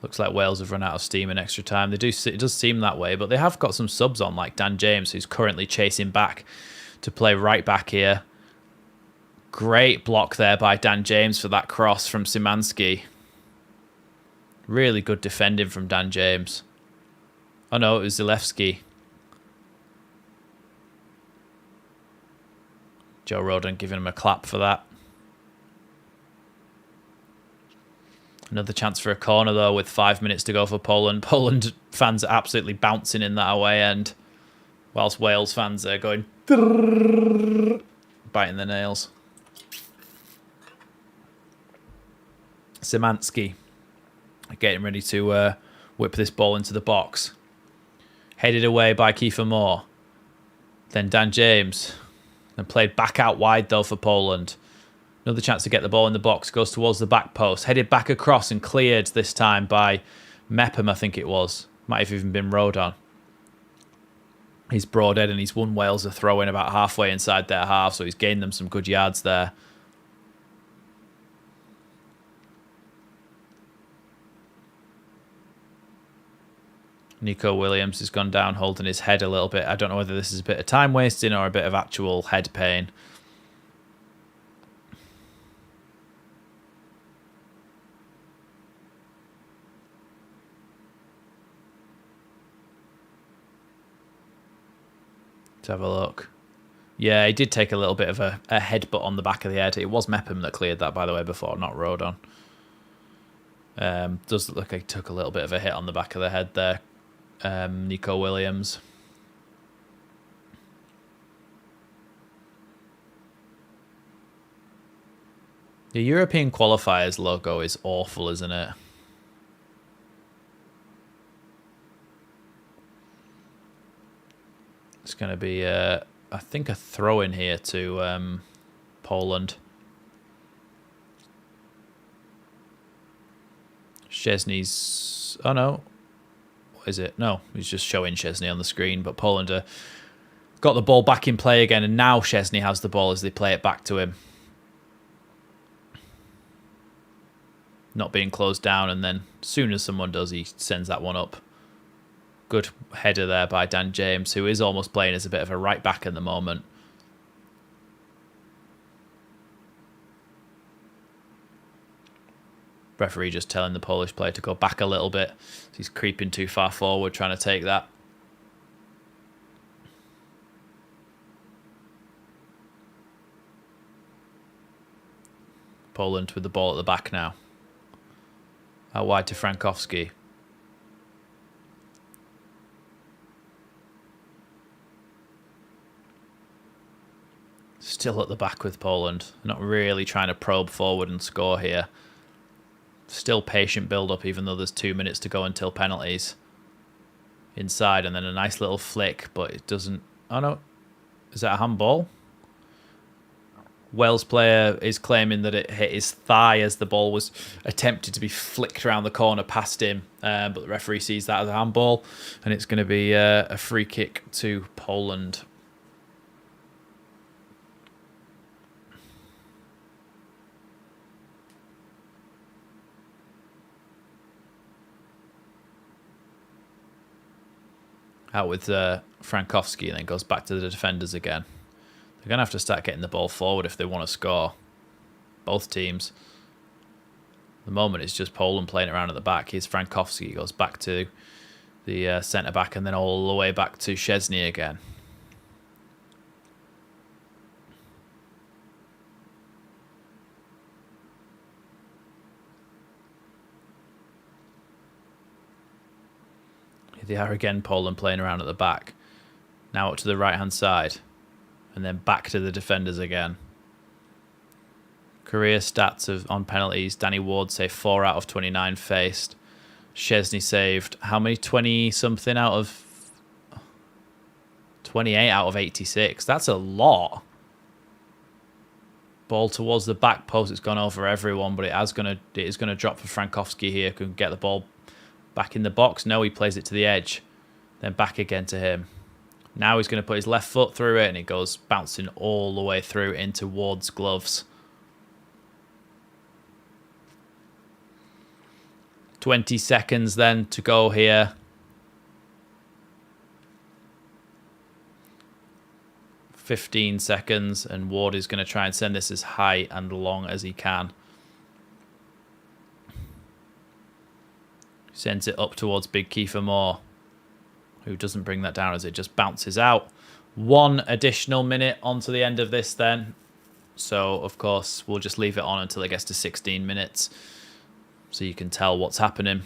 Looks like Wales have run out of steam in extra time. It does seem that way, but they have got some subs on, like Dan James, who's currently chasing back to play right back here. Great block there by Dan James for that cross from Szymanski. Really good defending from Dan James. Oh no, it was Zalewski. Joe Rodon giving him a clap for that. Another chance for a corner, though, with 5 minutes to go for Poland. Poland fans are absolutely bouncing in that away end, whilst Wales fans are going biting their nails. Szymanski getting ready to whip this ball into the box. Headed away by Kiefer Moore. Then Dan James. And played back out wide, though, for Poland. Another chance to get the ball in the box. Goes towards the back post. Headed back across and cleared this time by Mepham, I think it was. Might have even been Rodon. He's broadhead and he's won Wales a throw in about halfway inside their half. So he's gained them some good yards there. Nico Williams has gone down holding his head a little bit. I don't know whether this is a bit of time wasting or a bit of actual head pain. Let's have a look. Yeah, he did take a little bit of a headbutt on the back of the head. It was Mepham that cleared that, by the way, before, not Rodon. Does look like he took a little bit of a hit on the back of the head there. Nico Williams. The European Qualifiers logo is awful, isn't it? It's going to be, I think, a throw in here to Poland. Szczesny's... Oh, no. What is it? No, he's just showing Szczesny on the screen. But Poland got the ball back in play again. And now Szczesny has the ball as they play it back to him. Not being closed down. And then as soon as someone does, he sends that one up. Good header there by Dan James, who is almost playing as a bit of a right back at the moment. Referee just telling the Polish player to go back a little bit. He's creeping too far forward, trying to take that. Poland with the ball at the back now. Out wide to Frankowski. Still at the back with Poland. Not really trying to probe forward and score here. Still patient build-up, even though there's 2 minutes to go until penalties. Inside, and then a nice little flick, but it doesn't... Oh, no. Is that a handball? Wales player is claiming that it hit his thigh as the ball was attempted to be flicked around the corner past him. But the referee sees that as a handball, and it's going to be a free kick to Poland. Out with Frankowski, and then goes back to the defenders again. They're going to have to start getting the ball forward if they want to score. Both teams. At the moment, it's just Poland playing around at the back. Here's Frankowski. He goes back to the centre-back and then all the way back to Szczesny again. Here they are again, Poland playing around at the back. Now up to the right-hand side. And then back to the defenders again. Career stats on penalties. Danny Ward saved 4 out of 29 faced. Szczesny saved how many? 20-something out of... 28 out of 86. That's a lot. Ball towards the back post. It's gone over everyone, but it is gonna drop for Frankowski here. Can get the ball back in the box. No, he plays it to the edge. Then back again to him. Now he's going to put his left foot through it, and it goes bouncing all the way through into Ward's gloves. 20 seconds then to go here. 15 seconds, and Ward is going to try and send this as high and long as he can. Sends it up towards Big Kiefer Moore, who doesn't bring that down as it just bounces out. 1 additional minute onto the end of this then. So, of course, we'll just leave it on until it gets to 16 minutes. So you can tell what's happening.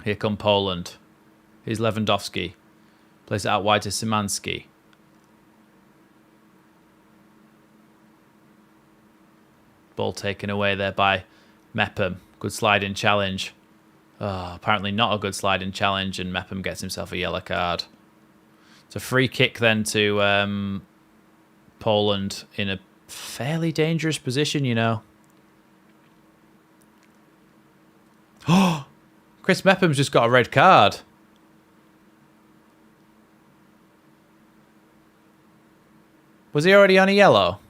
Here come Poland. Here's Lewandowski. Plays it out wide to Szymanski. Ball taken away there by Mepham. Good sliding challenge. Oh, apparently not a good sliding challenge, and Mepham gets himself a yellow card. It's a free kick then to Poland in a fairly dangerous position, you know. Oh, Chris Mepham's just got a red card. Was he already on a yellow?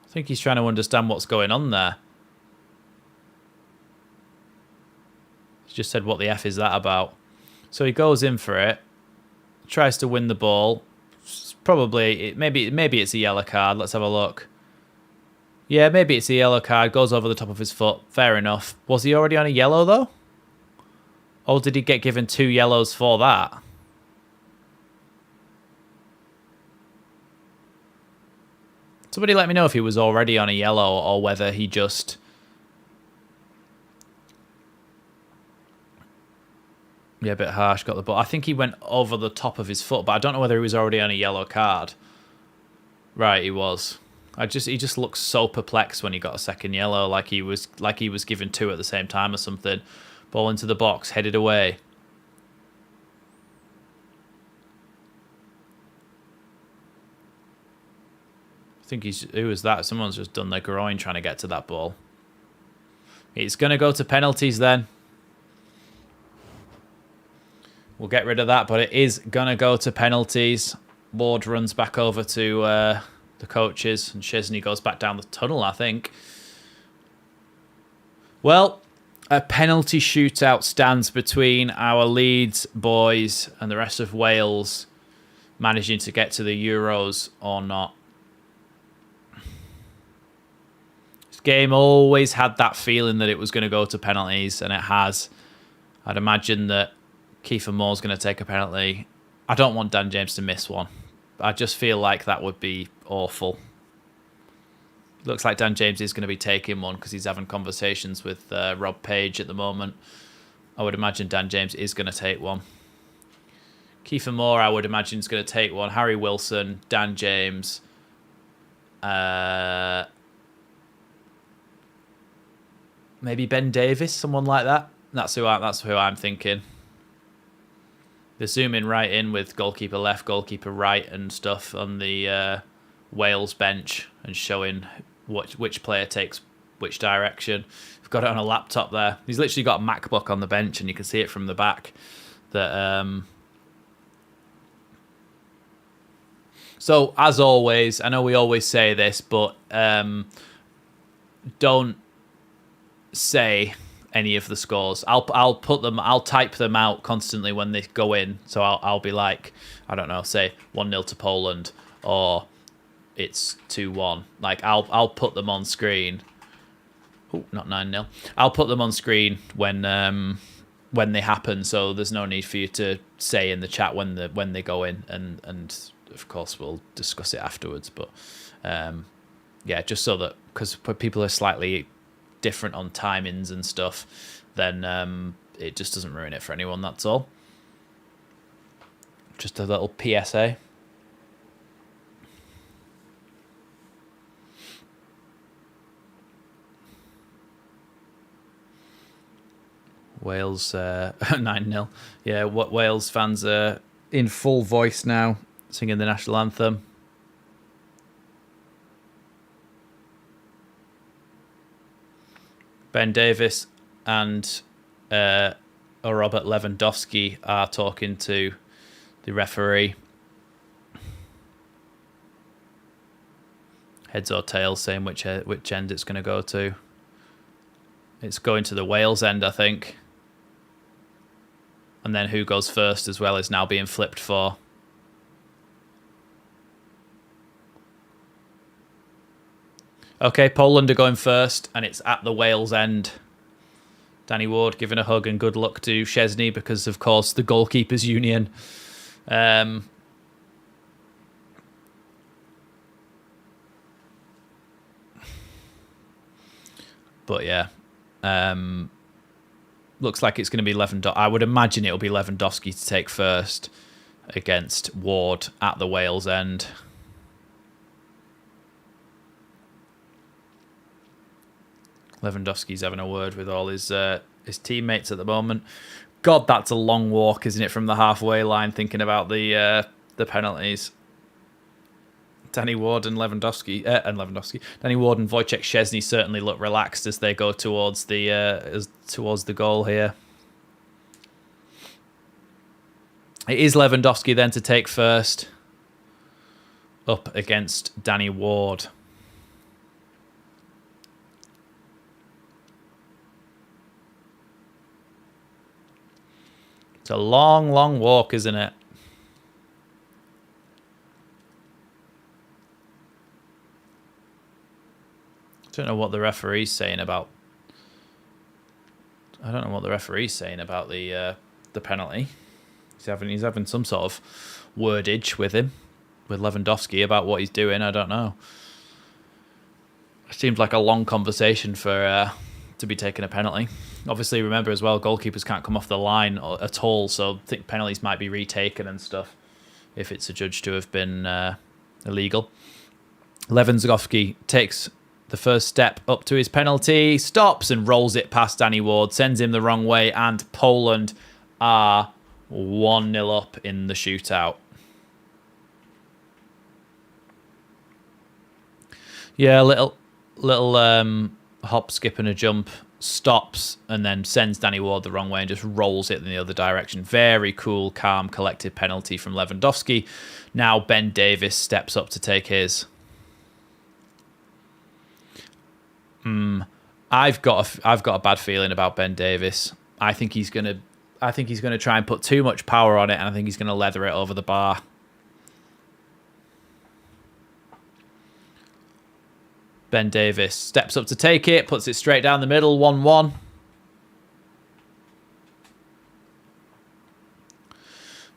I think he's trying to understand what's going on there. He just said, what the F is that about? So he goes in for it. Tries to win the ball. Probably, maybe it's a yellow card. Let's have a look. Yeah, maybe it's a yellow card. Goes over the top of his foot. Fair enough. Was he already on a yellow, though? Or did he get given 2 yellows for that? Somebody let me know if he was already on a yellow or whether he just... Yeah, a bit harsh, got the ball. I think he went over the top of his foot, but I don't know whether he was already on a yellow card. Right, he was. He just looks so perplexed when he got a second yellow, like he was given 2 at the same time or something. Ball into the box, headed away. I think who was that? Someone's just done their groin trying to get to that ball. It's going to go to penalties then. We'll get rid of that, but it is going to go to penalties. Ward runs back over to the coaches, and Szczesny goes back down the tunnel, I think. Well, a penalty shootout stands between our Leeds boys and the rest of Wales managing to get to the Euros or not. game always had that feeling that it was going to go to penalties, and it has. I'd imagine that Kiefer Moore's going to take a penalty. I don't want Dan James to miss one. I just feel like that would be awful. Looks like Dan James is going to be taking one because he's having conversations with Rob Page at the moment. I would imagine Dan James is going to take one. Kiefer Moore, I would imagine, is going to take one. Harry Wilson, Dan James. Maybe Ben Davis, someone like that. That's who I'm thinking. They're zooming right in with goalkeeper left, goalkeeper right, and stuff on the Wales bench and showing which player takes which direction. We've got it on a laptop there. He's literally got a MacBook on the bench, and you can see it from the back. So as always, I know we always say this, but don't say any of the scores. I'll put them. I'll type them out constantly when they go in. So I'll be like, I don't know, say 1-0 to Poland, or it's 2-1. Like I'll put them on screen. Oh, not 9-0. I'll put them on screen when they happen. So there's no need for you to say in the chat when they go in, and of course we'll discuss it afterwards. But yeah, just so that, because people are slightly different on timings and stuff, then it just doesn't ruin it for anyone. That's all. Just a little PSA. Wales 9-0. Yeah, what Wales fans are in full voice now, singing the national anthem. Ben Davis and Robert Lewandowski are talking to the referee. Heads or tails, saying which end it's going to go to. It's going to the Wales end, I think. And then who goes first as well is now being flipped for. Okay, Poland are going first, and it's at the Wales end. Danny Ward giving a hug and good luck to Chesney because, of course, the goalkeepers union. But yeah, looks like it's going to be Lewandowski. I would imagine it'll be Lewandowski to take first against Ward at the Wales end. Lewandowski's having a word with all his teammates at the moment. God, that's a long walk, isn't it, from the halfway line, thinking about the penalties. Danny Ward and Lewandowski. Danny Ward and Wojciech Szczesny certainly look relaxed as they go towards the goal here. It is Lewandowski then to take first, up against Danny Ward. It's a long, long walk, isn't it? I don't know what the referee's saying about. I don't know what the referee's saying about the penalty. He's having some sort of wordage with him, with Lewandowski, about what he's doing. I don't know. It seems like a long conversation for to be taking a penalty. Obviously, remember as well, goalkeepers can't come off the line at all, so I think penalties might be retaken and stuff if it's adjudged to have been illegal. Lewandowski takes the first step up to his penalty, stops and rolls it past Danny Ward, sends him the wrong way, and Poland are 1-0 up in the shootout. Yeah, little hop, skip and a jump, stops and then sends Danny Ward the wrong way and just rolls it in the other direction. Very cool, calm, collected penalty from Lewandowski. Now Ben Davis steps up to take his. I've got a bad feeling about Ben Davis. I think he's gonna try and put too much power on it, and I think he's gonna leather it over the bar. Ben Davies steps up to take it, puts it straight down the middle, 1-1.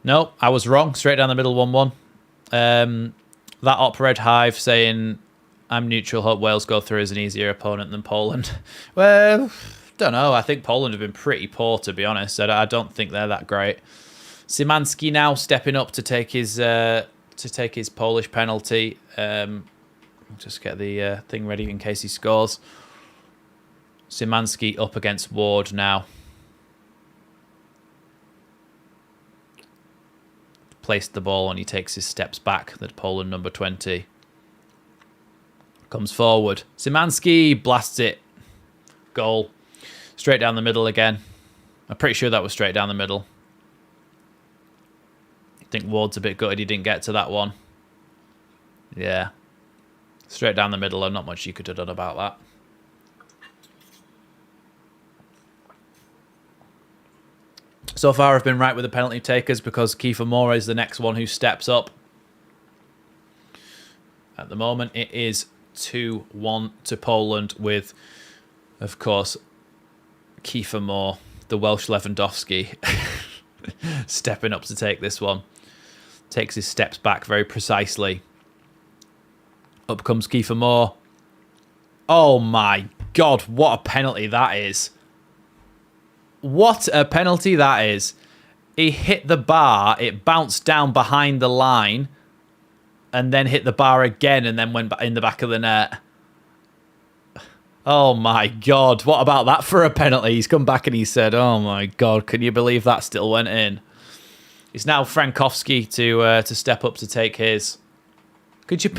No, I was wrong. Straight down the middle, 1-1. That Op Red Hive saying, I'm neutral, hope Wales go through as an easier opponent than Poland. Well, don't know. I think Poland have been pretty poor, to be honest. I don't think they're that great. Szymanski now stepping up to take his Polish penalty. Just get the thing ready in case he scores. Szymanski up against Ward now. Placed the ball and he takes his steps back. The Poland number 20 comes forward. Szymanski blasts it. Goal. Straight down the middle again. I'm pretty sure that was straight down the middle. I think Ward's a bit gutted he didn't get to that one. Yeah. Straight down the middle, and not much you could have done about that. So far, I've been right with the penalty takers because Kiefer Moore is the next one who steps up. At the moment, it is 2-1 to Poland with, of course, Kiefer Moore, the Welsh Lewandowski, stepping up to take this one. Takes his steps back very precisely. Up comes Kiefer Moore. Oh my God, what a penalty that is. What a penalty that is. He hit the bar, it bounced down behind the line, and then hit the bar again and then went in the back of the net. Oh my God, what about that for a penalty? He's come back and he said, oh my God, can you believe that still went in? It's now Frankowski to step up to take his. Could you...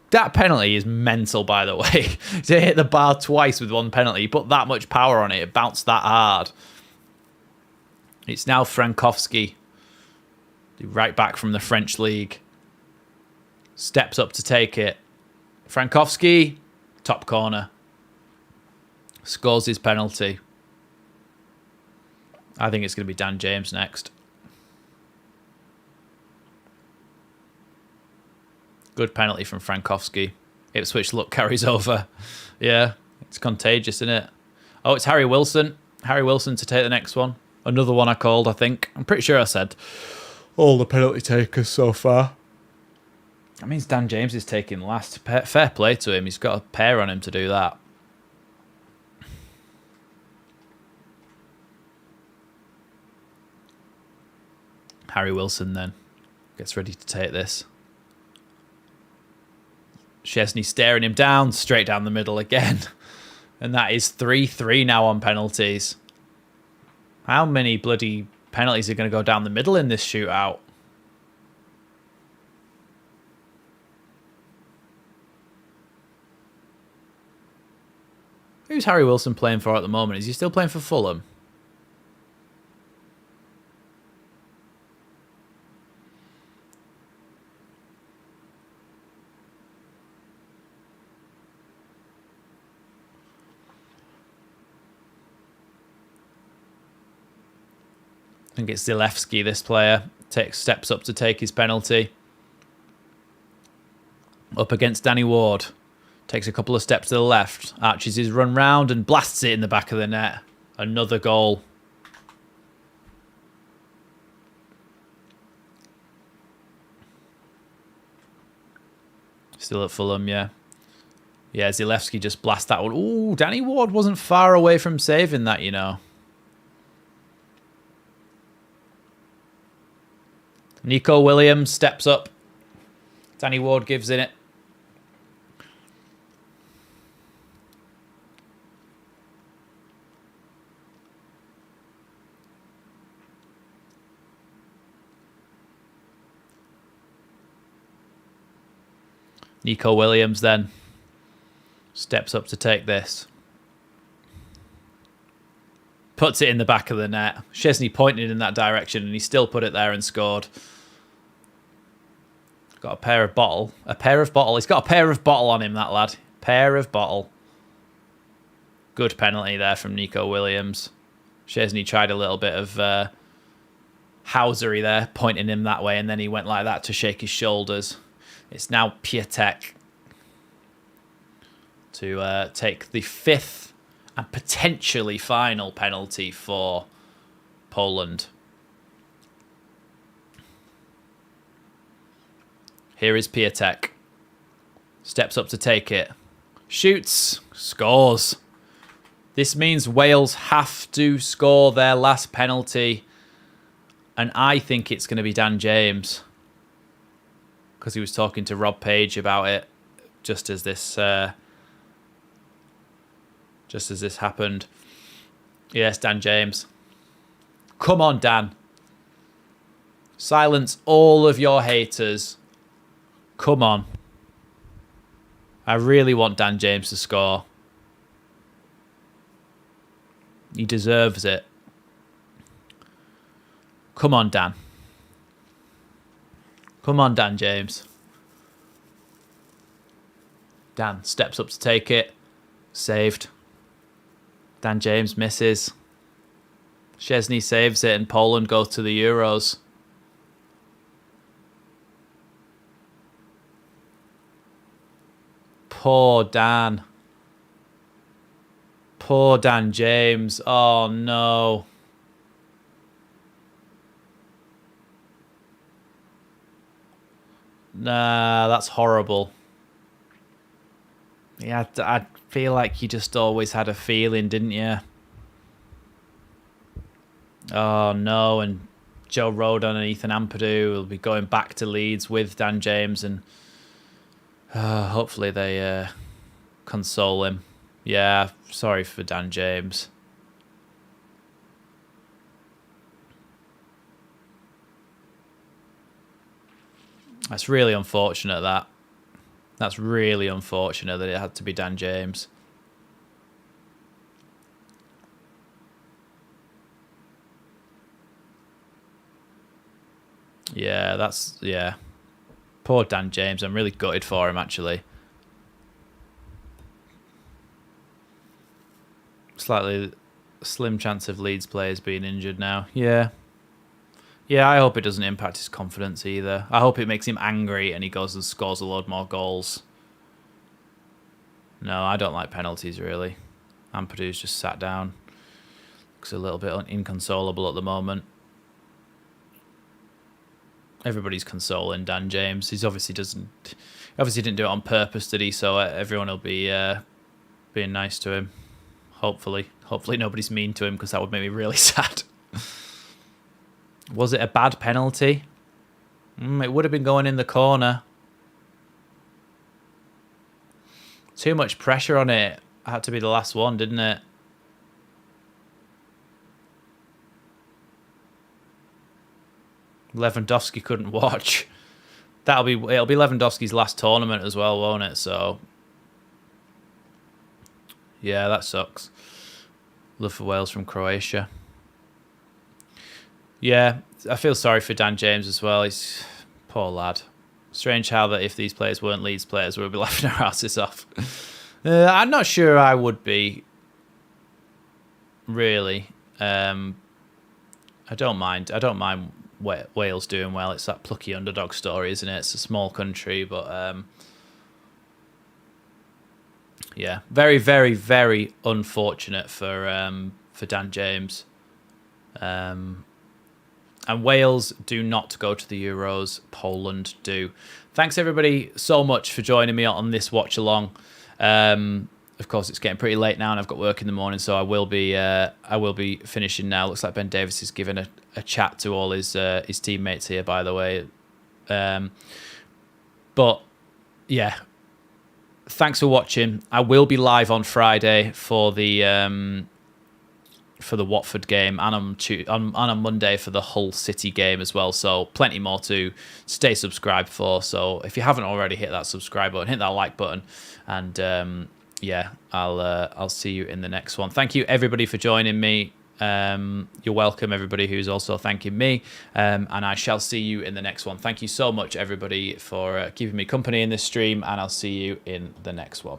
That penalty is mental, by the way. To hit the bar twice with one penalty, put that much power on it, it bounced that hard. It's now Frankowski, the right back from the French league. Steps up to take it. Frankowski, top corner. Scores his penalty. I think it's going to be Dan James next. Good penalty from Frankowski. Ipswich luck carries over. Yeah, it's contagious, isn't it? Oh, it's Harry Wilson. Harry Wilson to take the next one. Another one I called, I think. I'm pretty sure I said all the penalty takers so far. That means Dan James is taking last. Fair play to him. He's got a pair on him to do that. Harry Wilson then gets ready to take this. Szczesny staring him down, straight down the middle again. And that is 3-3 now on penalties. How many bloody penalties are going to go down the middle in this shootout? Who's Harry Wilson playing for at the moment? Is he still playing for Fulham? I think it's Zalewski, this player. Steps up to take his penalty. Up against Danny Ward. Takes a couple of steps to the left. Arches his run round and blasts it in the back of the net. Another goal. Still at Fulham, yeah. Yeah, Zalewski just blast that one. Ooh, Danny Ward wasn't far away from saving that, you know. Nico Williams steps up. Danny Ward gives in it. Nico Williams then steps up to take this. Puts it in the back of the net. Szczesny pointed in that direction and he still put it there and scored. Got a pair of bottle. A pair of bottle. He's got a pair of bottle on him, that lad. Pair of bottle. Good penalty there from Nico Williams. Szczesny tried a little bit of housery there, pointing him that way, and then he went like that to shake his shoulders. It's now Piatek. to take the 5th and potentially final penalty for Poland. Here is Piatek. Steps up to take it. Shoots. Scores. This means Wales have to score their last penalty. And I think it's going to be Dan James. Because he was talking to Rob Page about it just as this happened. Yes, Dan James. Come on, Dan. Silence all of your haters. Come on. I really want Dan James to score. He deserves it. Come on, Dan. Come on, Dan James. Dan steps up to take it. Saved. Dan James misses. Szczesny saves it and Poland go to the Euros. Poor Dan. Poor Dan James. Oh, no. Nah, that's horrible. Yeah, I feel like you just always had a feeling, didn't you? Oh, no. And Joe Rodon and Ethan Ampadu will be going back to Leeds with Dan James, and hopefully they console him. Yeah, sorry for Dan James. That's really unfortunate, that. That's really unfortunate that it had to be Dan James. Yeah, that's... Yeah. Poor Dan James. I'm really gutted for him, actually. Slightly slim chance of Leeds players being injured now. Yeah. Yeah, I hope it doesn't impact his confidence either. I hope it makes him angry and he goes and scores a load more goals. No, I don't like penalties, really. Ampadu's just sat down. Looks a little bit inconsolable at the moment. Everybody's consoling Dan James. He's obviously didn't do it on purpose, did he? So everyone will be being nice to him. Hopefully nobody's mean to him, because that would make me really sad. Was it a bad penalty? It would have been going in the corner. Too much pressure on it. It had to be the last one, didn't it? Lewandowski couldn't watch. It'll be Lewandowski's last tournament as well, won't it? So yeah, that sucks. Love for Wales from Croatia. Yeah, I feel sorry for Dan James as well. He's poor lad. Strange how that if these players weren't Leeds players, we'd be laughing our asses off. I'm not sure I would be. Really, I don't mind. I don't mind Wales doing well. It's that plucky underdog story, isn't it? It's a small country, but yeah, very, very, very unfortunate for Dan James. And Wales do not go to the Euros. Poland do. Thanks everybody so much for joining me on this watch along. Of course, it's getting pretty late now, and I've got work in the morning, so I will be finishing now. Looks like Ben Davis is giving a chat to all his teammates here, by the way. But yeah, thanks for watching. I will be live on Friday for the Watford game, and on Monday for the Hull City game as well. So plenty more to stay subscribed for. So if you haven't already, hit that subscribe button, hit that like button, and yeah, I'll see you in the next one. Thank you everybody for joining me. You're welcome, everybody who's also thanking me, and I shall see you in the next one. Thank you so much, everybody, for keeping me company in this stream, and I'll see you in the next one.